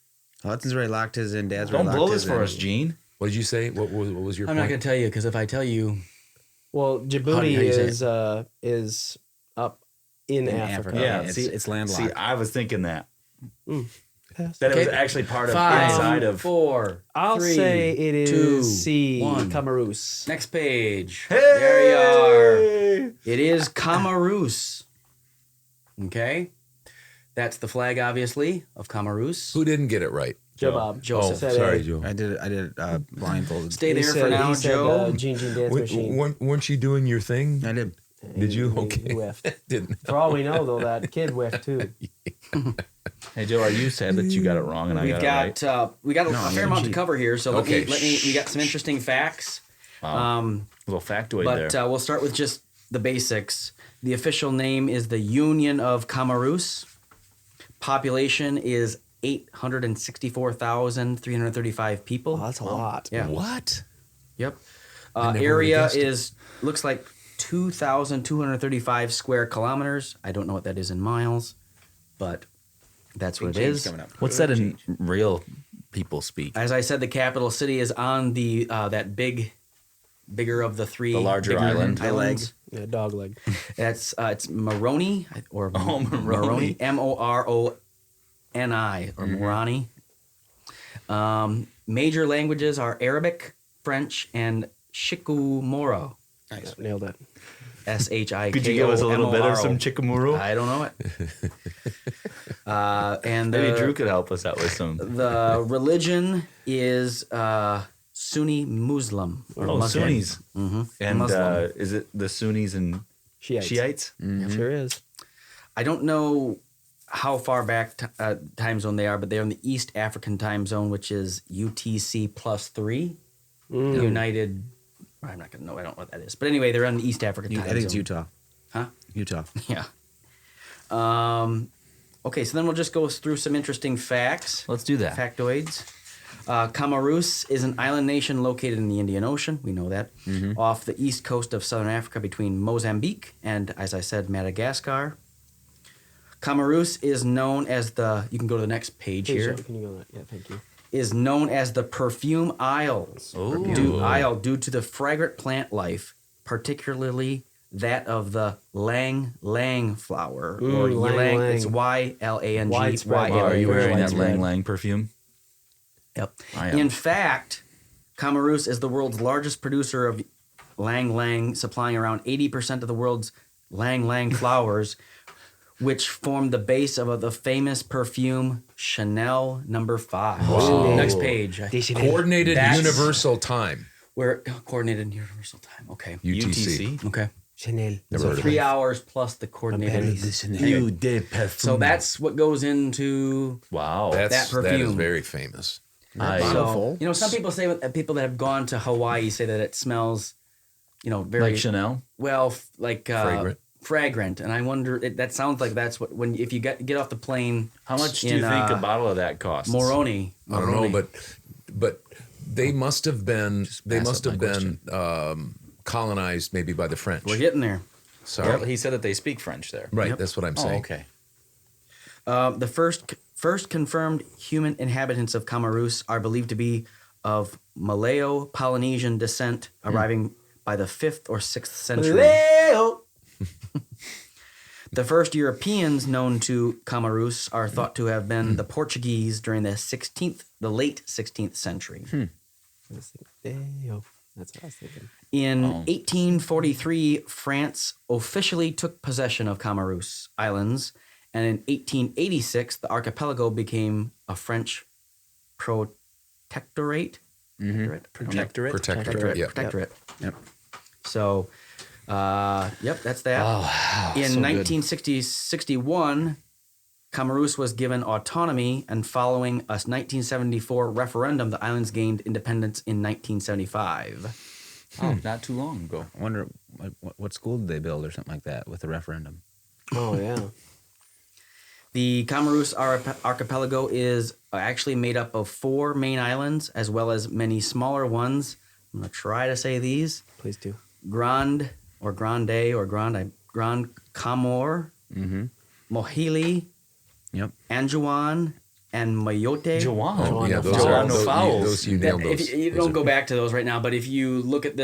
Speaker 5: Hudson's already locked his in. Dad's
Speaker 3: Don't
Speaker 5: already
Speaker 3: blow
Speaker 5: locked
Speaker 3: this
Speaker 5: his
Speaker 3: for
Speaker 5: in.
Speaker 3: us, Gene.
Speaker 2: What did you say? What was your
Speaker 8: I'm
Speaker 2: point?
Speaker 8: not going to tell you because if I tell you,
Speaker 7: Well,
Speaker 8: How do
Speaker 7: Djibouti
Speaker 8: you say
Speaker 7: is up in Africa.
Speaker 3: Yeah,
Speaker 5: it's,
Speaker 3: see-
Speaker 5: it's landlocked.
Speaker 3: See, I was thinking that.
Speaker 7: Pass.
Speaker 3: That it was
Speaker 8: Okay.
Speaker 3: actually part of
Speaker 8: five,
Speaker 3: inside of.
Speaker 8: 4,
Speaker 7: I'll
Speaker 8: 3,
Speaker 7: say it is
Speaker 8: 2,
Speaker 7: C.
Speaker 8: 1.
Speaker 7: Camarus.
Speaker 8: Next page. There you are. It is Comoros. Okay. That's the flag, obviously, of Comoros.
Speaker 2: Who didn't get it right?
Speaker 7: Joe Bob.
Speaker 8: Joseph.
Speaker 7: said
Speaker 2: sorry,
Speaker 7: A.
Speaker 2: Joe.
Speaker 5: I did blindfolded.
Speaker 8: Stay
Speaker 7: He
Speaker 8: there
Speaker 7: said-
Speaker 8: for now,
Speaker 7: he said,
Speaker 8: Joe.
Speaker 7: Gene Dance Machine.
Speaker 2: Weren't you doing your thing?
Speaker 5: I did.
Speaker 2: Did you?
Speaker 7: He
Speaker 2: Okay.
Speaker 7: whiffed.
Speaker 2: Didn't.
Speaker 7: For all we know, though, that kid whiffed too.
Speaker 3: Hey, Joe, are you sad that you got it wrong and I
Speaker 8: We've
Speaker 3: got it right?
Speaker 8: we got a
Speaker 5: No,
Speaker 8: fair
Speaker 5: I'm
Speaker 8: amount to
Speaker 5: cheap.
Speaker 8: cover here, so
Speaker 2: Okay.
Speaker 8: we got some interesting facts.
Speaker 3: Wow. little factoid
Speaker 8: But
Speaker 3: there.
Speaker 8: we'll start with just the basics. The official name is the Union of Comoros. Population is 864,335 people.
Speaker 7: Oh, that's a lot.
Speaker 8: Yeah.
Speaker 2: What?
Speaker 8: Yep.
Speaker 2: I never
Speaker 8: Area
Speaker 2: would've guessed it.
Speaker 8: is looks like 2,235 square kilometers. I don't know what that is in miles, but that's what it
Speaker 5: Change
Speaker 8: is.
Speaker 5: coming up.
Speaker 3: What's that in real people speak?
Speaker 8: As I said, the capital city is on the that bigger of the three.
Speaker 3: The larger
Speaker 8: bigger
Speaker 3: island.
Speaker 5: High leg.
Speaker 8: islands.
Speaker 7: Yeah, dog leg.
Speaker 8: That's it's Moroni or
Speaker 3: Oh, Moroni.
Speaker 8: Moroni or Moroni. Major languages are Arabic, French, and Shikumoro.
Speaker 7: Nice. Nailed it.
Speaker 8: Shikomo.
Speaker 3: Could you give us a little bit of some Chikamuru?
Speaker 8: I don't know it. And
Speaker 3: Maybe Drew could help us out with some.
Speaker 8: the religion is Sunni Muslim. Or
Speaker 3: Oh,
Speaker 8: Muslim.
Speaker 3: Sunnis.
Speaker 8: Mm-hmm.
Speaker 3: And
Speaker 8: Muslim.
Speaker 3: is it the Sunnis and Shiites?
Speaker 7: Sure is.
Speaker 8: I don't know how far back time zone they are, but they're in the East African time zone, which is UTC +3. United. I'm not gonna know. I don't know what that is, but anyway, they're on the East African time
Speaker 5: I think it's
Speaker 8: zone.
Speaker 5: Utah.
Speaker 8: Huh?
Speaker 5: Utah.
Speaker 8: Yeah. Okay, so then we'll just go through some interesting facts.
Speaker 3: Let's do that.
Speaker 8: Factoids. Comoros is an island nation located in the Indian Ocean. We know that. Off the east coast of southern Africa between Mozambique and, as I said, Madagascar. Comoros is known as the, you can go to the next page
Speaker 7: Please,
Speaker 8: here,
Speaker 7: Joe, can you go that? Yeah, thank you.
Speaker 8: is known as the Perfume Isles. Due to the fragrant plant life, particularly that of the lang lang flower. Or
Speaker 7: lang
Speaker 8: ylang.
Speaker 7: lang.
Speaker 8: It's YLANG.
Speaker 7: Widespread.
Speaker 3: Are you wearing that
Speaker 7: Widespread.
Speaker 3: Lang Lang perfume?
Speaker 8: Yep.
Speaker 3: I am.
Speaker 8: In fact, Camarus is the world's largest producer of Lang Lang, supplying around 80% of the world's Lang Lang flowers, which form the base of the famous perfume Chanel No. 5.
Speaker 2: Wow.
Speaker 8: Next page.
Speaker 2: Coordinated
Speaker 8: That's-
Speaker 2: Universal Time.
Speaker 8: We're coordinated universal time. Okay.
Speaker 2: UTC.
Speaker 8: Okay.
Speaker 7: Chanel.
Speaker 2: Never
Speaker 8: So
Speaker 2: heard of
Speaker 8: 3
Speaker 2: it.
Speaker 8: hours plus the coordinated.
Speaker 3: You did perfume.
Speaker 8: So that's what goes into.
Speaker 3: wow.
Speaker 8: that
Speaker 2: That is
Speaker 8: perfume.
Speaker 2: very famous.
Speaker 8: So, some people say people that have gone to Hawaii say that it smells, very
Speaker 3: like Chanel.
Speaker 8: well,
Speaker 2: Fragrant.
Speaker 8: And I wonder that sounds like that's what if you get off the plane.
Speaker 3: How much do you think a bottle of that costs?
Speaker 8: Moroni.
Speaker 2: I don't know, but they must have been colonized maybe by the French.
Speaker 8: We're getting there.
Speaker 2: Sorry.
Speaker 3: Well, he said that they speak French there.
Speaker 2: Right,
Speaker 8: Yep.
Speaker 2: that's what I'm
Speaker 3: Oh,
Speaker 2: saying.
Speaker 3: okay.
Speaker 8: The first confirmed human inhabitants of Camarus are believed to be of Malayo-Polynesian descent, arriving by the 5th or 6th century. The first Europeans known to Camarus are thought to have been the Portuguese during the late 16th century.
Speaker 7: That's what I was thinking.
Speaker 8: In 1843, France officially took possession of Camarus Islands, and in 1886, the archipelago became a French protectorate.
Speaker 2: Protectorate. Yeah.
Speaker 8: Protectorate. Yep. So, that's that.
Speaker 3: Oh,
Speaker 8: In
Speaker 3: so good.
Speaker 8: 1961, Camarus was given autonomy, and following a 1974 referendum, the islands gained independence in 1975.
Speaker 3: Oh, not too long ago.
Speaker 5: I wonder what school did they build or something like that with the referendum.
Speaker 7: Oh yeah.
Speaker 8: The Camarus archipelago is actually made up of 4 main islands as well as many smaller ones. I'm going to try to say these.
Speaker 7: Please do.
Speaker 8: Grand Comore, Mohili,
Speaker 5: Yep.
Speaker 8: Anjouan, and Mayotte.
Speaker 3: Joanne.
Speaker 2: Oh, yeah, those
Speaker 3: Joanne
Speaker 2: are
Speaker 3: no
Speaker 2: those,
Speaker 3: fouls.
Speaker 2: those you nailed those.
Speaker 8: If you
Speaker 2: Those
Speaker 8: don't
Speaker 2: are-
Speaker 8: go back to those right now, but if you look at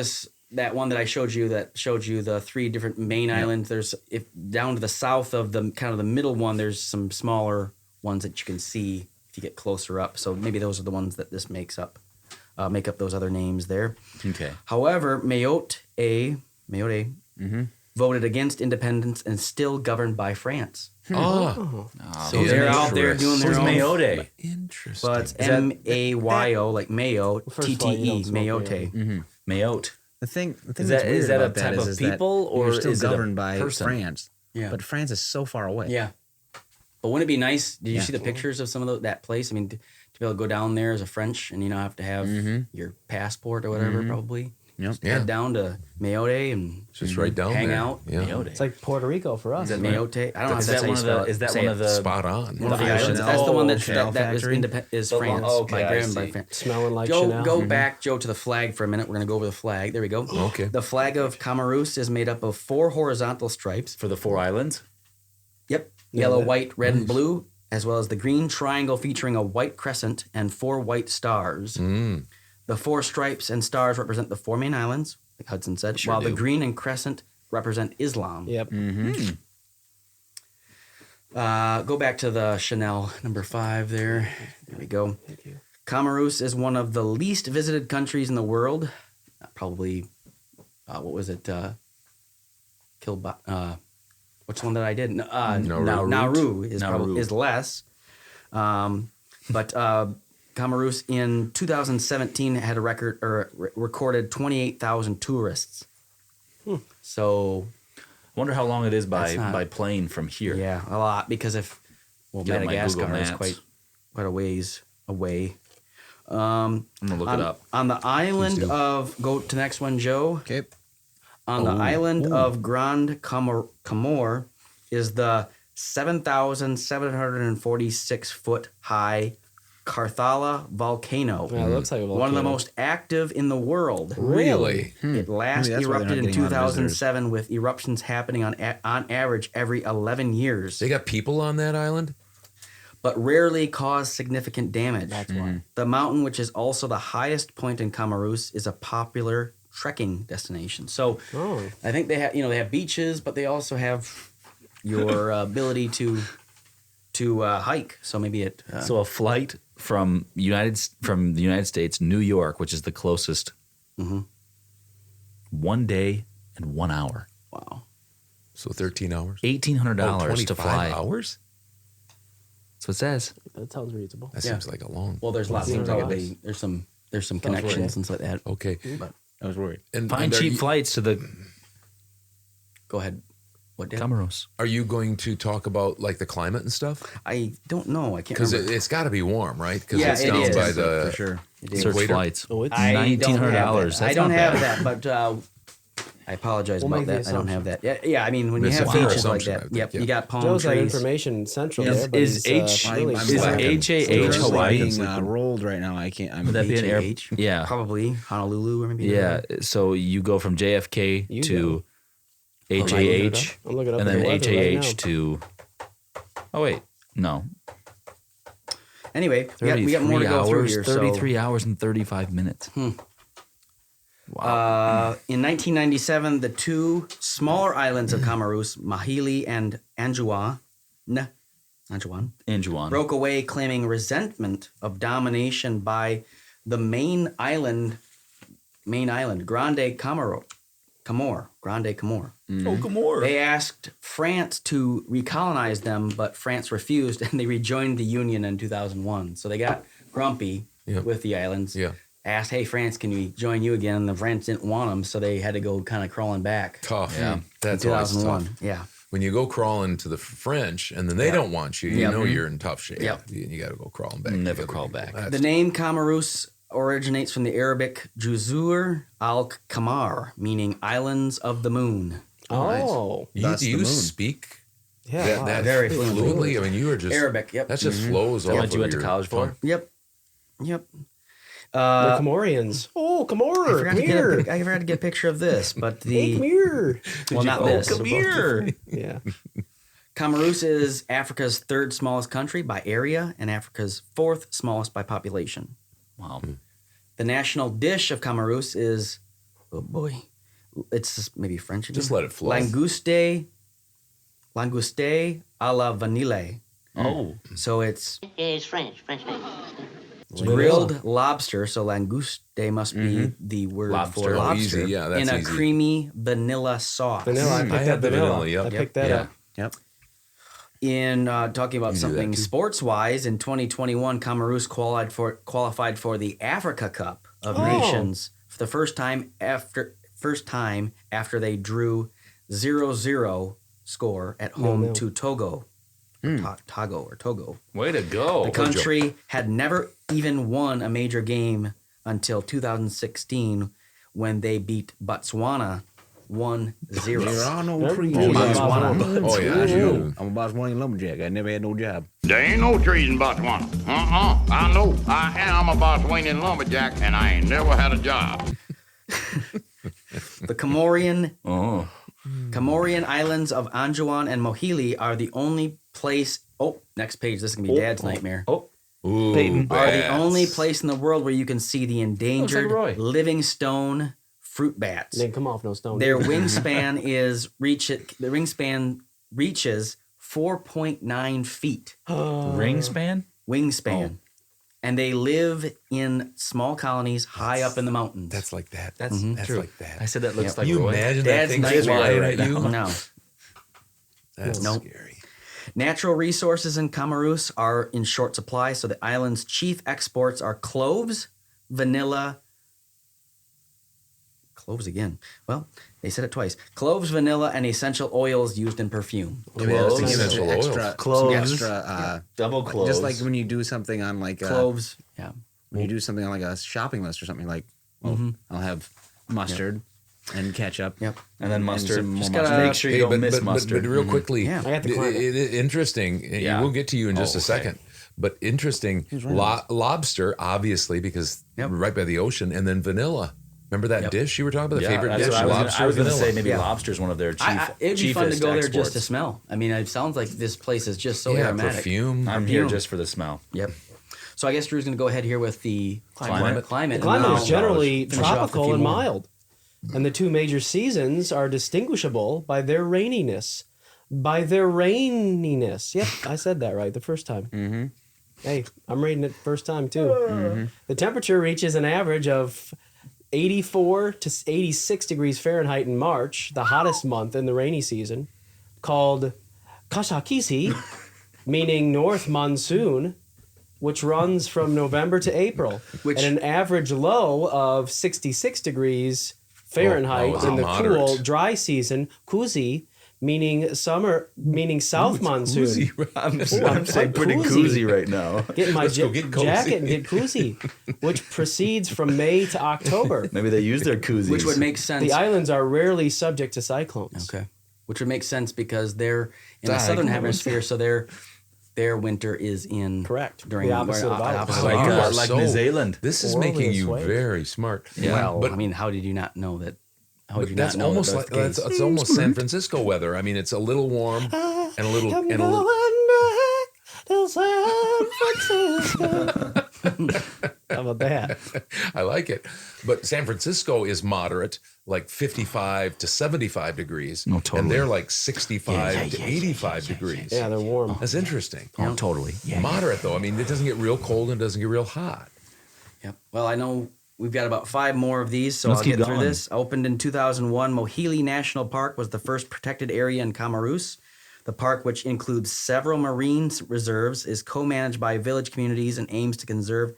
Speaker 8: that one that I showed you that showed you the 3 different main islands, there's down to the south of the kind of the middle one, there's some smaller ones that you can see if you get closer up. So maybe those are the ones that this make up those other names there.
Speaker 3: Okay.
Speaker 8: However, Mayotte voted against independence and still governed by France.
Speaker 2: Oh,
Speaker 8: So they're out there doing their
Speaker 3: Who's
Speaker 8: own.
Speaker 3: Mayotte?
Speaker 2: interesting.
Speaker 8: Well, it's Mayo, like Mayo,
Speaker 7: First of all, you
Speaker 8: TTE,
Speaker 7: don't smoke
Speaker 8: Mayotte.
Speaker 3: Mayotte.
Speaker 5: The thing
Speaker 3: Is
Speaker 5: that's
Speaker 3: that-
Speaker 5: weird
Speaker 3: is that a
Speaker 5: about that
Speaker 3: type of
Speaker 5: is that
Speaker 3: people, or
Speaker 5: you're still
Speaker 3: is it a
Speaker 5: governed by
Speaker 3: person?
Speaker 5: France?
Speaker 8: Yeah.
Speaker 5: But France is so far away.
Speaker 8: Yeah. But wouldn't it be nice? Did you
Speaker 5: Yeah.
Speaker 8: see the pictures of some of that place? I mean, to be able to go down there as a French and have to have your passport or whatever, probably.
Speaker 5: Yep.
Speaker 2: Yeah.
Speaker 8: Head down to Mayotte and
Speaker 2: Just right down
Speaker 8: hang
Speaker 2: there.
Speaker 8: out.
Speaker 2: Yeah.
Speaker 3: Mayotte.
Speaker 7: It's like Puerto Rico for us.
Speaker 8: Mayotte. I don't know if
Speaker 3: Is
Speaker 8: that's
Speaker 3: that
Speaker 8: how you
Speaker 3: one of
Speaker 8: spell
Speaker 3: the?
Speaker 8: it.
Speaker 3: Is that
Speaker 8: Say
Speaker 3: one
Speaker 8: it.
Speaker 3: of the?
Speaker 2: Spot on.
Speaker 8: One of the
Speaker 5: Yeah,
Speaker 8: islands.
Speaker 5: Chanel.
Speaker 8: That's the one
Speaker 5: Chanel
Speaker 8: that is
Speaker 5: factory.
Speaker 8: is
Speaker 3: The one-
Speaker 8: France.
Speaker 3: okay,
Speaker 8: by
Speaker 3: I
Speaker 8: governed by
Speaker 3: see.
Speaker 8: France.
Speaker 7: Smelling like
Speaker 8: Joe,
Speaker 7: Chanel.
Speaker 8: go back, Joe, to the flag for a minute. We're going to go over the flag. There we go.
Speaker 2: Okay.
Speaker 8: The flag of Camarus is made up of 4 horizontal stripes.
Speaker 3: For the 4 islands.
Speaker 8: Yep. Yellow, white, red, and blue, as well as the green triangle featuring a white crescent and 4 white stars. The 4 stripes and stars represent the 4 main islands, like Hudson said,
Speaker 3: Sure
Speaker 8: while
Speaker 3: do.
Speaker 8: the green and crescent represent Islam.
Speaker 7: Yep.
Speaker 8: Go back to the Chanel No. 5 there. There we go.
Speaker 7: Thank you.
Speaker 8: Camarus is one of the least visited countries in the world. Probably, what was it? What's the one that I did? Nauru is
Speaker 3: Nauru.
Speaker 8: is less. But Camarus in 2017 had a recorded 28,000 tourists. So
Speaker 3: Wonder how long it is
Speaker 8: That's not-
Speaker 3: by plane from here.
Speaker 8: yeah, a lot because
Speaker 3: Get on my
Speaker 8: Madagascar
Speaker 3: Google
Speaker 8: is
Speaker 3: Maps.
Speaker 8: quite a ways away.
Speaker 3: I'm gonna look it up.
Speaker 8: On the island
Speaker 2: do.
Speaker 8: of, go to the next one, Joe.
Speaker 5: Okay.
Speaker 8: On the island of Grand Comore is the 7,746 foot high Carthala volcano.
Speaker 7: Yeah, it looks like a
Speaker 8: One of the
Speaker 7: volcano.
Speaker 8: most active in the world.
Speaker 2: Really?
Speaker 8: It last
Speaker 5: Maybe that's why they're not
Speaker 8: erupted in
Speaker 5: getting a lot of visitors.
Speaker 8: 2007 with eruptions happening on average every 11 years,
Speaker 2: They got people on that island?
Speaker 8: but rarely cause significant damage.
Speaker 7: That's why.
Speaker 8: The mountain, which is also the highest point in Camarus, is a popular trekking destination. So
Speaker 7: Oh.
Speaker 8: I think they have beaches, but they also have your ability to to hike. So maybe it.
Speaker 3: So a flight from the United States, New York, which is the closest, 1 day and 1 hour.
Speaker 8: Wow.
Speaker 2: So 13 hours.
Speaker 3: $1,800 to fly.
Speaker 2: hours?
Speaker 3: That's what it says.
Speaker 7: That sounds reasonable.
Speaker 2: That seems like a long.
Speaker 8: Well, there's lots of probably there's some connections and stuff like that.
Speaker 2: Okay.
Speaker 8: But I was worried.
Speaker 2: And
Speaker 3: Find
Speaker 2: are
Speaker 3: cheap
Speaker 2: you-
Speaker 3: flights to the
Speaker 8: Go ahead. What did?
Speaker 3: Comoros.
Speaker 2: Are you going to talk about like the climate and stuff?
Speaker 8: I don't know. I can't
Speaker 2: Because
Speaker 8: remember.
Speaker 2: it's got to be warm, right? Because
Speaker 8: Yeah,
Speaker 2: it's
Speaker 8: it
Speaker 2: down
Speaker 8: is.
Speaker 2: by the
Speaker 8: For sure. It is.
Speaker 3: Search
Speaker 2: equator.
Speaker 3: flights.
Speaker 7: Oh, it's
Speaker 8: I don't have
Speaker 3: $1,900.
Speaker 8: that. I don't have that, but I apologize
Speaker 7: We'll
Speaker 8: about
Speaker 7: make the
Speaker 8: that. I don't have
Speaker 7: assumption.
Speaker 8: that. Yeah. I mean, when you
Speaker 2: It's
Speaker 8: have
Speaker 2: a fair
Speaker 8: beaches like
Speaker 2: assumption, I
Speaker 8: that,
Speaker 2: think,
Speaker 8: yep,
Speaker 2: yeah.
Speaker 8: you got palm
Speaker 7: Joe's got
Speaker 8: trees.
Speaker 7: information central
Speaker 8: Is-
Speaker 7: there. But
Speaker 3: is
Speaker 7: he's,
Speaker 3: H-
Speaker 7: really
Speaker 5: I'm
Speaker 3: Is
Speaker 5: black.
Speaker 3: HAH
Speaker 5: Still
Speaker 3: Hawaii?
Speaker 5: being, rolled right now. I can't. I'm
Speaker 3: Would that be an air?
Speaker 8: HAH?
Speaker 3: Yeah.
Speaker 8: Probably Honolulu or maybe.
Speaker 3: Yeah. So you go from JFK
Speaker 7: You
Speaker 3: to
Speaker 7: I'm looking it
Speaker 3: HAH,
Speaker 7: up. I'm looking up
Speaker 3: and
Speaker 7: the
Speaker 3: then
Speaker 7: weather right
Speaker 3: HAH
Speaker 7: now.
Speaker 3: to. Oh wait, no.
Speaker 8: Anyway, we got more to go through here.
Speaker 3: 33 hours and 35 minutes.
Speaker 8: In 1997, the two smaller islands of Comoros, Mahili and Anjouan,
Speaker 3: Anjouan.
Speaker 8: broke away, claiming resentment of domination by the main island, Grande Comore.
Speaker 3: Oh, Comore.
Speaker 8: They asked France to recolonize them, but France refused, and they rejoined the Union in 2001. So they got grumpy with the islands.
Speaker 2: Yeah.
Speaker 8: Asked, "Hey, France, can we join you again?" And the French didn't want them, so they had to go kind of crawling back.
Speaker 2: Tough.
Speaker 3: Yeah.
Speaker 2: That's
Speaker 8: in
Speaker 2: always
Speaker 8: 2001.
Speaker 2: tough.
Speaker 8: Yeah.
Speaker 2: When you go crawling to the French and then they don't want you, you
Speaker 8: Yep.
Speaker 2: know you're in tough shape.
Speaker 8: Yep.
Speaker 2: You got to go crawling back.
Speaker 3: Never
Speaker 2: together.
Speaker 3: crawl back.
Speaker 2: That's
Speaker 8: The name Comoros originates from the Arabic Juzur al-Qamar, meaning islands of the moon.
Speaker 7: Oh,
Speaker 2: Do
Speaker 5: That's the
Speaker 2: you
Speaker 5: moon.
Speaker 2: speak
Speaker 7: yeah.
Speaker 2: that
Speaker 8: Very
Speaker 2: fluently? I mean, you are just
Speaker 8: Arabic, yep.
Speaker 2: That just flows
Speaker 3: That
Speaker 2: off.
Speaker 3: what you
Speaker 2: of
Speaker 3: went to
Speaker 2: your
Speaker 3: college for?
Speaker 2: tongue.
Speaker 8: Yep.
Speaker 7: The Comorians. Oh,
Speaker 8: I
Speaker 7: Comore.
Speaker 8: forgot,
Speaker 7: Come
Speaker 8: to get
Speaker 7: here.
Speaker 8: I forgot to get a picture of this, but
Speaker 7: Hey, come
Speaker 8: the
Speaker 7: here.
Speaker 8: well, not this.
Speaker 3: Come here.
Speaker 7: Yeah.
Speaker 8: Comoros is Africa's third smallest country by area and Africa's fourth smallest by population.
Speaker 3: Wow.
Speaker 8: The national dish of Comoros is, oh boy, it's maybe French again.
Speaker 2: Just let it flow.
Speaker 8: Langouste à la vanille.
Speaker 3: Oh.
Speaker 8: So it's
Speaker 9: It's French name.
Speaker 8: grilled lobster. So langouste must be the word
Speaker 3: Lobster.
Speaker 8: for
Speaker 3: Oh,
Speaker 8: lobster.
Speaker 2: easy. Yeah, that's
Speaker 8: in a
Speaker 2: easy.
Speaker 8: creamy vanilla sauce.
Speaker 7: Vanilla. I picked
Speaker 2: I
Speaker 7: that
Speaker 2: had the
Speaker 7: vanilla.
Speaker 2: vanilla, yep.
Speaker 7: I picked that
Speaker 8: Yeah.
Speaker 7: up.
Speaker 5: Yep.
Speaker 8: In talking about
Speaker 2: You do
Speaker 8: something
Speaker 2: that too.
Speaker 8: sports-wise, in 2021, Comoros qualified for the Africa Cup of Nations for the first time after they drew 0-0 score at home
Speaker 7: 0-0.
Speaker 8: to Togo. Togo.
Speaker 3: Way to go.
Speaker 8: The country had never even won a major game until 2016 when they beat Botswana 1-0.
Speaker 5: There are no
Speaker 7: There-
Speaker 5: trees.
Speaker 7: Oh,
Speaker 5: in
Speaker 7: my
Speaker 5: Botswana.
Speaker 7: God.
Speaker 2: Oh yeah, you.
Speaker 5: I'm a Botswanian lumberjack. I never had no job.
Speaker 12: There ain't no trees in Botswana. I know. I am a Botswanian lumberjack, and I ain't never had a job.
Speaker 8: The Comorian
Speaker 3: Oh.
Speaker 8: Islands of Anjouan and Mohili are the only place. Oh, next page. This is gonna be Dad's nightmare.
Speaker 3: Oh.
Speaker 2: Ooh,
Speaker 8: Are the
Speaker 2: bats.
Speaker 8: only place in the world where you can see the endangered
Speaker 3: Roy.
Speaker 8: livingstone fruit bats.
Speaker 7: They come off no stone.
Speaker 8: Their wingspan reaches 4.9 feet.
Speaker 3: Ringspan?
Speaker 8: Wingspan. And they live in small colonies high up in the mountains.
Speaker 2: That's like that.
Speaker 3: That's
Speaker 2: That's
Speaker 3: true.
Speaker 2: like that.
Speaker 3: I said that looks
Speaker 8: Yep.
Speaker 3: like
Speaker 2: you
Speaker 3: Roy.
Speaker 2: imagine
Speaker 8: Dad's
Speaker 2: that thing
Speaker 8: nightmare
Speaker 2: flying
Speaker 8: right
Speaker 2: at you?
Speaker 8: now. No.
Speaker 2: That's
Speaker 8: Nope.
Speaker 2: scary.
Speaker 8: Natural resources in Comoros are in short supply, so the island's chief exports are cloves, vanilla. Cloves again. Well, they said it twice. Cloves, vanilla, and essential oils used in perfume.
Speaker 2: Cloves,
Speaker 5: Just
Speaker 2: essential oils.
Speaker 5: extra,
Speaker 8: Cloves.
Speaker 5: some extra,
Speaker 3: Double clothes.
Speaker 5: just like when you do something on like
Speaker 8: Cloves. Yeah.
Speaker 5: when you do something on like a shopping list or something like, well, I'll have mustard and ketchup.
Speaker 8: Yep.
Speaker 3: and then mustard.
Speaker 5: some more
Speaker 3: Just
Speaker 5: mustard.
Speaker 3: gotta make sure you don't miss
Speaker 2: but
Speaker 3: mustard.
Speaker 2: real quickly,
Speaker 8: Yeah.
Speaker 7: I got the
Speaker 2: it,
Speaker 7: climate.
Speaker 2: it is interesting.
Speaker 3: Yeah.
Speaker 2: We'll get to you in just
Speaker 3: Oh,
Speaker 2: a second. But interesting, lobster, obviously, because
Speaker 8: Yep.
Speaker 2: right by the ocean, and then vanilla. Remember that
Speaker 8: Yep.
Speaker 2: dish you were talking about? The
Speaker 3: Yeah,
Speaker 2: favorite
Speaker 3: that's
Speaker 2: dish?
Speaker 3: what I was
Speaker 2: Lobster,
Speaker 3: gonna, I was gonna
Speaker 2: vanilla.
Speaker 3: say maybe
Speaker 8: Yeah.
Speaker 3: lobster's one of their
Speaker 8: It'd be fun to
Speaker 3: cheapest
Speaker 8: go there
Speaker 3: exports.
Speaker 8: just to smell. I mean, it sounds like this place is just so
Speaker 2: yeah,
Speaker 8: aromatic.
Speaker 2: perfume.
Speaker 3: I'm here just for the smell.
Speaker 8: Yep. So I guess Drew's going to go ahead here with the
Speaker 3: Climate.
Speaker 7: The
Speaker 8: and
Speaker 7: climate
Speaker 8: then
Speaker 7: is
Speaker 8: I'll
Speaker 7: generally
Speaker 8: finish off with a
Speaker 7: tropical
Speaker 8: few
Speaker 7: and
Speaker 8: more.
Speaker 7: mild, and the two major seasons are distinguishable by their raininess. by their raininess. Yep, I said that right the first time.
Speaker 5: Mm-hmm.
Speaker 7: Hey, I'm reading it first time too. The temperature reaches an average of 84 to 86 degrees Fahrenheit in March, the hottest month in the rainy season, called Kashakisi, meaning North Monsoon, which runs from November to April, and an average low of 66 degrees Fahrenheit in the cool, dry season, Kuzi, meaning South Monsoon.
Speaker 13: I'm saying pretty koozie right now.
Speaker 7: Getting my jacket and get koozie, which proceeds from May to October.
Speaker 13: Maybe they use their koozies.
Speaker 8: Which would make sense.
Speaker 7: The islands are rarely subject to cyclones.
Speaker 8: Okay. Which would make sense because they're in the southern hemisphere, so their winter is in
Speaker 7: the
Speaker 8: during
Speaker 7: opposite of ours.
Speaker 13: Like New Zealand.
Speaker 2: This is making you very smart.
Speaker 8: Yeah. Well,
Speaker 2: but
Speaker 8: I mean, how did you not know that? How did you
Speaker 2: that's
Speaker 8: not know
Speaker 2: almost
Speaker 8: that
Speaker 2: like
Speaker 8: that's the case?
Speaker 2: it's almost San Francisco weather. I mean, it's a little warm and a little.
Speaker 7: How about that?
Speaker 2: I like it. But San Francisco is moderate, like 55 to 75 degrees.
Speaker 13: No, totally.
Speaker 2: And they're like 65 to 85 degrees.
Speaker 7: Yeah, they're warm.
Speaker 2: That's interesting.
Speaker 13: Oh, totally.
Speaker 2: Moderate, though. I mean, it doesn't get real cold and it doesn't get real hot.
Speaker 8: Yep. Well, I know we've got about 5 more of these, so
Speaker 13: Let's
Speaker 8: I'll
Speaker 13: keep
Speaker 8: get through
Speaker 13: going.
Speaker 8: this. Opened in 2001, Mohili National Park was the first protected area in Camarus. The park, which includes several marine reserves, is co-managed by village communities and aims to conserve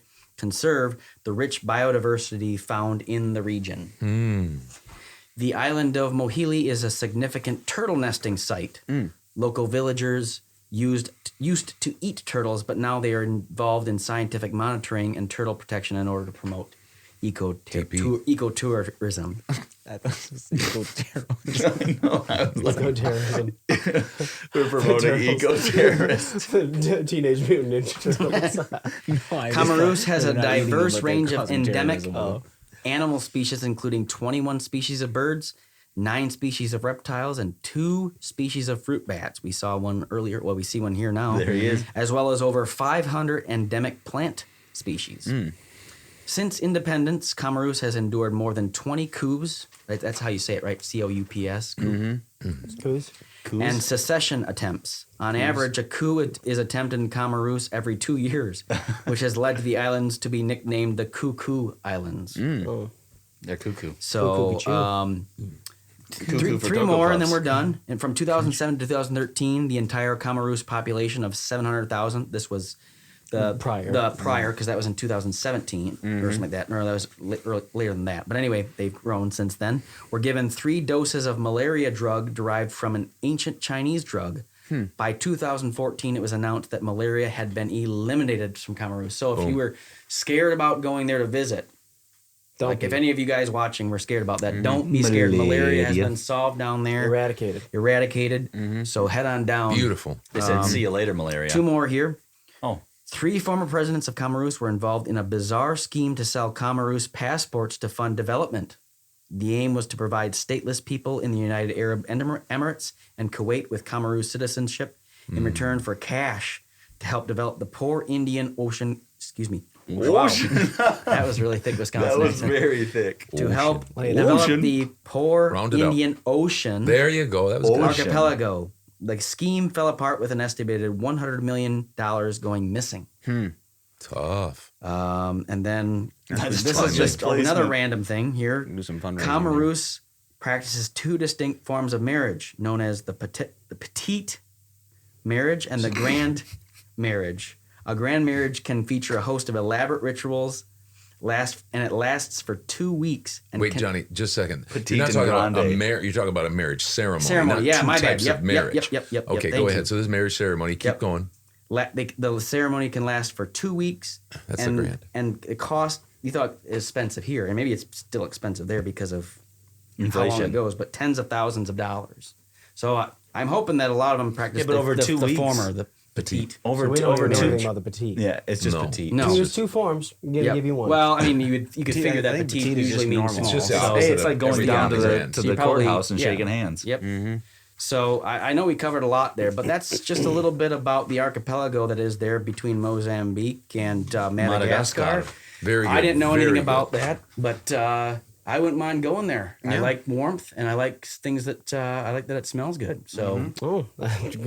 Speaker 8: the rich biodiversity found in the region. The island of Mohili is a significant turtle nesting site. Local villagers used to eat turtles, but now they are involved in scientific monitoring and turtle protection in order to promote ecotourism.
Speaker 7: Eco-terrorism.
Speaker 13: We're promoting eco-terrorists.
Speaker 7: Teenage Mutant Ninja Turtles.
Speaker 8: Camarus has a diverse range of endemic animal species, including 21 species of birds, 9 species of reptiles, and 2 species of fruit bats. We saw one earlier. Well, we see one here now.
Speaker 13: There he is.
Speaker 8: As well as over 500 endemic plant species. Since independence, Camarus has endured more than 20 coups. Right? That's how you say it, right? C-O-U-P-S.
Speaker 7: Coups.
Speaker 8: And secession attempts. On average, a coup is attempted in Camarus every 2 years, which has led to the islands to be nicknamed the Cuckoo Islands.
Speaker 13: They're cuckoo.
Speaker 8: So, three more and then we're done. And from 2007 to 2013, the entire Camarus population of 700,000. This was the prior, because that was in 2017 or something like that. No, that was later than that. But anyway, they've grown since then. Were given 3 doses of malaria drug derived from an ancient Chinese drug. By 2014, it was announced that malaria had been eliminated from Camarus. So if you were scared about going there to visit, if any of you guys watching were scared about that, don't be scared. Malaria has been solved down there. Eradicated. So head on down.
Speaker 2: Beautiful.
Speaker 13: They said, see you later, malaria.
Speaker 8: 2 more here.
Speaker 13: Oh.
Speaker 8: 3 former presidents of Camarus were involved in a bizarre scheme to sell Camarus passports to fund development. The aim was to provide stateless people in the United Arab Emirates and Kuwait with Camarus citizenship in return for cash to help develop the poor Indian Ocean. Wow. That was really thick Wisconsin.
Speaker 13: That was
Speaker 8: accent.
Speaker 13: very thick.
Speaker 8: To help develop the poor Indian Ocean.
Speaker 2: There you go. That was good.
Speaker 8: Archipelago. The scheme fell apart with an estimated $100 million going missing.
Speaker 2: Tough.
Speaker 8: And then
Speaker 13: This
Speaker 8: is just another random thing here.
Speaker 5: Do some fundraising.
Speaker 8: Camarus practices 2 distinct forms of marriage, known as the petite marriage and the grand marriage. A grand marriage can feature a host of elaborate rituals, it lasts for 2 weeks. And
Speaker 2: Wait, Johnny, just a second.
Speaker 13: Petite
Speaker 2: You're not talking
Speaker 13: and
Speaker 2: about
Speaker 13: grande.
Speaker 2: you're talking about a marriage ceremony.
Speaker 8: Ceremony,
Speaker 2: not
Speaker 8: yeah,
Speaker 2: two
Speaker 8: my bad.
Speaker 2: types of marriage.
Speaker 8: Yep.
Speaker 2: Okay,
Speaker 8: Thank
Speaker 2: go ahead.
Speaker 8: you.
Speaker 2: So this marriage ceremony, keep going.
Speaker 8: The ceremony can last for 2 weeks.
Speaker 2: That's the grand.
Speaker 8: And it costs, you thought it was expensive here, and maybe it's still expensive there because of
Speaker 13: inflation.
Speaker 8: How long it goes, but tens of thousands of dollars. So I'm hoping that a lot of them practice
Speaker 13: but over 2
Speaker 8: the
Speaker 13: weeks?
Speaker 8: former, the petite.
Speaker 7: Over 2
Speaker 11: about the petite.
Speaker 13: Yeah, it's just petite.
Speaker 8: No.
Speaker 7: There's 2 forms. I'm gonna give you one.
Speaker 8: Well, I mean, you could
Speaker 5: Petite,
Speaker 8: figure
Speaker 5: I
Speaker 8: that
Speaker 5: think
Speaker 8: petite
Speaker 5: petite is
Speaker 8: usually
Speaker 5: just
Speaker 8: means
Speaker 5: normal.
Speaker 8: small.
Speaker 2: It's just the
Speaker 8: So-
Speaker 2: opposite
Speaker 13: Hey, it's like going
Speaker 2: every
Speaker 13: down to
Speaker 2: grand.
Speaker 13: the courthouse and shaking hands.
Speaker 8: Yep. So I know we covered a lot there, but that's just a little bit about the archipelago that is there between Mozambique and Madagascar.
Speaker 2: Very good.
Speaker 8: I didn't know
Speaker 2: Very
Speaker 8: anything
Speaker 2: good.
Speaker 8: about that, but I wouldn't mind going there. I
Speaker 5: Yeah.
Speaker 8: like warmth, and I like things that I like that it smells good. So,
Speaker 7: Oh,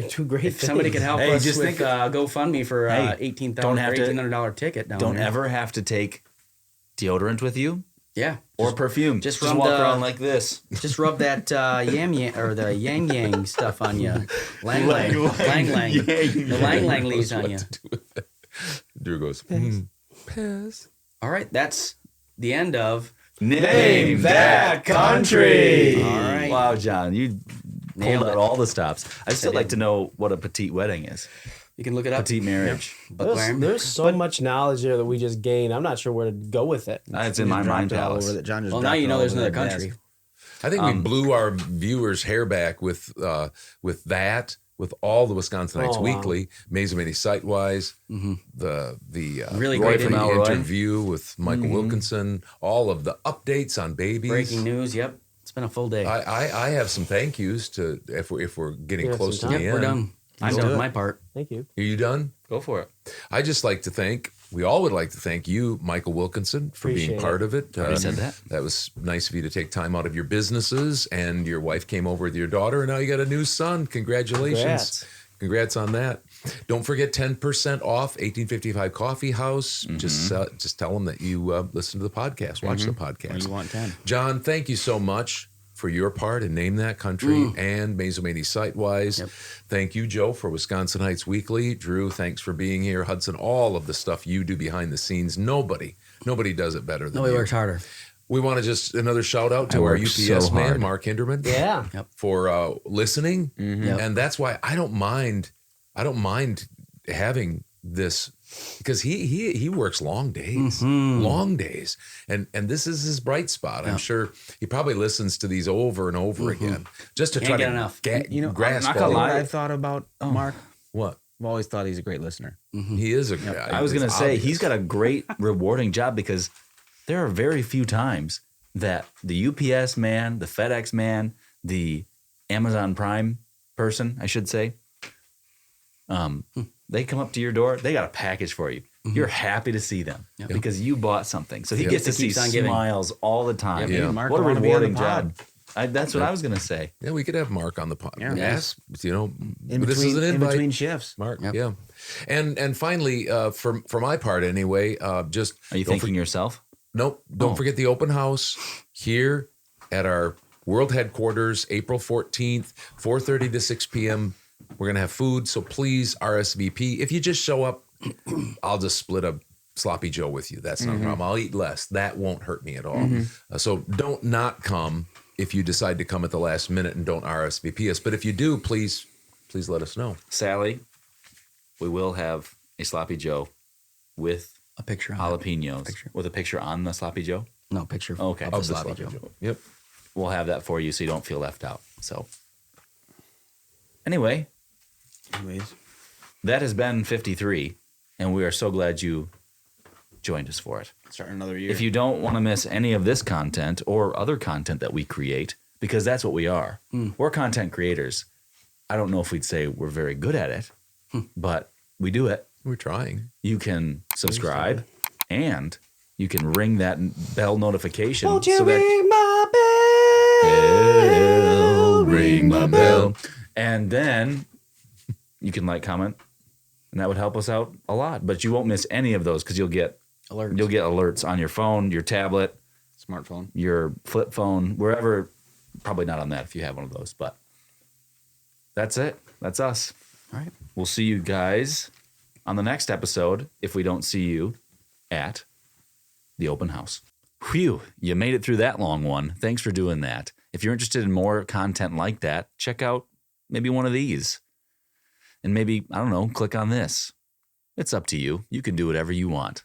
Speaker 7: two great
Speaker 8: if somebody could help
Speaker 13: Hey,
Speaker 8: us
Speaker 13: just
Speaker 8: with
Speaker 13: think-
Speaker 8: GoFundMe for
Speaker 13: Hey,
Speaker 8: $1800 ticket down
Speaker 13: Don't
Speaker 8: there.
Speaker 13: ever have to take deodorant with you
Speaker 8: Yeah,
Speaker 13: or perfume.
Speaker 8: just
Speaker 13: Just
Speaker 8: from
Speaker 13: walk
Speaker 8: the-
Speaker 13: around like this.
Speaker 8: just rub that or the yang stuff on you. Lang lang. The lang lang leaves on you.
Speaker 2: Drew goes, pass.
Speaker 8: All right, that's the end of
Speaker 13: Name that country.
Speaker 8: All right.
Speaker 13: Wow, John, you
Speaker 8: Nailed
Speaker 13: pulled out
Speaker 8: it.
Speaker 13: all the stops. I'd still like
Speaker 8: did.
Speaker 13: to know what a petite wedding is.
Speaker 8: You can look it up.
Speaker 13: Petite marriage.
Speaker 8: But
Speaker 7: There's so much knowledge there that we just gained. I'm not sure where to go with it.
Speaker 13: It's in my mind palace.
Speaker 5: John just
Speaker 8: well, now
Speaker 5: dropped
Speaker 8: you
Speaker 5: it
Speaker 8: know
Speaker 5: all
Speaker 8: there's
Speaker 5: over
Speaker 8: another
Speaker 5: the
Speaker 8: country.
Speaker 5: desk.
Speaker 2: I think we blew our viewers' hair back with that, with all the Wisconsinites
Speaker 7: Oh, wow.
Speaker 2: Weekly, Amazing Many Site-Wise, the
Speaker 8: Really
Speaker 2: Roy
Speaker 8: great
Speaker 2: from the
Speaker 13: interview.
Speaker 2: interview with Michael Wilkinson, all of the updates on babies.
Speaker 8: Breaking news. Yep, it's been a full day.
Speaker 2: I have some thank yous to if we're getting
Speaker 7: You have
Speaker 2: close to
Speaker 7: some
Speaker 2: the
Speaker 7: time?
Speaker 2: end.
Speaker 8: We're done. I'm done with my part.
Speaker 7: Thank you.
Speaker 2: Are you done?
Speaker 13: Go for it.
Speaker 2: I just like to thank. We all would like to thank you, Michael Wilkinson, for being
Speaker 7: Appreciate
Speaker 2: part of it.
Speaker 13: Already said that.
Speaker 2: That was nice of you to take time out of your businesses, and your wife came over with your daughter, and now you got a new son. Congratulations. Congrats on that. Don't forget 10% off 1855 Coffee House. Just tell them that you listen to the podcast, watch the podcast.
Speaker 5: You want 10.
Speaker 2: John, thank you so much for your part in Name That Country and Mazomanie Site-Wise.
Speaker 8: Yep.
Speaker 2: Thank you, Joe, for Wisconsinites Weekly. Drew, thanks for being here. Hudson, all of the stuff you do behind the scenes. Nobody does it better than
Speaker 8: Nobody
Speaker 2: you.
Speaker 8: works harder.
Speaker 2: We want to just another shout out to
Speaker 13: I
Speaker 2: our
Speaker 13: work
Speaker 2: UPS
Speaker 13: so
Speaker 2: man,
Speaker 13: hard.
Speaker 2: Mark Hinderman.
Speaker 7: Yeah.
Speaker 2: For listening.
Speaker 8: Yep.
Speaker 2: And that's why I don't mind having this, because he works long days, and this is his bright spot. I'm sure he probably listens to these over and over again just to
Speaker 8: Can't
Speaker 2: try
Speaker 8: get
Speaker 2: to
Speaker 8: enough.
Speaker 2: grasp
Speaker 13: I'm not gonna
Speaker 2: all
Speaker 5: What
Speaker 13: lie.
Speaker 5: I've thought about Mark,
Speaker 2: what
Speaker 5: I've always thought he's a great listener.
Speaker 2: he is a guy.
Speaker 13: I was going to
Speaker 2: It's
Speaker 13: say,
Speaker 2: obvious.
Speaker 13: he's got a great, rewarding job because there are very few times that the UPS man, the FedEx man, the Amazon Prime person, I should say, they come up to your door, they got a package for you. You're happy to see them because you bought something. So he gets to
Speaker 8: It
Speaker 13: see
Speaker 8: keeps on giving.
Speaker 13: smiles all the time.
Speaker 5: Yeah, Mark
Speaker 13: What a
Speaker 5: wanna be on the
Speaker 13: rewarding
Speaker 5: pod.
Speaker 13: job. That's what I was going to say.
Speaker 2: Yeah, we could have Mark on the podcast.
Speaker 5: Yeah.
Speaker 2: Yes, this is an
Speaker 5: In
Speaker 2: invite.
Speaker 5: between shifts.
Speaker 2: Mark, yeah, and finally, for my part anyway, just
Speaker 13: Are you thanking yourself?
Speaker 2: Nope. Don't forget the open house here at our world headquarters, April 14th, 4:30 to 6 p.m. We're going to have food, so please RSVP. If you just show up, I'll just split a sloppy Joe with you. That's not a problem. I'll eat less. That won't hurt me at all. So don't not come if you decide to come at the last minute and don't RSVP us. But if you do, please let us know.
Speaker 13: Sally, we will have a sloppy Joe with
Speaker 8: A picture on
Speaker 13: jalapenos with a picture on the sloppy Joe.
Speaker 8: No picture.
Speaker 13: Okay.
Speaker 8: Of the
Speaker 2: Of the
Speaker 8: sloppy
Speaker 2: sloppy
Speaker 8: Joe.
Speaker 2: Joe. Yep.
Speaker 13: We'll have that for you so you don't feel left out. So, anyway,
Speaker 5: Anyways,
Speaker 13: that has been 53, and we are so glad you joined us for it.
Speaker 5: starting another year.
Speaker 13: If you don't want to miss any of this content or other content that we create, because that's what we are, we're content creators. I don't know if we'd say we're very good at it, but we do it.
Speaker 2: We're trying.
Speaker 13: You can subscribe and you can ring that bell notification.
Speaker 7: Won't you
Speaker 13: so that
Speaker 7: ring my bell?
Speaker 13: ring my bell. And then you can comment, and that would help us out a lot. But you won't miss any of those because you'll get
Speaker 8: Alerts.
Speaker 13: You'll get alerts on your phone, your tablet,
Speaker 5: Smartphone.
Speaker 13: your flip phone, wherever. Probably not on that if you have one of those, but that's it. That's us.
Speaker 8: All right.
Speaker 13: We'll see you guys on the next episode if we don't see you at the open house. Whew, you made it through that long one. Thanks for doing that. If you're interested in more content like that, check out maybe one of these. And maybe, I don't know, click on this. It's up to you. You can do whatever you want.